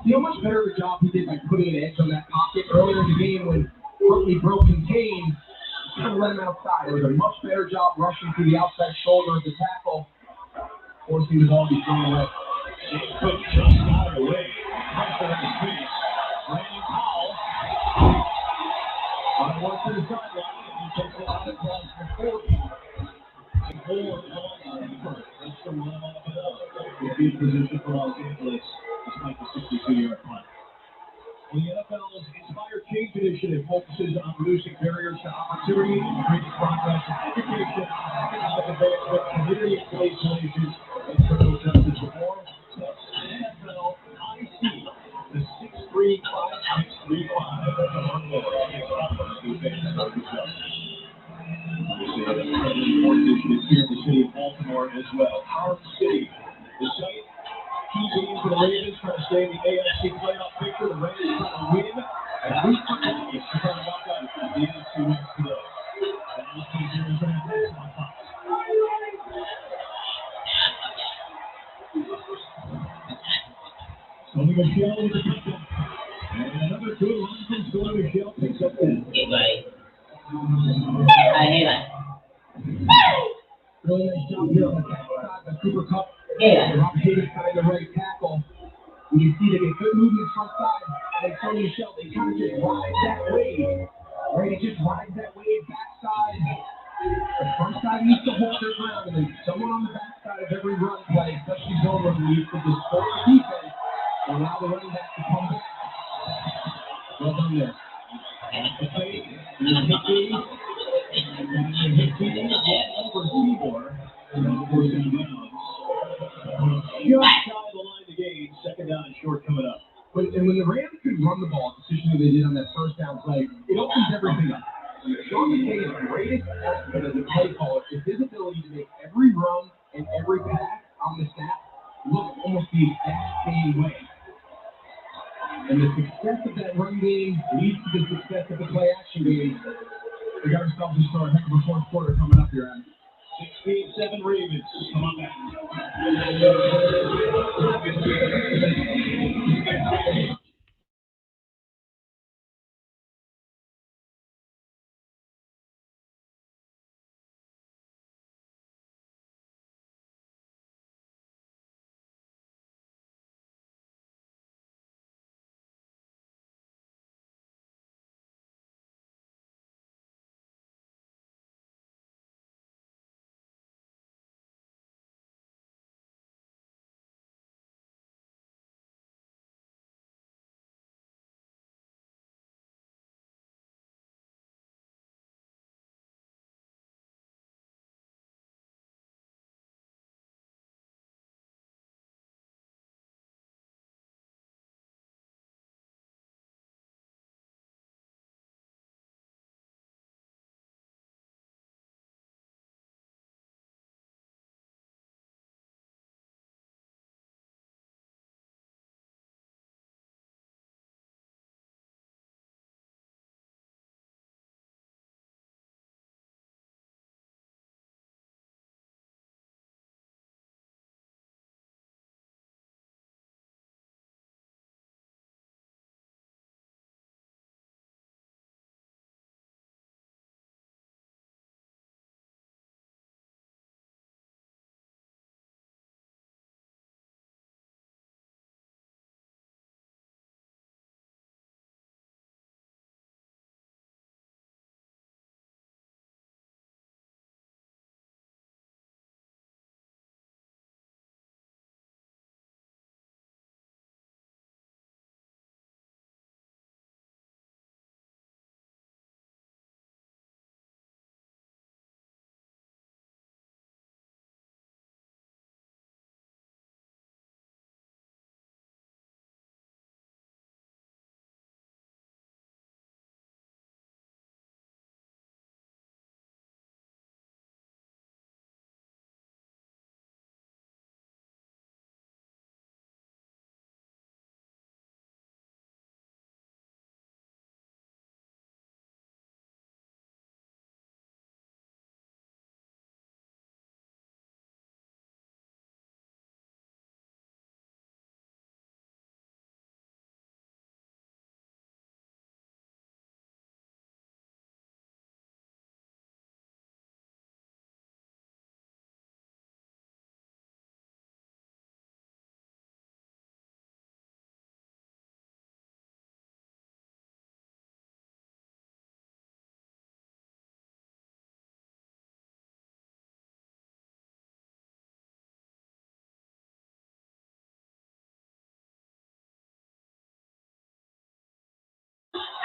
See how much better of a job he did by putting an edge on that pocket earlier in the game when Huntley broke contained. Kind of let him outside. It was a much better job rushing through the outside shoulder of the tackle, forcing the ball to be thrown away. James Cook just got it away. Pressure in his face. Brandon Powell on one to the sideline, and he takes it out across the 40. And forward on deeper. That's the run off it up. Would be in position for Los Angeles despite the 62-yard punt. Well, the NFL's Inspire Change Initiative focuses on reducing barriers to opportunity, increasing progress in education, economic advancement, community and place relations, and criminal justice reform. Text NFL IC to 635-635 to learn more. It's Conference to advance social justice. Obviously, that's an important initiative here in the city of Baltimore as well. Our city, the site. Key games for the Ravens trying to stay in the AFC playoff picture. The Ravens trying to win and root for Vegas to try to walk out of the NFC West today. And we'll see here is going to have on top. Sony Michel with the touchdown. And another good run from Sony Michel picks up 10. Hey, buddy. Hey, really nice job here on the side by Cooper Kupp. Yeah. Rob Davis behind the right tackle. And you see they get good movement front side. And Sony Michel, they kind of just ride that wave. Right? It just rides that wave backside. The front side needs to hold their ground. And then someone on the backside of every run play, especially zone run, needs to distort the defense and allow the running back to come back. Well done there. The fake. And the hit over Seymour. And of course, in bounds. Just shy of the line to gain. Second down and short coming up. And when the Rams could run the ball, decision they did on that first down play, it opens everything up. Sean McKay's greatest asset as a play caller is his ability to make every run and every pass on the snap look almost the exact same way. And the success of that run game leads to the success of the play action game. We got ourselves a start. Heck of a fourth quarter coming up here, Adam. 16-7 Ravens. Come on back.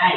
So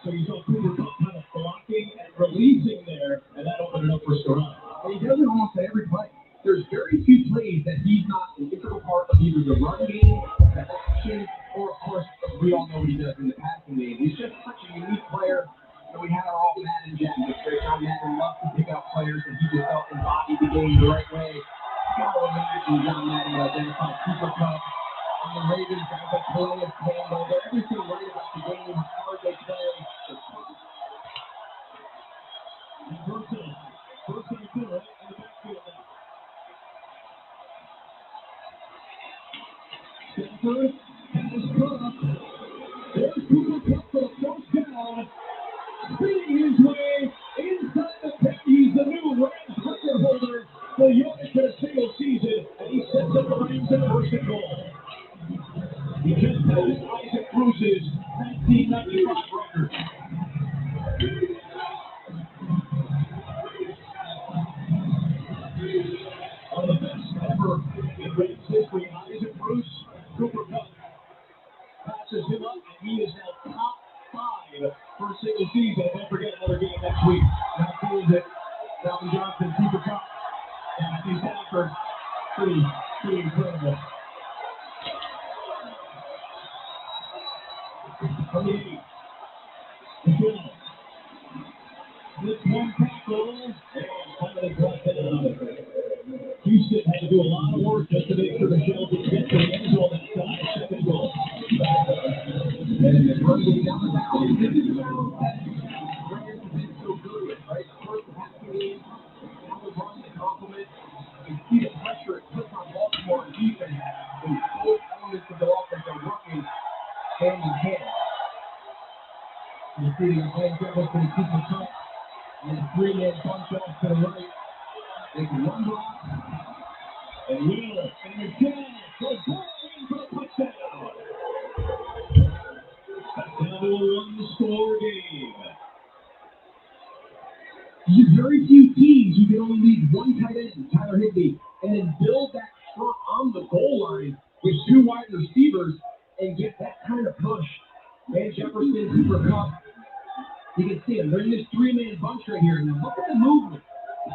you saw Cooper Cup kind of blocking and releasing there, and that opened it up for Stroud. And he does it almost at every play. There's very few plays that he's not an integral part of either the run game, the action, or of course, we all know what he does in the passing game. He's just such a unique player. We had our all Madden jackets. John Madden loves to pick out players, and he just felt embodied the game the right way. You gotta imagine John Madden identified Cooper Cup on the Ravens, guys like Calais Campbell. They're everything right about the game, how hard they play. First and 2 in the backfield now. Stanford has Cup. There's Cooper Cup for the first down. Spinning his way inside the 10. He's the new Rams record holder for yardage in a single season, and he sets up the Rams at first and goal. He just passed Isaac Bruce's 1995 record. One of the best ever in Rams history, Isaac Bruce. Cooper Cup passes him up, and he is now top 5 for a single season. Don't forget another game next week. That means that Calvin Johnson, Cooper Cup, and Matthew Stafford, pretty incredible. From the 8, Michelle. This one tackle, and finally brought down. Houston had to do a lot of work just to make sure Michelle could get to the end zone that side. Second goal. And the run game down the valley. This is where Rams have been so good with, right? First passing game, now the run, the compliment. You see the pressure it puts on Baltimore and defense. And both elements of the offense are working hand in hand. You see the hand double to the Cooper Cup. And the 3-man bunch off to the right. They can run block. And Will and Michelle go in for the touchdown. That's down to a one-score game. There's very few teams who can only lead one tight end, Tyler Higbee, and then build that front on the goal line with 2 wide receivers and get that kind of push. Van Jefferson, Cooper Cup. You can see him. They're in this 3-man bunch right here. And then look at the movement.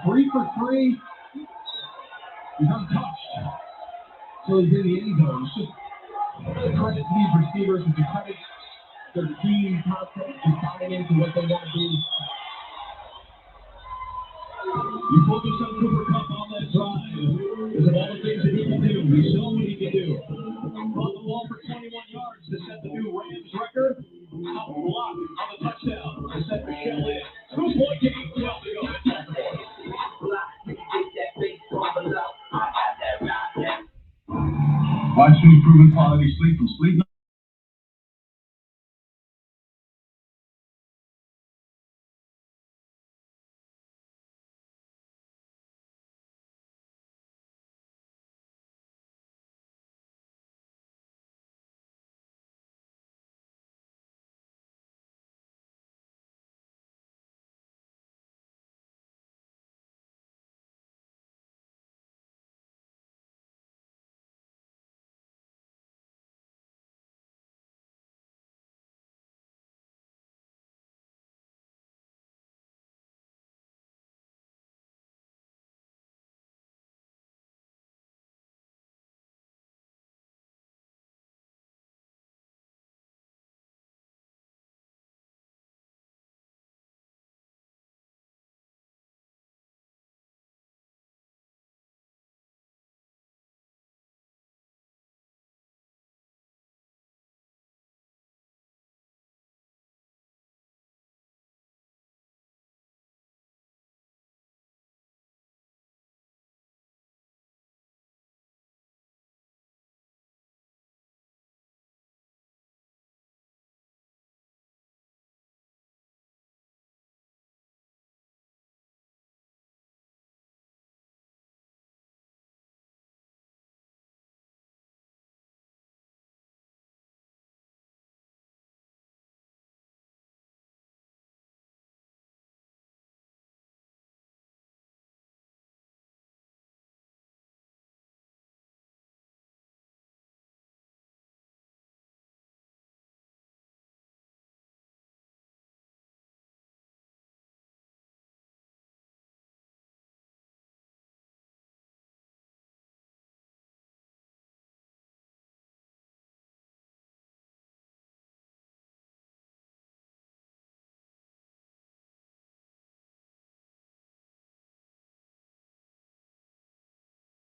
3 for 3. He's untouched. So he's in the end zone. It's just a credit to these receivers. It's a credit to the team concept, just buying into what they want to do. You focus on Cooper Cup on that drive. Because of all the things that he can do. We saw what he can do. On the wall for 21 yards to set the new Rams record. Top block on the touchdown to set Michelle in. 2-point game, 12 to go in Baltimore. Watch any proven quality sleep from Sleep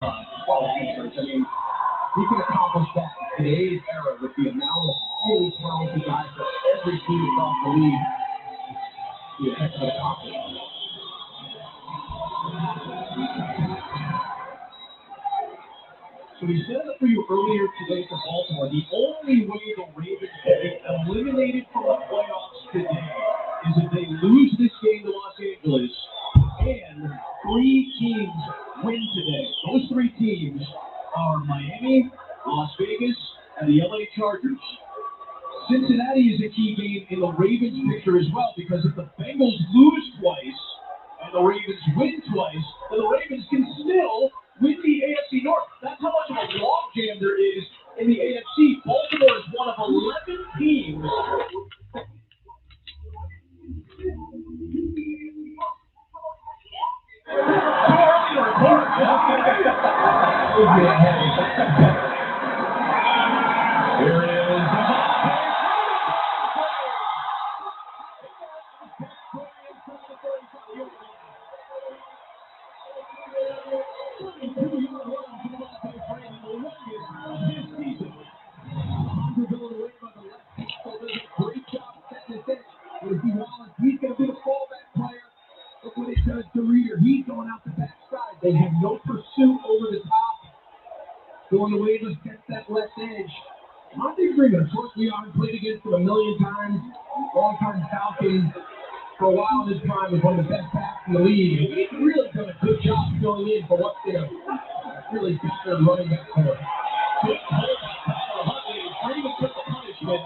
I mean, he can accomplish that in today's era with the amount of really talented guys that every team across the league has accomplished. So we set it up for you earlier today for Baltimore. The only way the Ravens can be eliminated from the playoffs today is if they lose this game to Los Angeles and 3 teams win today. Those 3 teams are Miami, Las Vegas, and the LA Chargers. Cincinnati is a key game in the Ravens picture as well, because if the Bengals lose twice and the Ravens win twice, then the Ravens can still win the AFC North. That's how much of a logjam there is in the AFC. Baltimore is one of 11 teams. Here it is. He's going to be the fallback player. Look what it does to Reader. He's going out the backside. They have no pursuit over the top. Going the way to get that left edge. Monte Green, of course, we haven't played against him a million times. Long-time Falcon. For a while in his prime, was one of the best backs in the league. And he's really done a good job filling in for what's going to really better running back for him. Good hold by Tyler Huntley. Freeman took the punishment.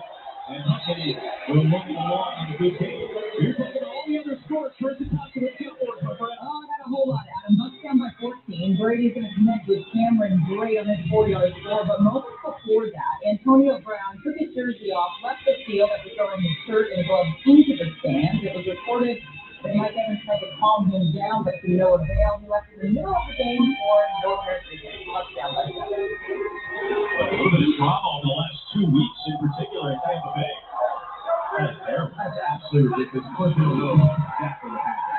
And Huntley will move along in a good game. You're taking all the other scores. First to talk to the Cowboys, my friend. Oh, not a whole lot, Adam. Bucks down by 14. Brady's going to connect with Cameron Gray on his 40-yard score, but moments before that, Antonio Brown took his jersey off, left the field after throwing his shirt and gloves into the stands. It was reported that Mike Evans tried to calm him down, but to no avail. He left in the middle of the game for no mercy. Bucks down by 7. A little bit of drama over the last 2 weeks, in particular in Tampa Bay. That's terrible. That's absolutely ridiculous. Of course, we don't know exactly what happened.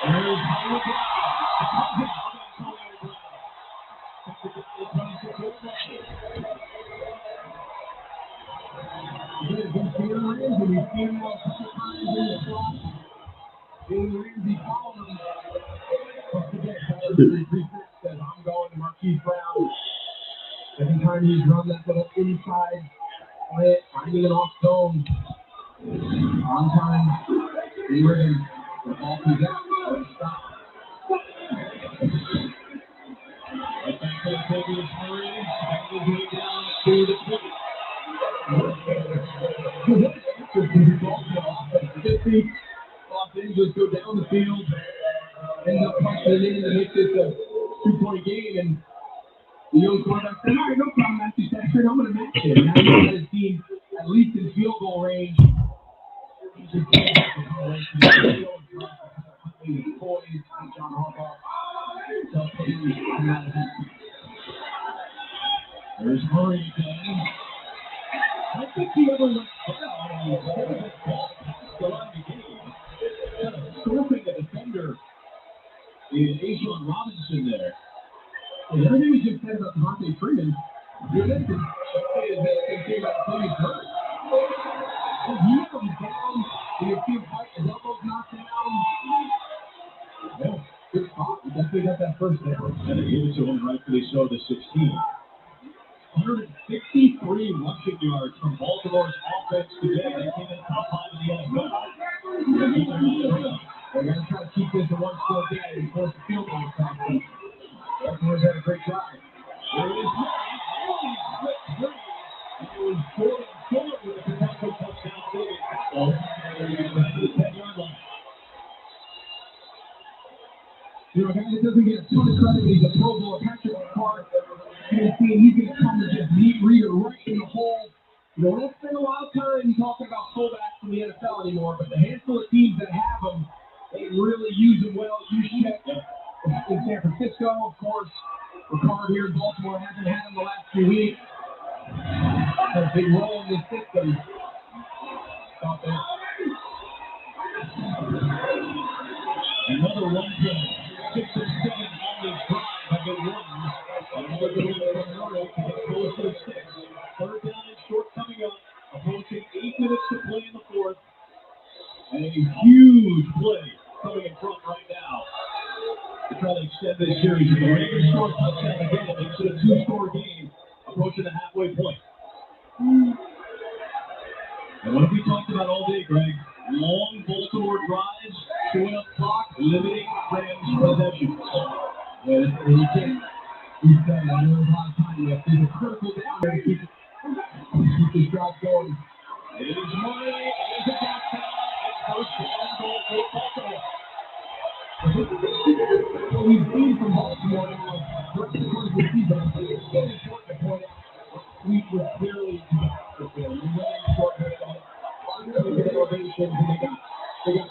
There's Hollywood Brown. We've seen him a couple times in the slot. Jalen Ramsey followed him. But today, Tyler says, I'm going to Marquise Brown. Second time he's run that little inside play, finding an off zone. On time, he ran. The ball comes out. Stop. Right back to the previous Murray. Back to the down to the point. Los Angeles go down the field, end up punching it in to make this a 2-point game, and the young quarterback said, all right, no problem, Matthew Stafford, I'm going to match it. Now he's got his team at least in field goal range. He's just going back to the range. John Harbaugh. There's Murray again. I think he ever went down and he was still on the game. Kind of scorping a defender in Ashawn Robinson there. And everything was just said about Devontae Freeman. You mentioned the thing about Tony Curtis. He comes down, you see him fight, his elbows knocked down. Yeah, good spot. He definitely got that first down. And they gave it to him rightfully so, the 16. 163 rushing yards from Baltimore's offense today. They came in top 5 in the NFL. They're going to try to keep this a one-score game and force the field goal attack. Baltimore's had a great drive. There it is. It was short with a potential touchdown saving. The 10-yard line. You know, a guy that doesn't get a ton of credit, he's a Pro Bowler, Patrick Clark. He's going to come and just meet Reader right in the hole. You know, we don't spend a lot of time talking about fullbacks in the NFL anymore, but the handful of teams that have them, they really use them well. Juszczyk in San Francisco, of course. Ricard here in Baltimore hasn't had them the last few weeks. Has a big role in this system. Out there. Another one play. 6 and 7 on this drive. it runs. Another good one from Arnold to get close to the 6. Third down and short coming up. Approaching 8 minutes to play in the fourth. And a huge play coming in front right now. To try to extend this series. The Ravens score touchdown again. It makes it a 2-score game. Approaching the halfway point. And what have we talked about all day, Greg? Long Baltimore drives, showing up clock, limiting Rams possessions. And you can't, he's got a lot of time left. He's a critical down there to keep this drive going. It is Murray, it is a touchdown. It's first and goal for Baltimore. What we've seen from Baltimore now, first and first the season, it's so important to point out. Sweet was clearly the film. He went in short handoff. Elevations, and they got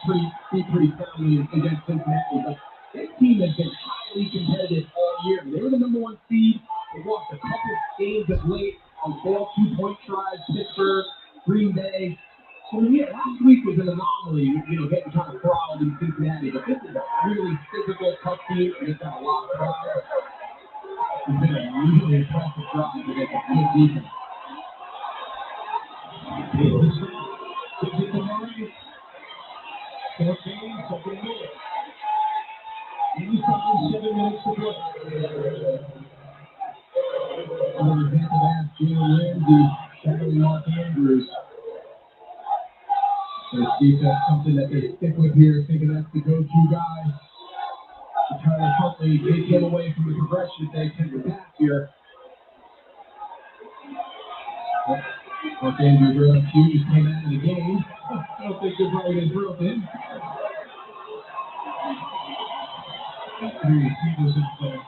pretty soundly against Cincinnati. But this team has been highly competitive all year. They were the number 1 seed. They lost a couple games of late on failed 2-point tries. Pittsburgh, Green Bay. So yeah, last week was an anomaly. Getting kind of throttled in Cincinnati. But this is a really physical, tough team, and it's got a lot of pressure. It's been a really impressive drive against a good defense. Gives it to Murray. 14, second and goal. Inside 7 minutes to play. Another example of that, Jalen Ramsey shadowing Mark Andrews. They see that's something that they stick with here, thinking that's the go-to guy. To try to hopefully get him away from the progression they tend to pass here. Mark Andrews are up 2, just came out of the game. I don't think they're probably going to drill him. Got 3 receivers out there.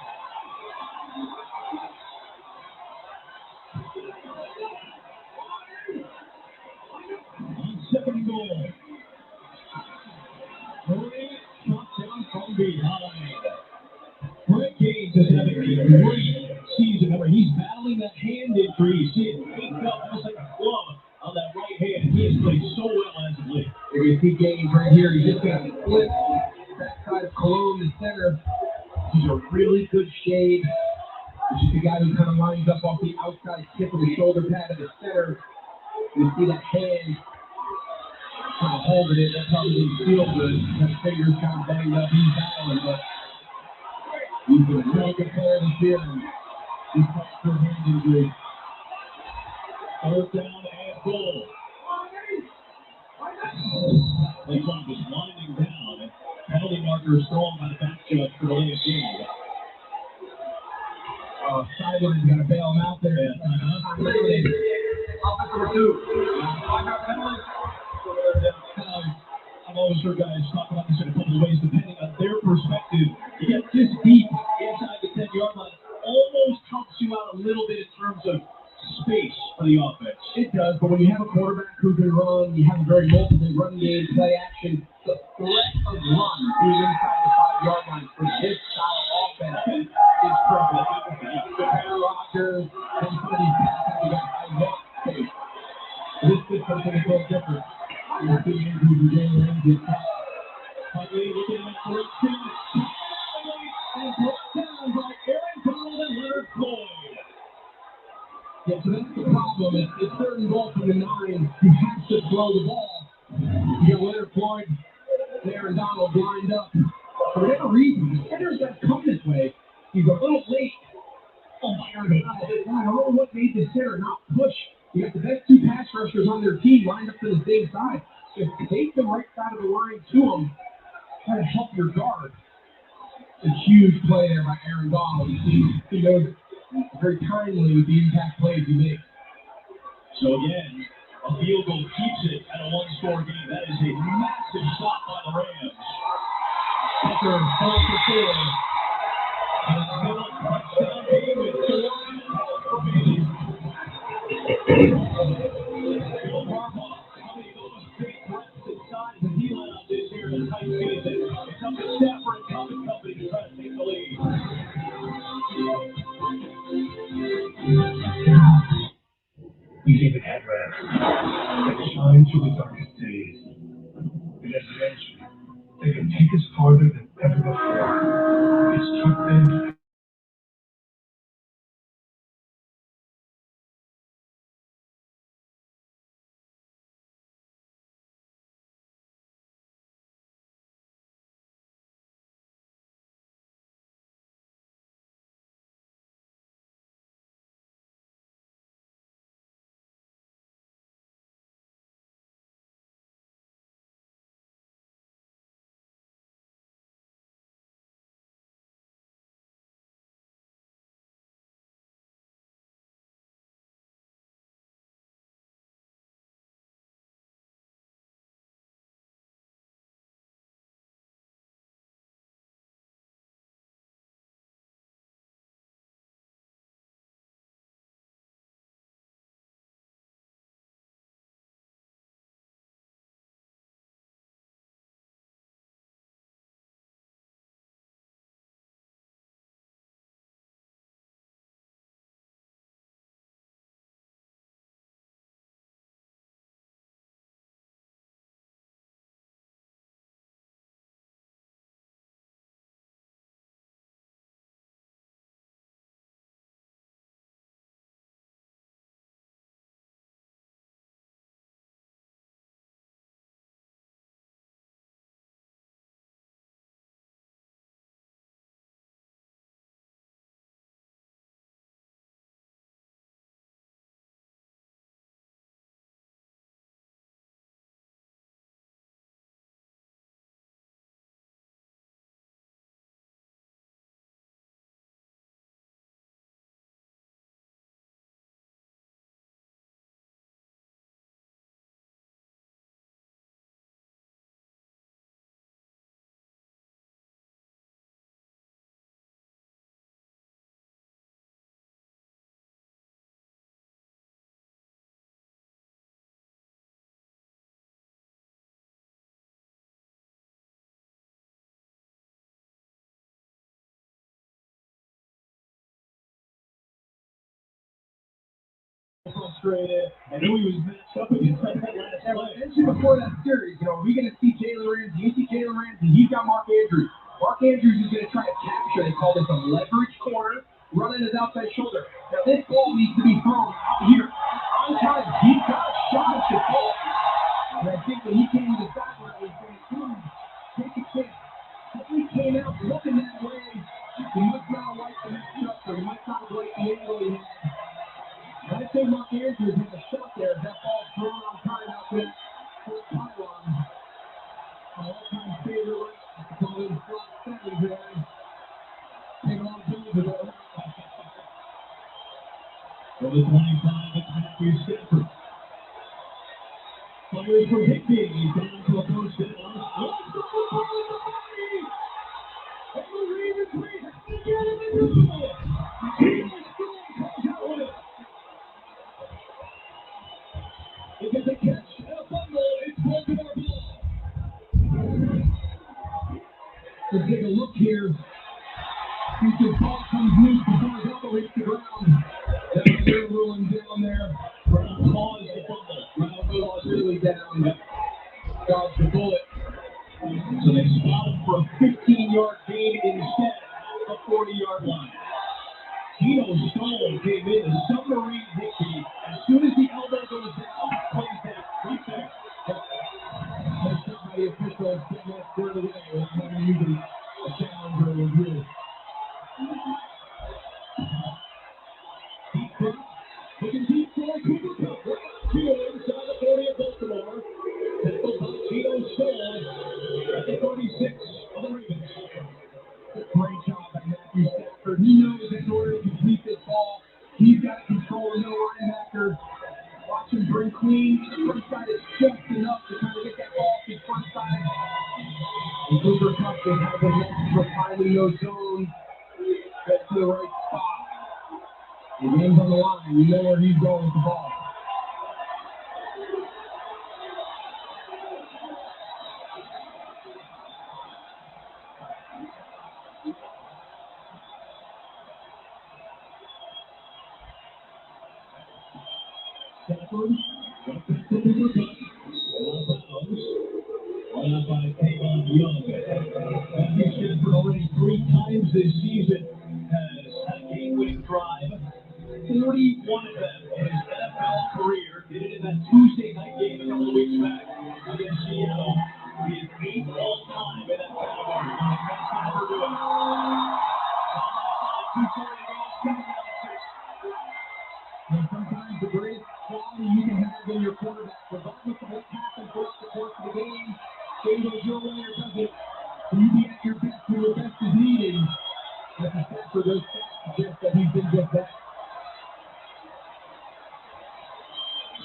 Second and goal. Murray shot down from behind. Brett Gaines is having a great season. Remember, he's battling that hand injury. You see it picked up almost like a glove on that right hand. He has played so well as of late. There you see Gaines right here. He just got a split. Backside of Cologne, the center. He's a really good shade. He's just a guy who kind of lines up off the outside tip of the shoulder pad of the center. You see that hand kind of holding it. That probably didn't feel good. That finger's kind of banged up. He's battling, but he's been a really good player this year. And he's got good hand injury. Third down and goal. They want just winding down. Penalty marker is thrown by the back judge for the latest game. Sideline got to bail him out there. Offensive 2. I've always heard guys talk about this in a couple of ways, depending on their perspective. You get this deep inside the 10-yard line, almost helps you out a little bit in terms of space for the offense. It does, but when you have a quarterback who can run, you have a very multiple run game, play action, the threat of run being inside the 5-yard line for this style of offense is prevalent. Aaron Rodgers and some of these passes, you got high walk space. This is something that's a little different. You're seeing Andrews and Jalen Ramsey attack. Huntley looking at for a chance. And brought down by Aaron Donald and Leonard Floyd. Yeah, so that's the problem. It's third and goal from the 9. You have to throw the ball. You got Leonard Floyd, Aaron Donald lined up. For whatever reason, the center's got to come this way. He's a little late. Oh, my God. I don't know what made the center not push. You got the best 2 pass rushers on their team lined up to the same side. Just take the right side of the line to them. Try to help your guard. It's a huge play there by Aaron Donald. He knows very timely with the impact plays he makes. So again, a field goal keeps it at a 1-score game. That is a massive stop by the Rams. Tucker 4 for 4. And it's still a touchdown game with 4 minutes remaining. Bill Harbaugh, how many of those big threats and size that he let out this year in the tight season? It's up to Stafford and company to try to take the lead. These even address that shine through the darkest days. And as eventually, they can take us farther than ever before. It's trusted frustrated. I knew he was messed up against that last play. And before that series, we going to see Jalen Ramsey. You see Jalen Ramsey, he's got Mark Andrews. Mark Andrews is going to try to capture. They call this a leverage corner, running his outside shoulder. Now this ball needs to be thrown out here. On time, he got a shot at the ball. And I think when he came to the sideline, he was saying, take a chance. If he came out looking that way, he must not like the matchup, or he must not like the angle he had. I think Mark Andrews has a shot there. That ball thrown on time out there. Pylon. All-time favorite right. Call him Scott Seven there. Take on Jones with that. For the 25, it's Matthew Stafford. Players from Higbee. He's down to a first down. And the Ravens raise it again in the middle. It gets a catch and a fumble. It's Baltimore ball. Let's take a look here. See the ball comes loose before it's all the way to the ground. That's their ruling down there. Brown paws the fumble. Brown paws really down. Dodged the bullet. So they spot him for a 15-yard gain instead at the 40-yard line. Gino Stone came in a submarine Higbee. As soon as the elbow goes down, plays that right there. That's not how the official said that squared away. That's not using a challenge or a review. Deep drop. Looking deep for Cooper Kupp. Gino inside the 40 of Baltimore. Tackled by Gino Stone at the 36 of the Ravens. Great job by Matthew Stafford. He knows that in order to complete this ball, he's got to control the no linebacker. Watch him bring clean. The front side is just enough to kind of get that ball to the front side. And Cooper Kupp has had the next for finding those zones. Get to the right spot. The game's on the line. You know where he's going with the ball. Stafford, right back to Cooper Kupp. Run out by Kayvon Young. Matthew Stafford already 3 times this season has had a game-winning drive. 41 of them in his NFL career. Did it in that Tuesday night game a couple of weeks back against Seattle. He is 8th all-time in that category. Can Stafford do it? 2:40 to go. And sometimes the greatest quality you can have in your quarterback, regardless of what happens throughout the course of the game, game goes your way or doesn't. Can you be at your best when your best is needed? Matthew Stafford, those stats suggest that he's been just that.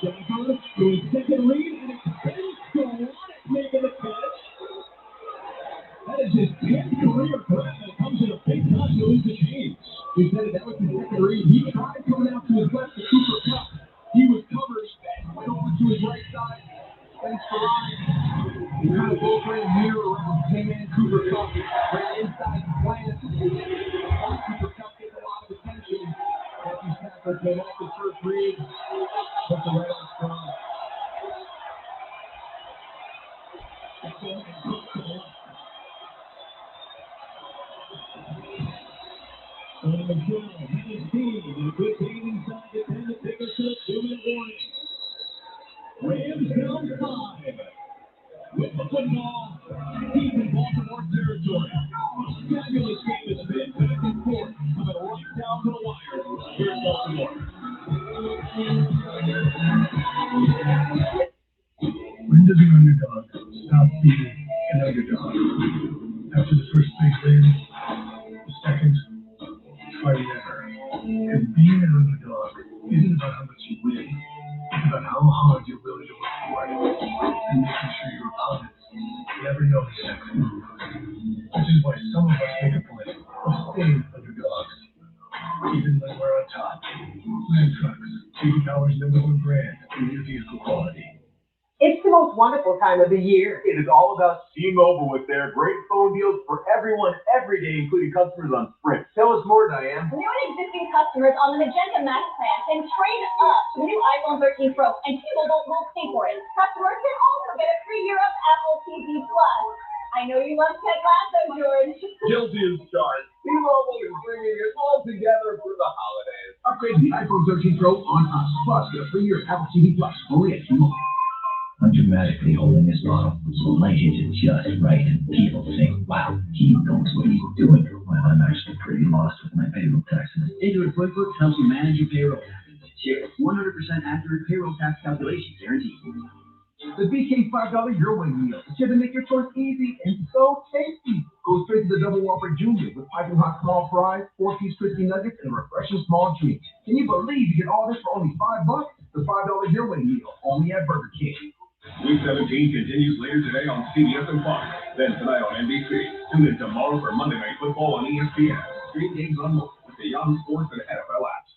Stafford doing second read, and it's Ben Stone making the catch. That is his 10th career grab, and it comes in a big time to lose the game. He said that was his second read. He tried coming out to his left to Cooper Kupp. He was covered. Went over to his right side. Thanks for line. He kind of both ran mirror around. Came in, Cooper Kupp ran inside the plant. Cooper Kupp gets a lot of attention. Matthew Stafford came off his first read. Put the right on strong. Second and Kupp to the left. Sonny Michel had his team, and a good gain inside the 10 to take us to a 2-minute warning. Rams down 5. With the football, deep in Baltimore territory. A fabulous game it's been, back and forth, coming right down to the wire here in Baltimore. When does an underdog stop being an underdog? After the first big win, the second, try never. Because being an underdog isn't about how much you win. It's about how hard you're willing to work for it. And making sure your opponents never know the next move. Which is why some of us make a point of staying underdogs. Even when we're on top. Ram Trucks, JD Power's #1 brand in new vehicle quality. It's the most wonderful time of the year. It is all about T-Mobile with their great phone deals for everyone, every day, including customers on Sprint. Tell us more, Diane. New and existing customers on the Magenta Max plan can trade up to the new iPhone 13 Pro, and T-Mobile will pay for it. Customers can also get a free year of Apple TV Plus. I know you love Ted Lasso, George. Guilty as charged. T-Mobile is bringing it all together for the holidays. Upgrade the iPhone 13 Pro on us. Plus, get a free year of Apple TV Plus only at T-Mobile. I'm dramatically holding this bottle, so light hits it just right. People think, wow, he knows what he's doing. Well, I'm actually pretty lost with my payroll taxes. Intuit QuickBooks helps you manage your payroll taxes. Share 100% accurate payroll tax calculation guaranteed. The BK $5 Your Way meal. It's here to make your choice easy and so tasty. Go straight to the Double Whopper Junior with piping hot small fries, 4-piece crispy nuggets, and a refreshing small drink. Can you believe you get all this for only $5? The $5 Your Way meal, only at Burger King. Week 17 continues later today on CBS and Fox. Then tonight on NBC. Tune in tomorrow for Monday Night Football on ESPN. Stream games on mobile with the Yahoo Sports and NFL apps.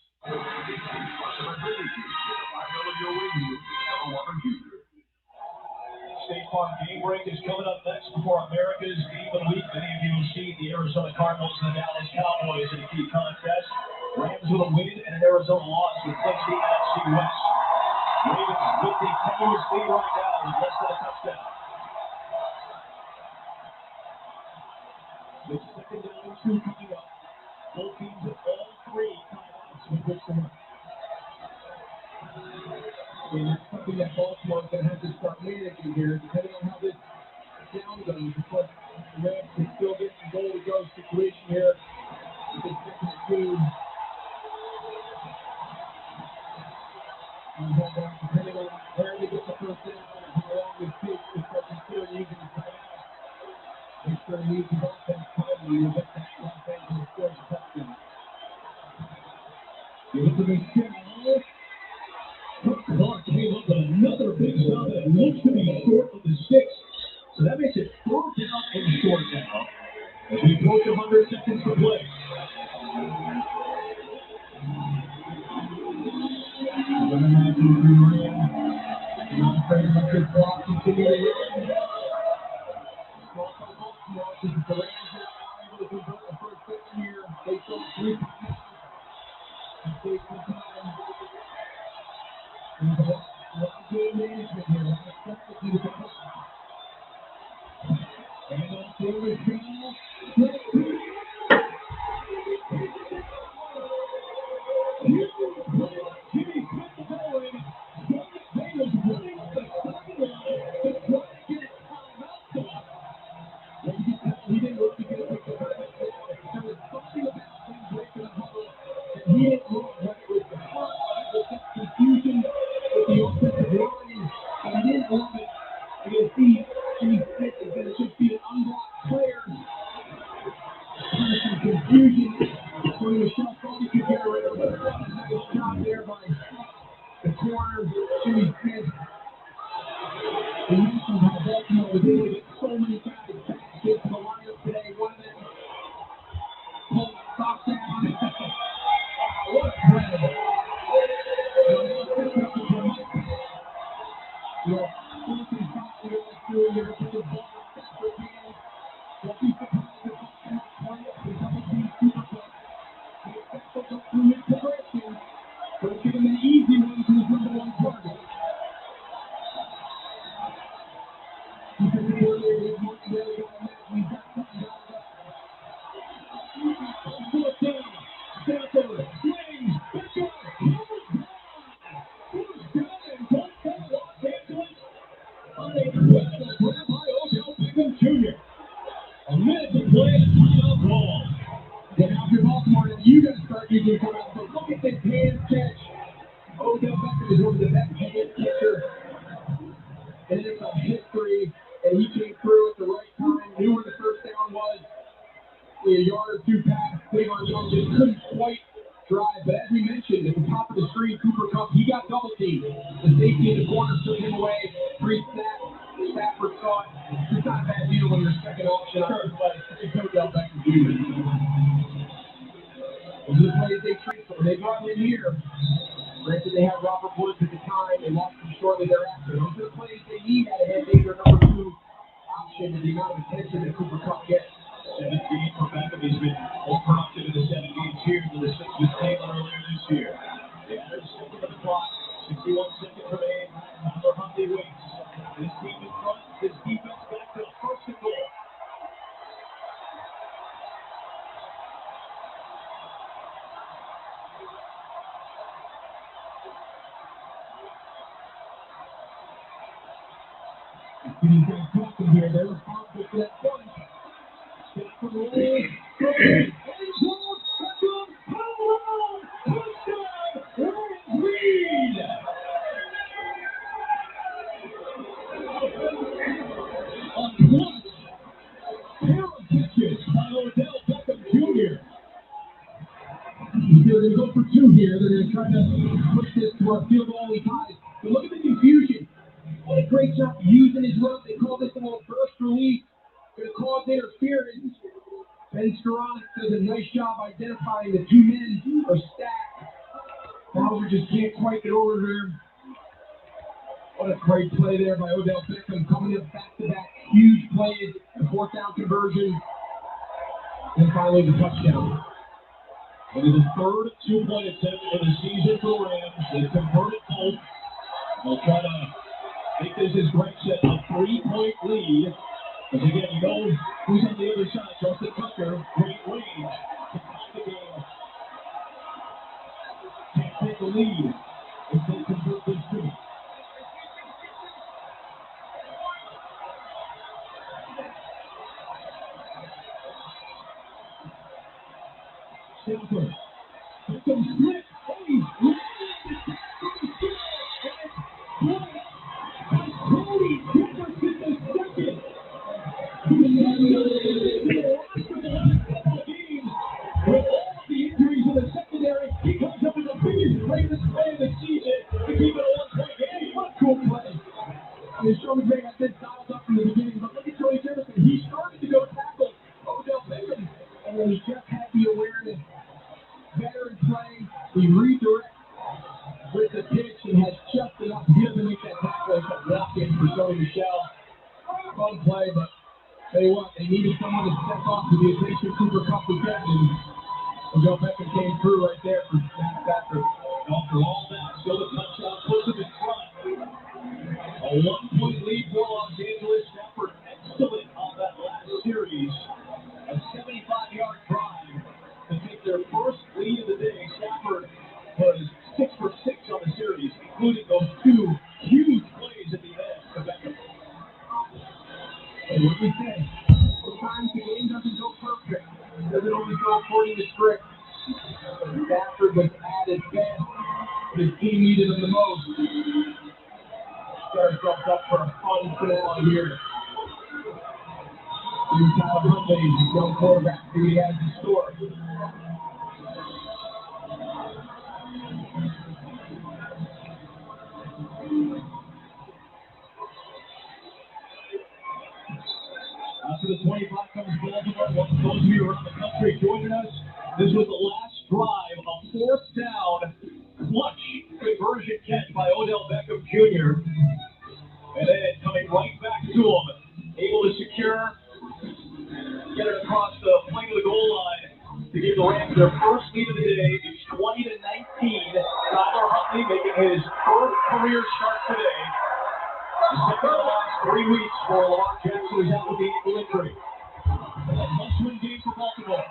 State Farm Game Break is coming up next before America's Game of the Week. Many of you will see the Arizona Cardinals and the Dallas Cowboys in a key contest. Rams with a win and an Arizona loss with clinch the NFC West. Ravens with the tenuous lead right now with less than a touchdown. The second down and 2 coming up. Both teams at all 3 timeouts with which to run. And that's something that Baltimore is going to have to start managing here, depending on how this down goes. Because the Rams can still get some goal-to-go situation here. With the second team. And depending on where they get the first down and how long it takes to start considering using the timeout, make sure you use the offense timely. You'll get that offense and score the touchdown. You look at this channel. Clark came up with another big stop that looks to be short of the 6. So that makes it 4th down and short now. As we approach 100 seconds to play. Not afraid of a good block. Continue to hit. This is the Rams here. Looking for the first 7 year. They show 3 times. Take some time. And the game management here. And on the field, he had a head neighbor number 2 option and the amount of attention that Cooper Kupp gets. 17 for Beckham. He's been more productive in the 7 games here than the 6 with Taylor earlier this year. They added a second to the clock. 61 seconds remain. Tyler Huntley waits. This team in front. This defense back to first and goal. He's going to talk him here. They're responsible for that point. Stop the roll. They're going to go for 2 here. They're going to try to push this to our field goal ties. But look at the confusion. What a great job using his route. They call this a little burst release. Going to cause interference. Ben Skoranek does a nice job identifying the 2 men are stacked. Bowser just can't quite get over there. What a great play there by Odell Beckham, coming up back-to-back huge plays, the 4th down conversion, and finally the touchdown. It is the third 2-point attempt of the season for the Rams. They've converted both. They'll try to make this, as Greg said, a 3-point lead. But again, you know who's on the other side. Justin Tucker, great range to tie the game. Can't take the lead if they convert this too. Stanford. Beckham split. Cody Jefferson the second. With all the injuries in the secondary, he comes up with the biggest, greatest play of the season to keep it a 1-point game. What a cool play. I mean, Sean McVay got this dialed up from the beginning, but look at Cody Jefferson. He started to go tackle Odell Beckham, and then he just had the awareness. Better in play, he redirects with the pitch and has just enough skill to make that tackle and walk in for Sony Michel. Fun play, but tell you what, they needed someone to step up to the attention Cooper Kupp was getting. Odell Beckham came through right there for Stafford. After all that, still the touchdown puts him in front. A 1-point lead for Los Angeles. Stafford excellent on that last series. A 75-yard drive to take their first lead of the day. Stafford was 6 for 6 on the series, including those 2 huge plays at the end to Beckham. And what we say, sometimes the game doesn't go perfect. It doesn't always go according to script. Stafford was at his best. His team needed him the most. Got himself up for a fun finale here. Here's Tyler Huntley, young quarterback, who he has in store. After the 25 comes Baltimore. Once those of you around the country joining us, this was the last drive, a 4th down clutch conversion catch by Odell Beckham Jr. And then coming right back to him, able to secure, get it across the flank of the goal line to give the Rams their first lead of the day. It's 20-19. Tyler Huntley making his 3rd career start today. The second of the last 3 weeks for Lamar Jackson, who's out with the ankle injury. A must-win game for Baltimore.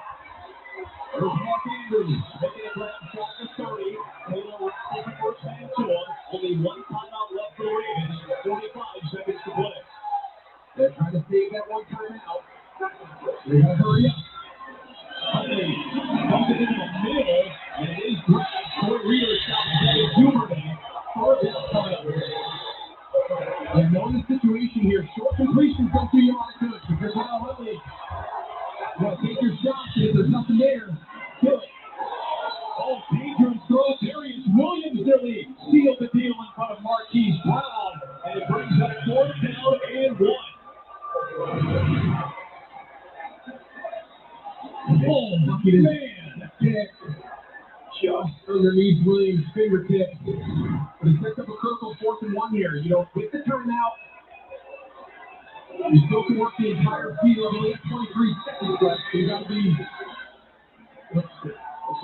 There's Mark Andrews making a grab shot to 30. Taylor rattles the first man to him. Only 1 timeout left for the Ravens. 45 seconds to play. They're trying to save that 1 timeout. They gotta hurry up. Huntley comes it in the middle, and it is grabbed. Corey Reader stops Devin Duvernay. 4th down coming up. And knowing the situation here, short completions don't do you a lot of good because now Huntley, you know, take your shots, and if there's nothing there, do it. Oh, dangerous throw. Darius Williams nearly sealed the deal in front of Marquise Brown, and it brings up 4th down and 1. Oh, man, kick just underneath Williams' fingertips. But he picked up a critical 4th and 1 here. You know, with the timeout, You still can work the entire field. Only have 23 seconds left. So you got to be. Looks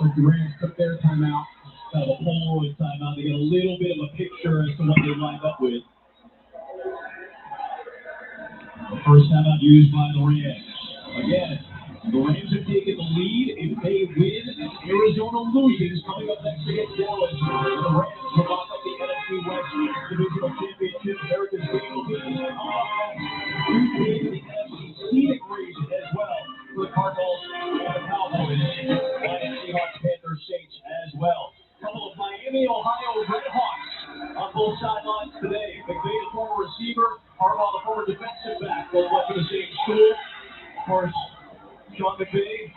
like the Rams took their timeout. Kind of a Polaroid timeout to get a little bit of a picture as to what they lined up with. The first timeout used by the Rams. Again, the Rams have taken the lead. If they win, Arizona loses. Coming up next against Dallas, the Rams will lock up the NFC West Divisional Championship. America's Dream team. Scenic race as well for the Cardinals and the Cowboys. Lions, Seahawks, Panthers, Saints as well. A couple of Miami, Ohio Redhawks on both sidelines today. McVay, the former receiver, Harbaugh, the former defensive back, both went to the same school. Of course, Sean McVay,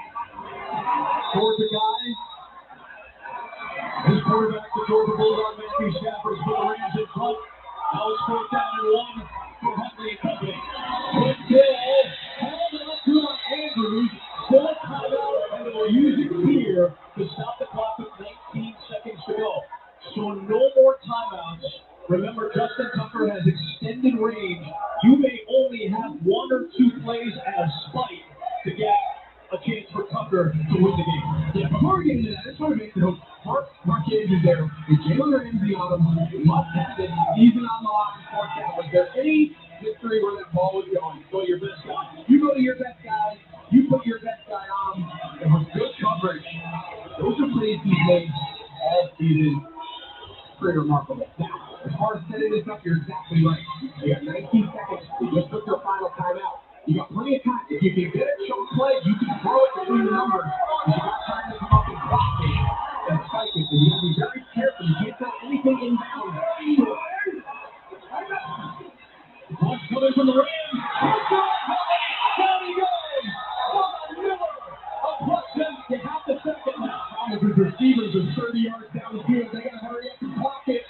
Georgia guy. His quarterback, the Georgia Bulldog, Matthew Stafford, put the Rams in front. Now it's 4th down and 1 for Huntley and company. Quick kill, held up to Andrews. Still a timeout, and they'll use it here to stop the clock with 19 seconds to go. So no more timeouts. Remember, Justin Tucker has extended range. You may only have 1 or 2 plays as spike to get a chance for Tucker to win the game. Yeah, before we get into that, I just want to make note. Mark Andrews there with Jalen Ramsey on him. Must have it. Even on the line, 4th down. Was there any history where that ball was going? Go to your best guy. You go to your best guy. You put your best guy on him. It was good coverage. Those are plays he's made all season. Pretty remarkable. Now, as far as setting this up, you're exactly right. You got 19 seconds. You just took your final timeout. You got plenty of time. If you can get it, show play, you can throw it between the numbers. If you got time to come up and block it and spike it, then you have to be very careful. You can't throw anything inbound. Ball's coming from the Rams. Down he goes. Miller. A plus them to half the second now. His receivers are 30 yards down the field. They got to hurry up and block it.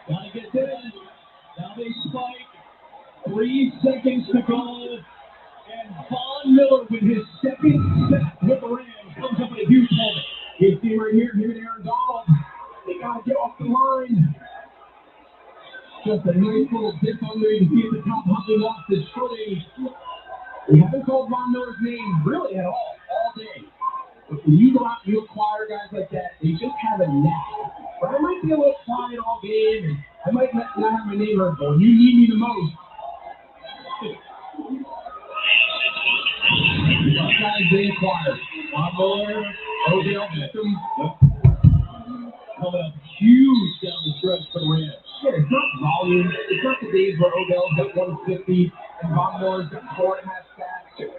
Gotta get this. Now they spike. 3 seconds to go. And Von Miller with his second sack with the Rams comes up with a huge moment. You see right here, him and Aaron Donald. They got to get off the line. Just a nice little dip under. You can see at the top, Huntley lost his footing. We haven't called Von Miller's name really at all day. But when you go out and you acquire guys like that, they just have a knack. But I might be a little quiet all game, and I might not have my name heard, but when you need me the most, guys they acquired. Von Miller, Odell Beckham. Coming up huge down the stretch for the Rams. Yeah, it's not volume. It's not the days where Odell's got 150 and Von Miller's got 4.5 sacks. It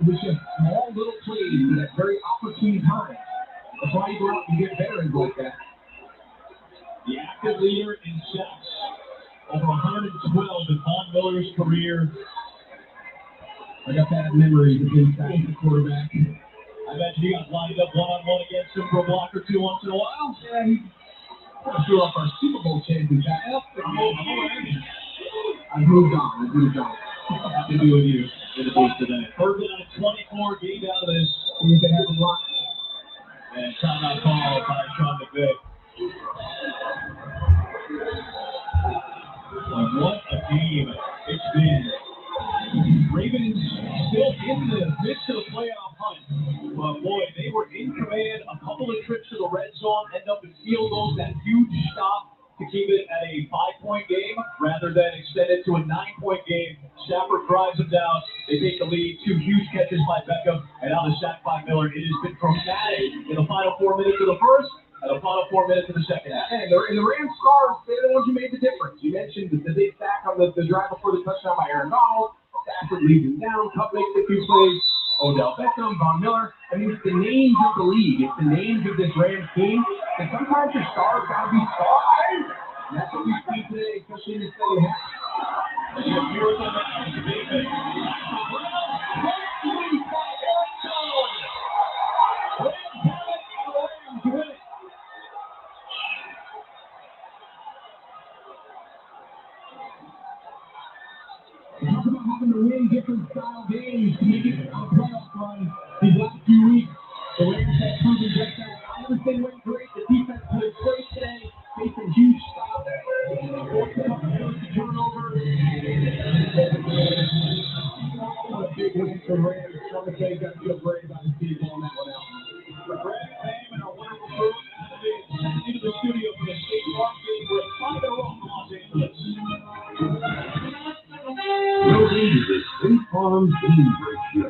was just small little plays at very opportune times. That's why you go out and get veterans like that. The active leader in sacks. Over 112 in Von Miller's career. I got bad memories of him sacking the quarterback. I imagine he got lined up one-on-one against him for a block or two once in a while. Yeah, he threw up our Super Bowl championship. I've moved on. Happy to be with you in the booth today. Third down at 24, gained out of this. You can have a lot. And timeout call by Sean McVay. What a game it's been. Ravens still in the midst of the playoff hunt. But boy, they were in command. A couple of trips to the red zone, end up in field goals. That huge stop to keep it at a 5-point game rather than extend it to a 9-point game. Stafford drives them down. They take the lead. 2 huge catches by Beckham, and now the sack by Miller. It has been dramatic in the final 4 minutes of the first and the final 4 minutes of the second half. And the Rams stars, they're the ones who made the difference. You mentioned the big sack on the drive before the touchdown by Aaron Donald. Stafford leads him down. Cup makes a few plays. Odell Beckham, Von Miller. I mean, it's the names of the league. It's the names of this Rams team. And sometimes your stars got to be stars. And that's what we see today, especially in the second half. Talk about having to win different style games to make it a playoff run these last few weeks. The Rams have proven just that. Everything went great. The defense played great today. Facing huge stops. Forced a couple of turnovers. The Rams, Sean McKay got to feel great about his team pulling that one out. For Greg, Sam, and our wonderful crew, into the studio for the State Farm game. We're at 5 in a row from Los Angeles. Welcome to the State Farm Game Break Show.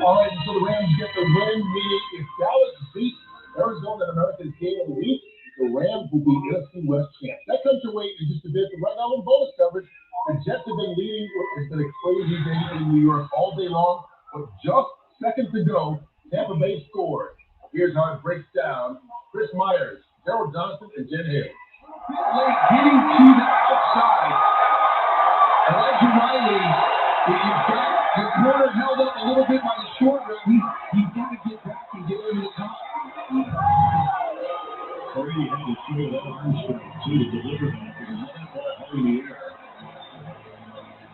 All right, so the Rams get the win, meaning if Dallas beats Arizona in America's Game of the Week, the Rams will be NFC West champs. That comes your way in just a bit, but right now in bonus coverage, the Jets have been leading. It's been a crazy day in New York all day long. With just seconds to go, Tampa Bay scored. Here's how it breaks down. Chris Myers, Gerald Johnson, and Jen Hill. Getting to the outside. Elijah Riley, you've got your corner held up a little bit by the short route. He's got to get back and get over the top. Brady had to show that arm strength, too, to deliver that. Because that ball hung in the air.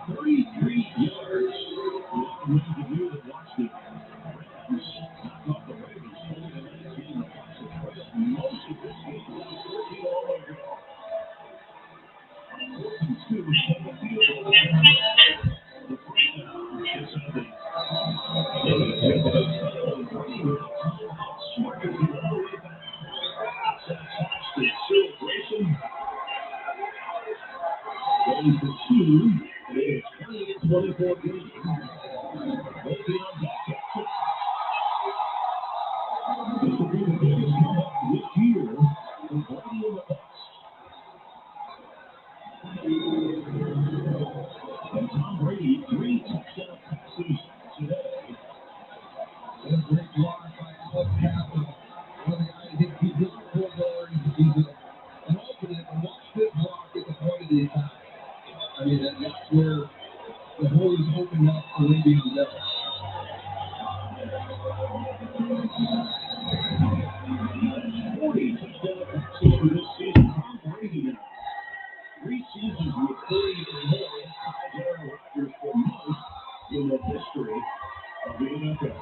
33 yards. Those of you that watched it, Rams knocked off the Ravens 20-19. The Bucs have trailed most of this game. 14 all over go. 4-2 from the field goal. The first down is on the Brady with Tom House working the other way back. Fantastic celebration. Going for 2. It's 20-24 game. Le'Veon Bell catch it. This will be the biggest comeback this year for Brady and the Bucs. And Tom Brady, 3 touchdown passes today. And a great block by Alex Kaplan. One of the guys he's just a full guard. He's an alternate. And watch this block at the point of the attack. I mean, that's where the hole is opened up for Le'Veon Bell. 40 touchdown passes for this season. Tom Brady now. 3 seasons with 30 or more. Ties Aaron Rodgers for most in the history of the NFL.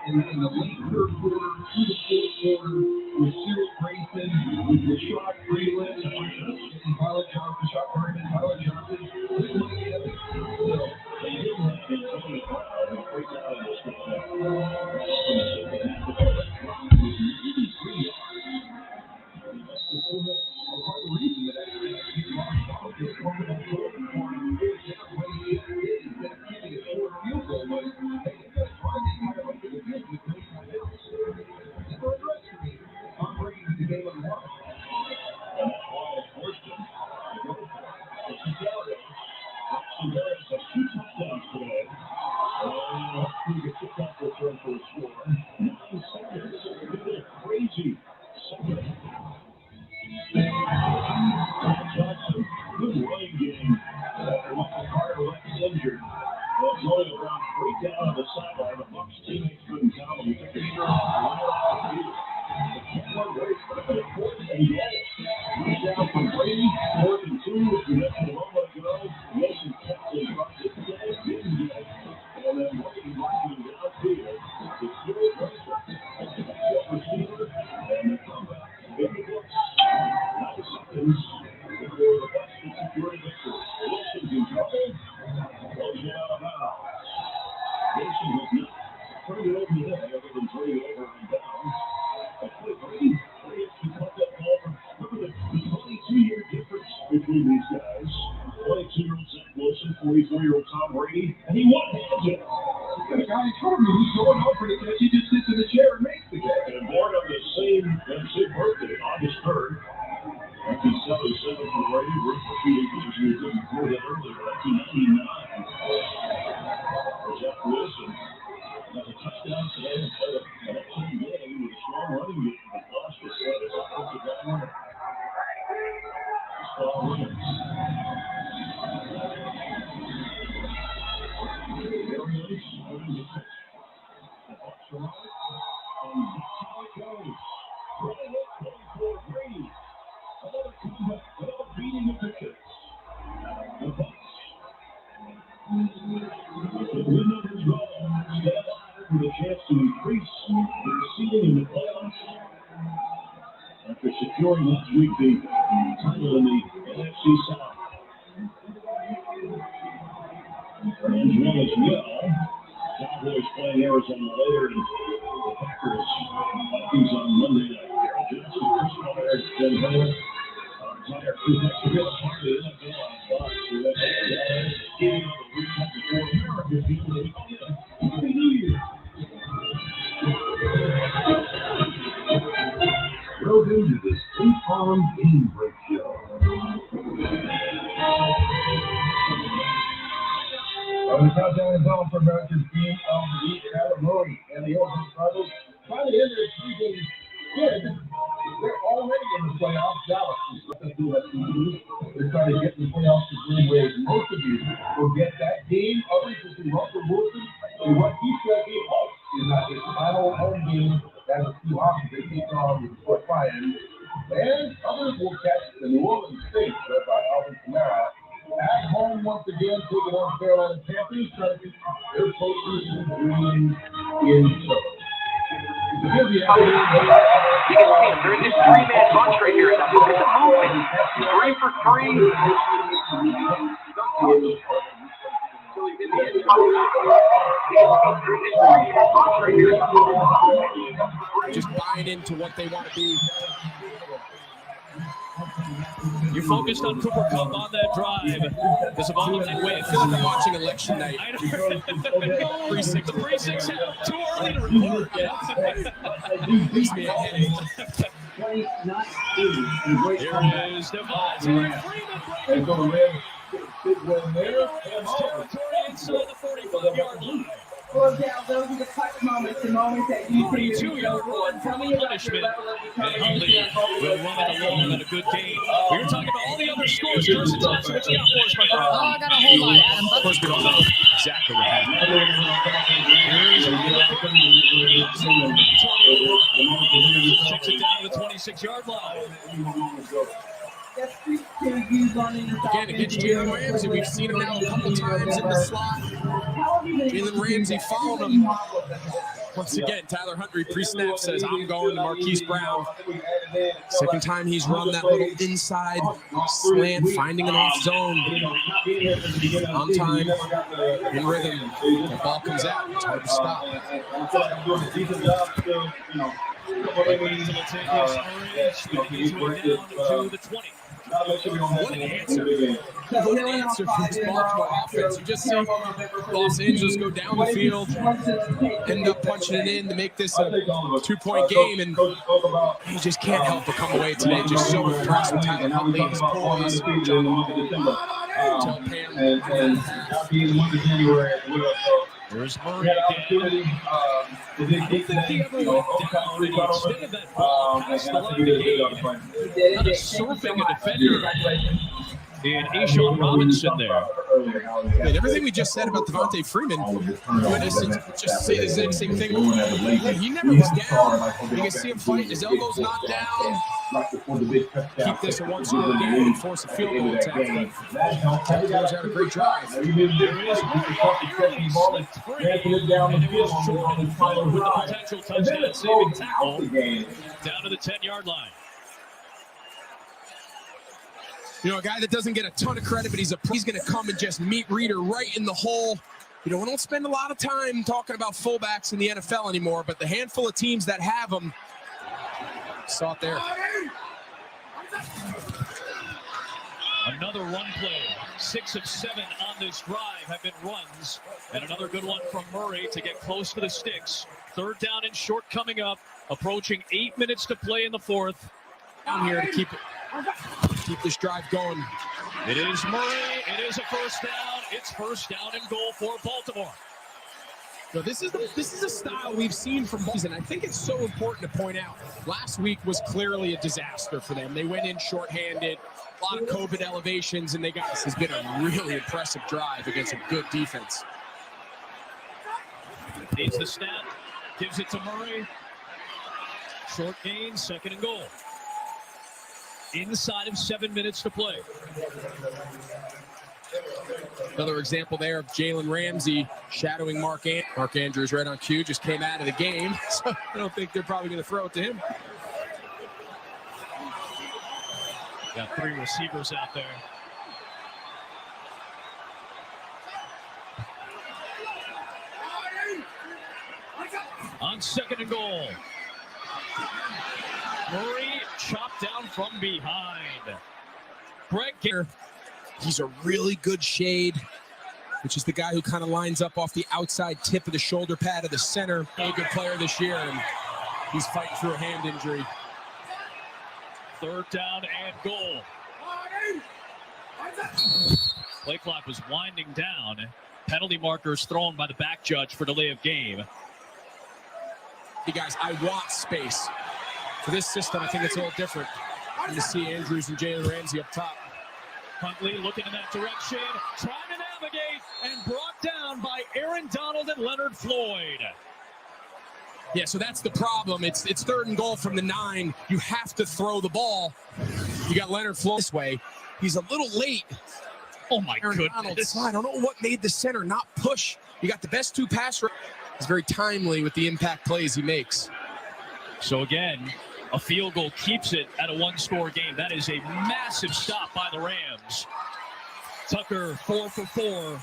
In the late third quarter, through the fourth quarter, with Cyril Grayson, with Rashad Freeland, and Tyler Johnson, Shot Perryman, Tyler Johnson, this might be epic. So, they didn't have Antonio Brown who breaks out of this game. Was 83 yards. That's the full minutes. Part of the reason that he's lost off is one of the short for him. When he is kicking a short field goal, but hey, they've got to try the entire length of the field with no timeouts. It's not addressed me. Tom Brady is the game on the line. And that's why it's forced him to go for it. It's Cesarios. Cesarios has 2 touchdowns today. And he gets a tough return for a score. 9 seconds. It's a crazy second. Johnson, good running game. Michael Carter left injured. Antonio Brown straight down on the sideline. The Bucs teammates couldn't tell him. He took a shot right off the field. The kicker race, but it's a 4th and goal. Touchdown from Brady, 4th and 2. As we mentioned a moment ago, Mason Captain dropped it today, didn't get it. And then Brady running downfield. The Cyril Grayson, the receiver, and the comeback in the books. 9 seconds before the Bucs can secure a victory. Wilson's in trouble. Throws it out of bounds. Wilson has not turned it over today, other than turning it over and down. But Brady can cut that ball from. Look at the 22-year difference between these guys. 22-year-old Zach Wilson, 44-year-old Tom Brady, and he one-hands it. The guy in front of me who's going up for the catch, he just sits in the chair and makes the catch. And born on the same birthday, August 3rd. 1977 for Brady, worth repeating because we didn't before that earlier, 1999. Zach Wilson has a touchdown today and played an excellent game with a strong running game, but lost his offensive lineman. Williams leading the pitches. The Bucks. The win over draw. Stay alive with a chance to increase their seeding in the playoffs. After securing last week the title in the NFC South. As well. Cowboys playing Arizona later, and the Packers Vikings on Monday night. Daryl Johnson, Chris Miller, Jim Hurley, our entire crew. Thanks for being a part of the NFL on Fox. We're at the beginning of the week before America being Happy New Year. Welcome to the State Farm Game Break Show. On the countdown is on for America's Game of the Week. Kyler Murray and the Oakland Cardinals finally end their 3-game skid. They're already in the playoffs. Dallas is looking to let them lose. They're trying to get in the playoffs the same way most of you will get that game. Others will see Russell Wilson and what he said he hopes is not his final home game as a Seahawks. They take on the Lions. And others will catch the New Orleans Saints led by Alvin Kamara at home once again, taking on Carolina Panthers, trying to get their postseason dreams in show. You can see they're in this three-man bunch right here. Now look at the movement. 3 for 3. Just buying into what they want to be. You're focused on Cooper Kupp on that drive. There's a vomiting win. I feel like I'm watching election night. I know. Precinct. The precinct's too early to report. Gives me a headache. Here is Devontae Freeman. Territory inside the 45-yard line. Well, yeah, those are the clutch moments, the moments that you can 42-yard run from a punishment. And Huntley will run it along at a good game. We were talking about all the other scores. Kirsten Thompson, what you got for us, my friend? Oh, I got a whole lot, Adam. But first, exactly what happened. Takes it down to the 26-yard line. Again, against Jalen Ramsey, we've seen him now a couple times in the slot. Jalen Ramsey followed him. Once again, Tyler Huntley pre-snap says, I'm going to Marquise Brown. Second time he's run that little inside slant, finding an off zone. On time, in rhythm. The ball comes out. It's hard to stop. To the 20. What an answer. What an answer for this Baltimore offense. You just see Los Angeles go down the field, end up punching it in to make this a 2-point game, and he just can't help but come away today. Just so impressed with Tyler Huntley, his poise. There's Murray again. I don't think he ever went down when he extended that ball past the line of the game. Kind of surfing a defender in Ashawn Robinson there. And everything we just said about Devontae Freeman, in essence, just say the exact same thing. He never was down. You can see him fighting. His elbow's not down. Keep this a one-score game and force a field goal attempt. Jaguars had a great drive. There is Murray. And it was Jordan Fuller with a potential touchdown-saving tackle down to the 10-yard line. You know, a guy that doesn't get a ton of credit, but he's going to come and just meet Reader right in the hole. You know, we don't spend a lot of time talking about fullbacks in the NFL anymore, but the handful of teams that have them, saw it there. Another run play. 6 of 7 on this drive have been runs. And another good one from Murray to get close to the sticks. 3rd down and short coming up. Approaching 8 minutes to play in the 4th. Down here to keep this drive going. It is Murray. It is a first down. It's first down and goal for Baltimore. So this is a style we've seen from Baltimore, and I think it's so important to point out. Last week was clearly a disaster for them. They went in shorthanded, a lot of COVID elevations, and this has been a really impressive drive against a good defense. Needs the snap, gives it to Murray. Short gain, 2nd and goal. inside of 7 minutes to play. Another example there of Jalen Ramsey shadowing Mark Andrews. Mark Andrews right on cue, just came out of the game, so I don't think they're probably going to throw it to him. Got 3 receivers out there. On 2nd and goal. Murray chopped down from behind. Greg Garrett. He's a really good shade, which is the guy who kind of lines up off the outside tip of the shoulder pad of the center. A good player this year, and he's fighting through a hand injury. 3rd down and goal. Play clock was winding down. Penalty markers thrown by the back judge for delay of game. Hey guys, I want space. For this system, I think it's a little different. You see Andrews and Jalen Ramsey up top. Huntley looking in that direction, trying to navigate, and brought down by Aaron Donald and Leonard Floyd. Yeah, so that's the problem. It's 3rd and goal from the 9. You have to throw the ball. You got Leonard Floyd this way. He's a little late. Oh my goodness. Donald's, I don't know what made the center not push. You got the best 2 pass rushers. He's very timely with the impact plays he makes. So again, a field goal keeps it at a 1-score game. That is a massive stop by the Rams. Tucker 4 for 4,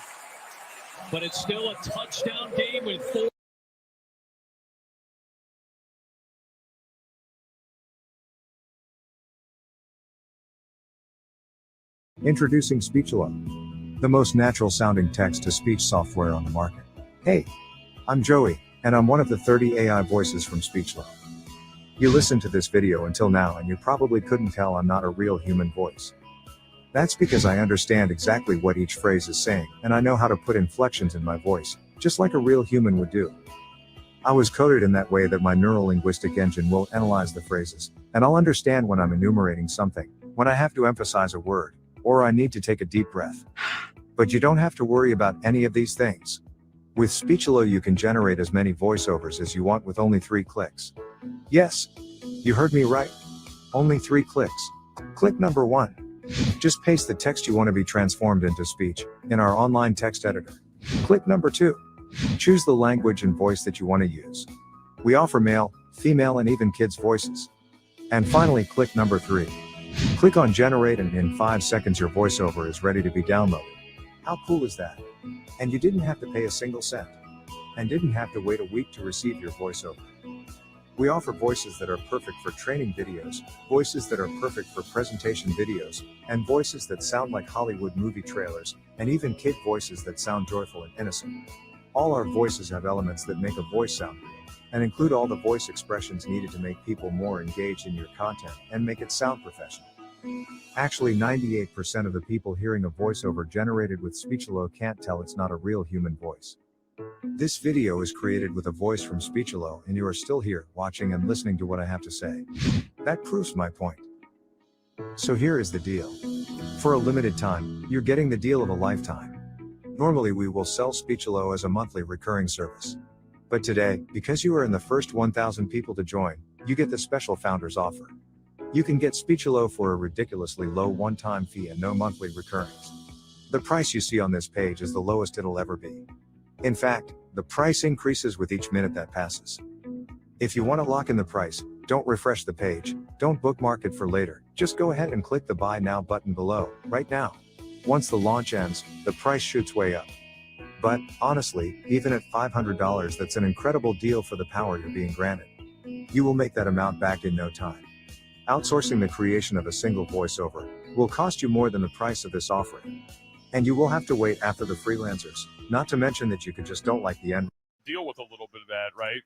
but it's still a touchdown game with 4. Introducing Speechalo, the most natural sounding text-to-speech software on the market. Hey, I'm Joey, and I'm one of the 30 AI voices from Speechalo. You listened to this video until now and you probably couldn't tell I'm not a real human voice. That's because I understand exactly what each phrase is saying, and I know how to put inflections in my voice, just like a real human would do. I was coded in that way that my neurolinguistic engine will analyze the phrases, and I'll understand when I'm enumerating something, when I have to emphasize a word, or I need to take a deep breath. But you don't have to worry about any of these things. With Speechalo you can generate as many voiceovers as you want with only 3 clicks. Yes, you heard me right. Only 3 clicks. Click number 1. Just paste the text you want to be transformed into speech in our online text editor. Click number 2. Choose the language and voice that you want to use. We offer male, female, and even kids' voices. And finally, click number 3. Click on generate and in 5 seconds your voiceover is ready to be downloaded. How cool is that? And you didn't have to pay a single cent. And didn't have to wait a week to receive your voiceover. We offer voices that are perfect for training videos, voices that are perfect for presentation videos, and voices that sound like Hollywood movie trailers, and even kid voices that sound joyful and innocent. All our voices have elements that make a voice sound real, and include all the voice expressions needed to make people more engaged in your content and make it sound professional. Actually, 98% of the people hearing a voiceover generated with Speechalo can't tell it's not a real human voice. This video is created with a voice from Speechalo, and you are still here, watching and listening to what I have to say. That proves my point. So here is the deal. For a limited time, you're getting the deal of a lifetime. Normally we will sell Speechalo as a monthly recurring service. But today, because you are in the first 1,000 people to join, you get the special founders offer. You can get Speechalo for a ridiculously low one-time fee and no monthly recurrings. The price you see on this page is the lowest it'll ever be. In fact, the price increases with each minute that passes. If you want to lock in the price, don't refresh the page, don't bookmark it for later, just go ahead and click the Buy Now button below, right now. Once the launch ends, the price shoots way up. But, honestly, even at $500 that's an incredible deal for the power you're being granted. You will make that amount back in no time. Outsourcing the creation of a single voiceover will cost you more than the price of this offering. And you will have to wait after the freelancers, not to mention that you just don't like the end. Deal with a little bit of that, right?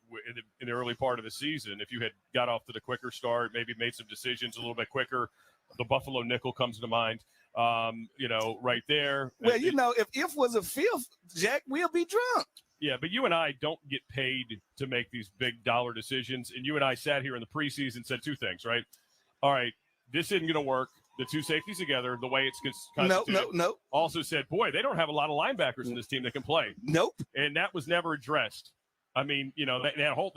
In the early part of the season, if you had got off to the quicker start, maybe made some decisions a little bit quicker, the Buffalo nickel comes to mind, right there. Well, if was a fifth, Jack, we'll be drunk. Yeah, but you and I don't get paid to make these big dollar decisions. And you and I sat here in the preseason and said 2 things, right? All right, this isn't going to work. The 2 safeties together, the way it's constituted. No. Also said, boy, they don't have a lot of linebackers in this team that can play. Nope. And that was never addressed. I mean, they had a whole